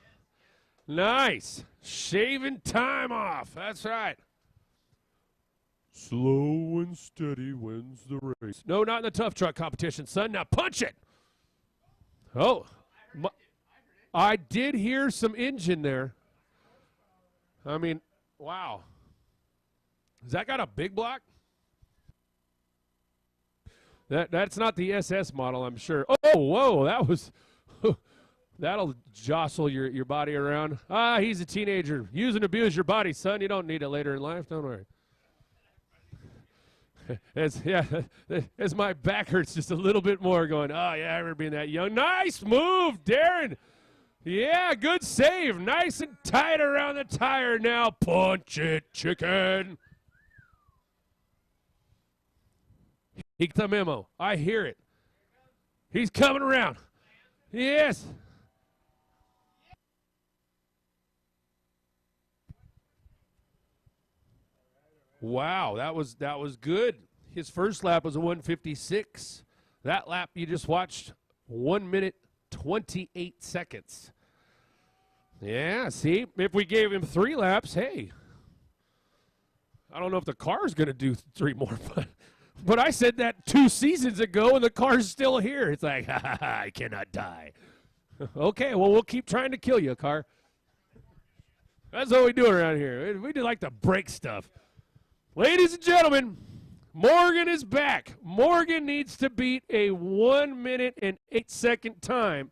Nice. Shaving time off. That's right. Slow and steady wins the race. No, not in the tough truck competition, son. Now punch it. Oh, I did hear some engine there. I mean, wow. Has that got a big block? That's not the SS model, I'm sure. Oh, whoa, that was... That'll jostle your body around. He's a teenager. Use and abuse your body, son. You don't need it later in life. Don't worry. As my back hurts just a little bit more going, yeah, I remember being that young. Nice move, Darren. Yeah, good save. Nice and tight around the tire now. Punch it, chicken. He gets the memo. I hear it. He's coming around. Yes. Wow, that was good. His first lap was a 156. That lap you just watched, 1 minute 28 seconds. Yeah, see, if we gave him 3 laps, hey, I don't know if the car's going to do 3 more, but I said that 2 seasons ago, and the car's still here. It's like, I cannot die. Okay, well, we'll keep trying to kill you, car. That's what we do around here. We do like to break stuff. Ladies and gentlemen, Morgan is back. Morgan needs to beat a 1 minute and 8 second time.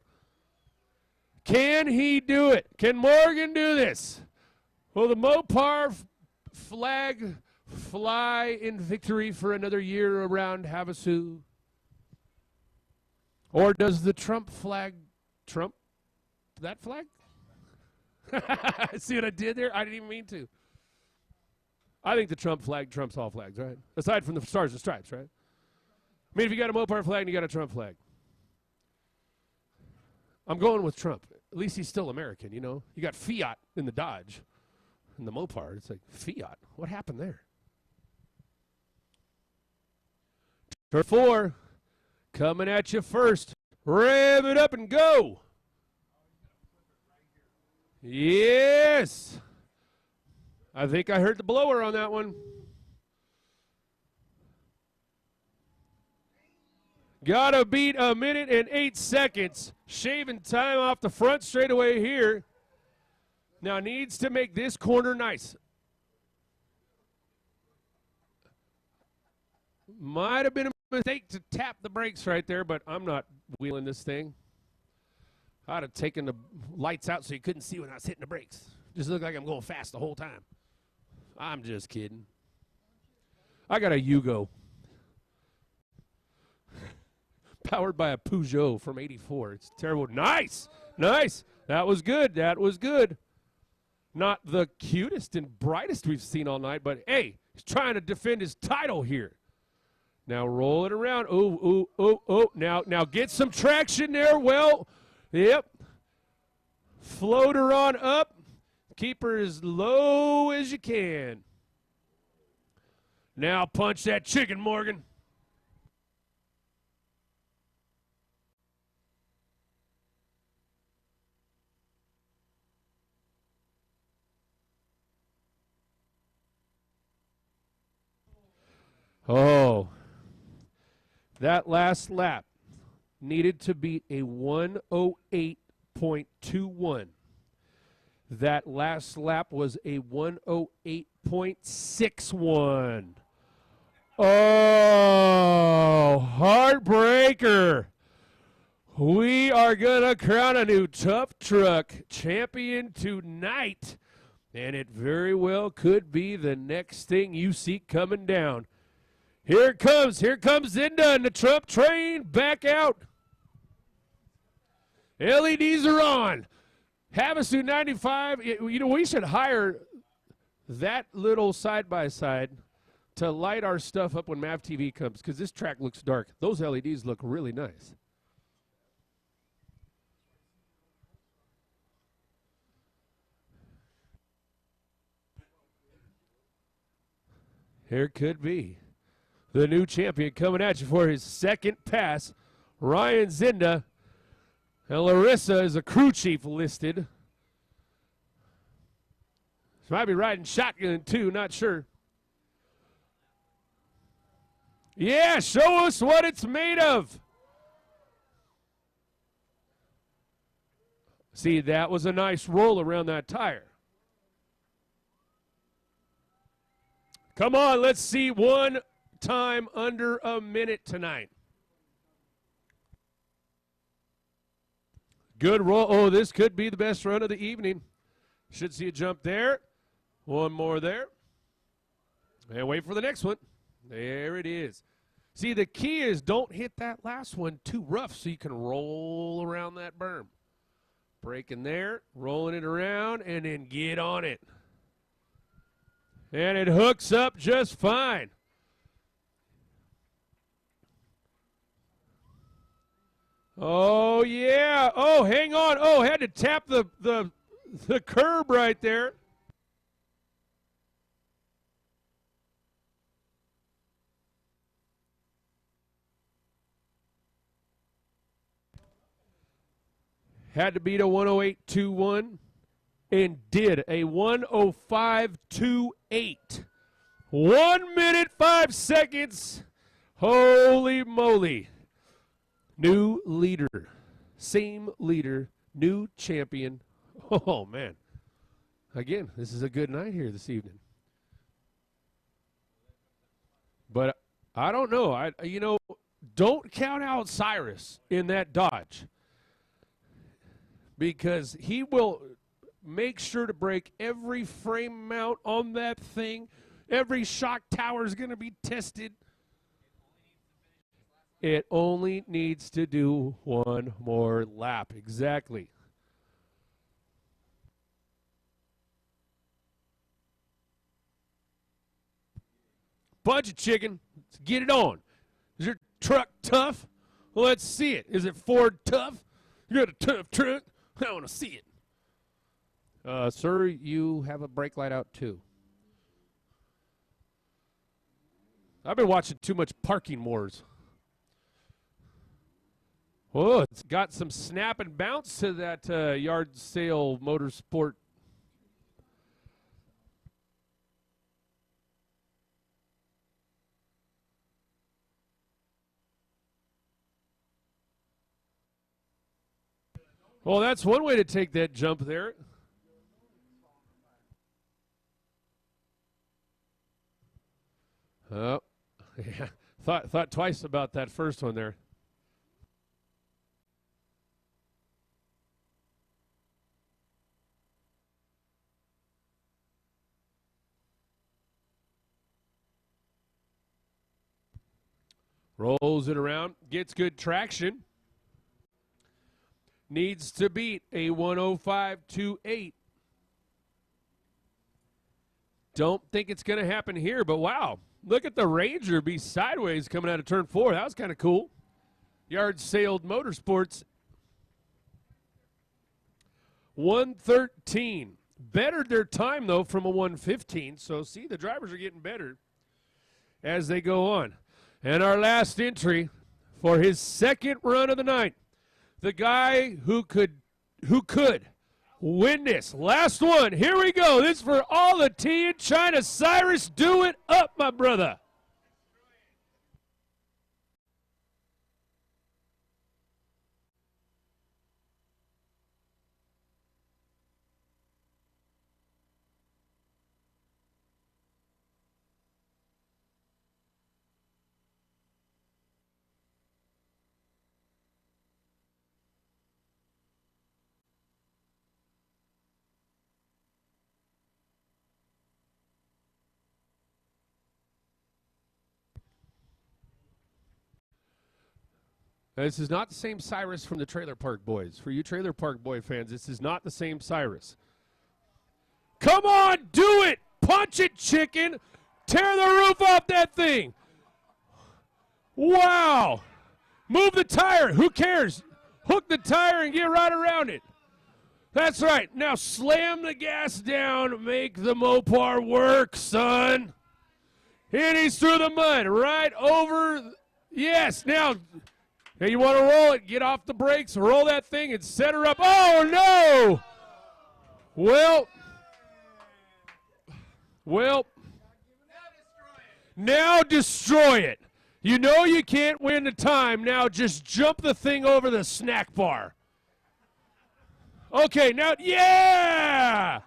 Can he do it? Can Morgan do this? Will the Mopar flag fly in victory for another year around Havasu? Or does the Trump flag trump that flag? See what I did there? I didn't even mean to. I think the Trump flag trumps all flags, right? Aside from the stars and stripes, right? I mean, if you got a Mopar flag and you got a Trump flag. I'm going with Trump. At least he's still American, you know? You got Fiat in the Dodge. In the Mopar, it's like, Fiat? What happened there? Turn 4. Coming at you first. Rev it up and go. Yes. I think I heard the blower on that one. Gotta beat 1 minute and 8 seconds. Shaving time off the front straightaway here. Now needs to make this corner nice. Might have been a mistake to tap the brakes right there, but I'm not wheeling this thing. I'd have taken the lights out so you couldn't see when I was hitting the brakes. Just look like I'm going fast the whole time. I'm just kidding. I got a Yugo. Powered by a Peugeot from '84. It's terrible. Nice. Nice. That was good. That was good. Not the cutest and brightest we've seen all night, but hey, he's trying to defend his title here. Now roll it around. Oh. Now get some traction there. Well, yep. Float her on up. Keep her as low as you can. Now punch that chicken, Morgan. Oh, that last lap needed to beat a 108.21. That last lap was a 108.61. Oh, heartbreaker. We are going to crown a new Tough Truck champion tonight, and it very well could be the next thing you see coming down. Here it comes. Here comes Zinda and the Trump train back out. LEDs are on. Havasu 95. You know, we should hire that little side-by-side to light our stuff up when MAV TV comes, because this track looks dark. Those LEDs look really nice. Here could be the new champion coming at you for his second pass, Ryan Zinda. And Larissa is a crew chief listed. She might be riding shotgun too, not sure. Yeah, show us what it's made of. See, that was a nice roll around that tire. Come on, let's see one time under a minute tonight. Good roll. Oh, this could be the best run of the evening. Should see a jump there. One more there. And wait for the next one. There it is. See, the key is don't hit that last one too rough so you can roll around that berm. Braking there, rolling it around, and then get on it. And it hooks up just fine. Oh, yeah. Oh, hang on. Oh, had to tap the curb right there. Had to beat a 108.21 and did a 105.28. 1 minute, 5 seconds. Holy moly. New leader. Same leader. New champion. Oh, man. Again, this is a good night here this evening. But I don't know. Don't count out Cyrus in that Dodge, because he will make sure to break every frame mount on that thing. Every shock tower is going to be tested. It only needs to do one more lap. Exactly. Budget chicken. Let's get it on. Is your truck tough? Well, let's see it. Is it Ford tough? You got a tough truck? I want to see it. Sir, you have a brake light out too. I've been watching too much Parking Wars. Whoa, it's got some snap and bounce to that yard sale motorsport. Well, that's one way to take that jump there. Oh, yeah. Thought twice about that first one there. Rolls it around, gets good traction. Needs to beat a 105.28. Don't think it's going to happen here, but wow. Look at the Ranger be sideways coming out of turn 4. That was kind of cool. Yard Sailed Motorsports. 113. Bettered their time, though, from a 115. So, see, the drivers are getting better as they go on. And our last entry for his second run of the night. The guy who could win this. Last one. Here we go. This is for all the tea in China. Cyrus, do it up, my brother. This is not the same Cyrus from the Trailer Park Boys. For you Trailer Park Boy fans, this is not the same Cyrus. Come on, do it! Punch it, chicken! Tear the roof off that thing! Wow! Move the tire. Who cares? Hook the tire and get right around it. That's right. Now slam the gas down. Make the Mopar work, son. And he's through the mud. Right over. Yes. Now... Hey, you want to roll it, get off the brakes, roll that thing, and set her up. Oh, no! Well, now destroy it. You know you can't win the time. Now just jump the thing over the snack bar. Okay, now, yeah!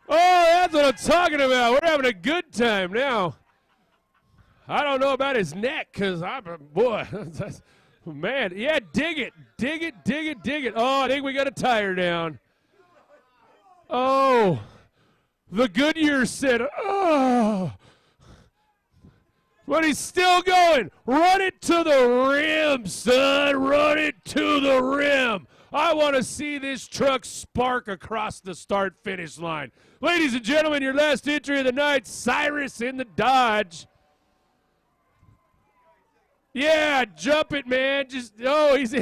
Oh, that's what I'm talking about. We're having a good time now. I don't know about his neck, because boy, man, yeah, dig it. Dig it, dig it, dig it. Oh, I think we got a tire down. Oh, the Goodyear said, oh. But he's still going. Run it to the rim, son. Run it to the rim. I want to see this truck spark across the start-finish line. Ladies and gentlemen, your last entry of the night, Cyrus in the Dodge. Yeah, jump it, man. Just, oh, he's...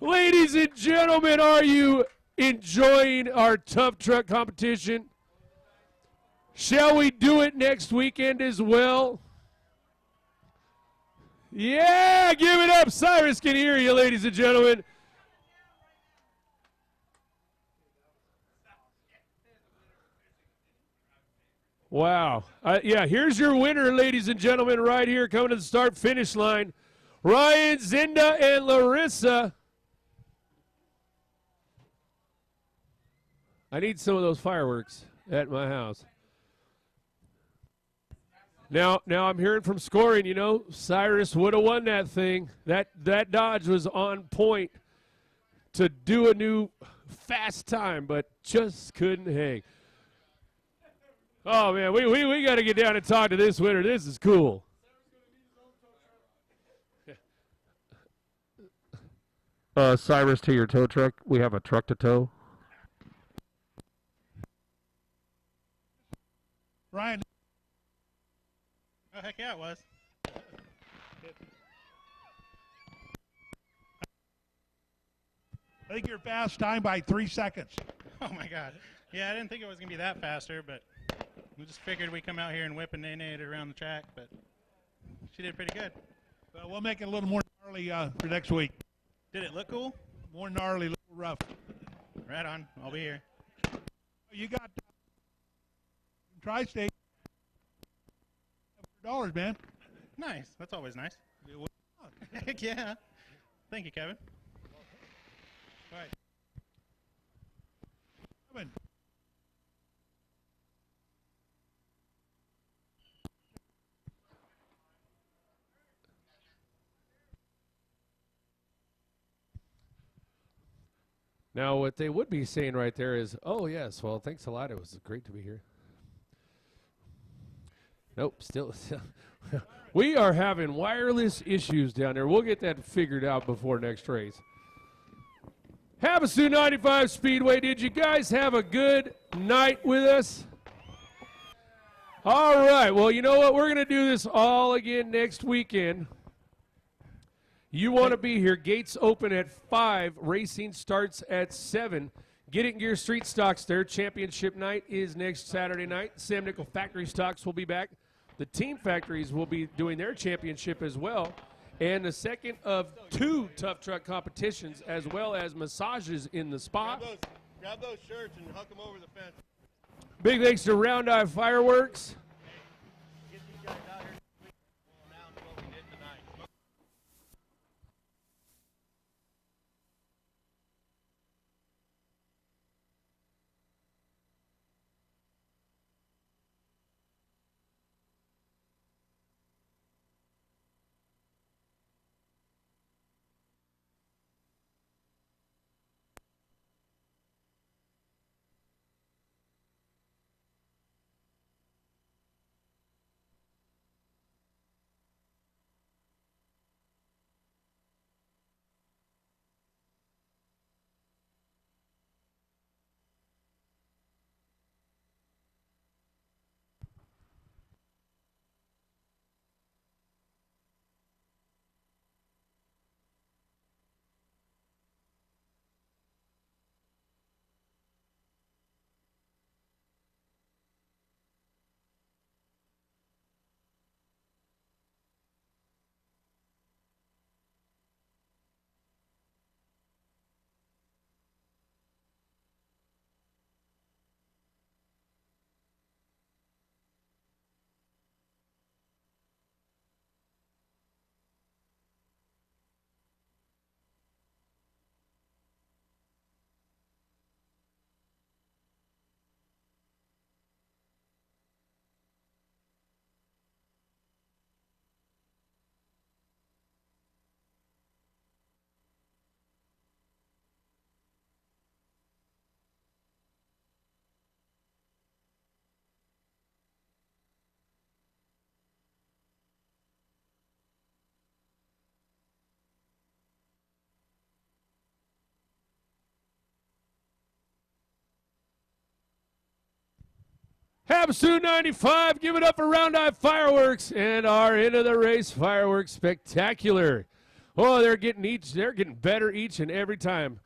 Ladies and gentlemen, are you enjoying our tough truck competition? Shall we do it next weekend as well? Yeah, give it up. Cyrus can hear you, ladies and gentlemen. Wow. Yeah, here's your winner, ladies and gentlemen, right here coming to the start-finish line. Ryan, Zinda, and Larissa. I need some of those fireworks at my house. Now I'm hearing from scoring, you know, Cyrus would have won that thing. That Dodge was on point to do a new fast time, but just couldn't hang. Oh, man, we got to get down and talk to this winner. This is cool. Cyrus, to your tow truck. We have a truck to tow. Ryan. Oh, heck yeah, it was. I think you're fast time by 3 seconds. Oh, my God. Yeah, I didn't think it was going to be that faster, but we just figured we'd come out here and whip and nay-nay it around the track, but she did pretty good. We'll make it a little more Gnarly for next week. Did it look cool? More gnarly, a little rough. Right on. I'll be here. You got Tri-State. $100, man. Nice. That's always nice. It was- Heck yeah. Thank you, Kevin. All right. Kevin. Now, what they would be saying right there is, oh, yes, well, thanks a lot. It was great to be here. Nope, still. We are having wireless issues down there. We'll get that figured out before next race. Havasu 95 Speedway, did you guys have a good night with us? All right, well, you know what? We're going to do this all again next weekend. You want to be here. Gates open at 5. Racing starts at 7. Get It Gear Street Stocks, their championship night is next Saturday night. Sam Nickel Factory Stocks will be back. The team factories will be doing their championship as well. And the second of 2 tough truck competitions, as well as massages in the spa. Grab those shirts and hook them over the fence. Big thanks to Round Eye Fireworks. Get these guys out here. We'll announce what we did tonight. Havasu 95, give it up for Round Eye Fireworks and our end of the race fireworks spectacular. Oh, they're getting better each and every time.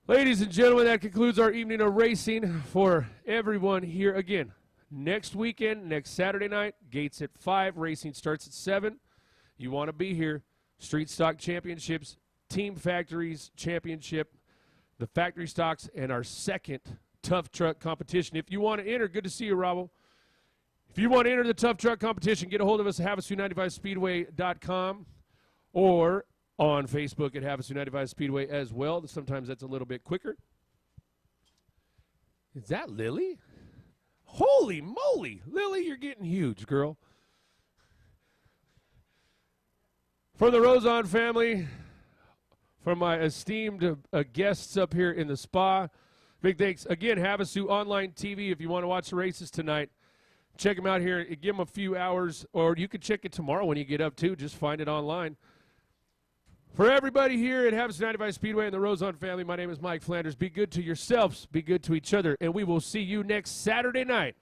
Ladies and gentlemen, that concludes our evening of racing for everyone here. Again, next weekend, next Saturday night, gates at 5, racing starts at 7. You want to be here. Street Stock Championships, Team Factories Championship, the Factory Stocks, and our second tough truck competition. If you want to enter, good to see you, Robbo. If you want to enter the tough truck competition, get a hold of us at Havasu95Speedway.com or on Facebook at Havasu 95 Speedway as well. Sometimes that's a little bit quicker. Is that Lily? Holy moly. Lily, you're getting huge, girl. For the Rozon family, for my esteemed guests up here in the spa, big thanks. Again, Havasu Online TV, if you want to watch the races tonight, check them out here. Give them a few hours, or you can check it tomorrow when you get up, too. Just find it online. For everybody here at Havasu 95 Speedway and the Rozon family, my name is Mike Flanders. Be good to yourselves. Be good to each other. And we will see you next Saturday night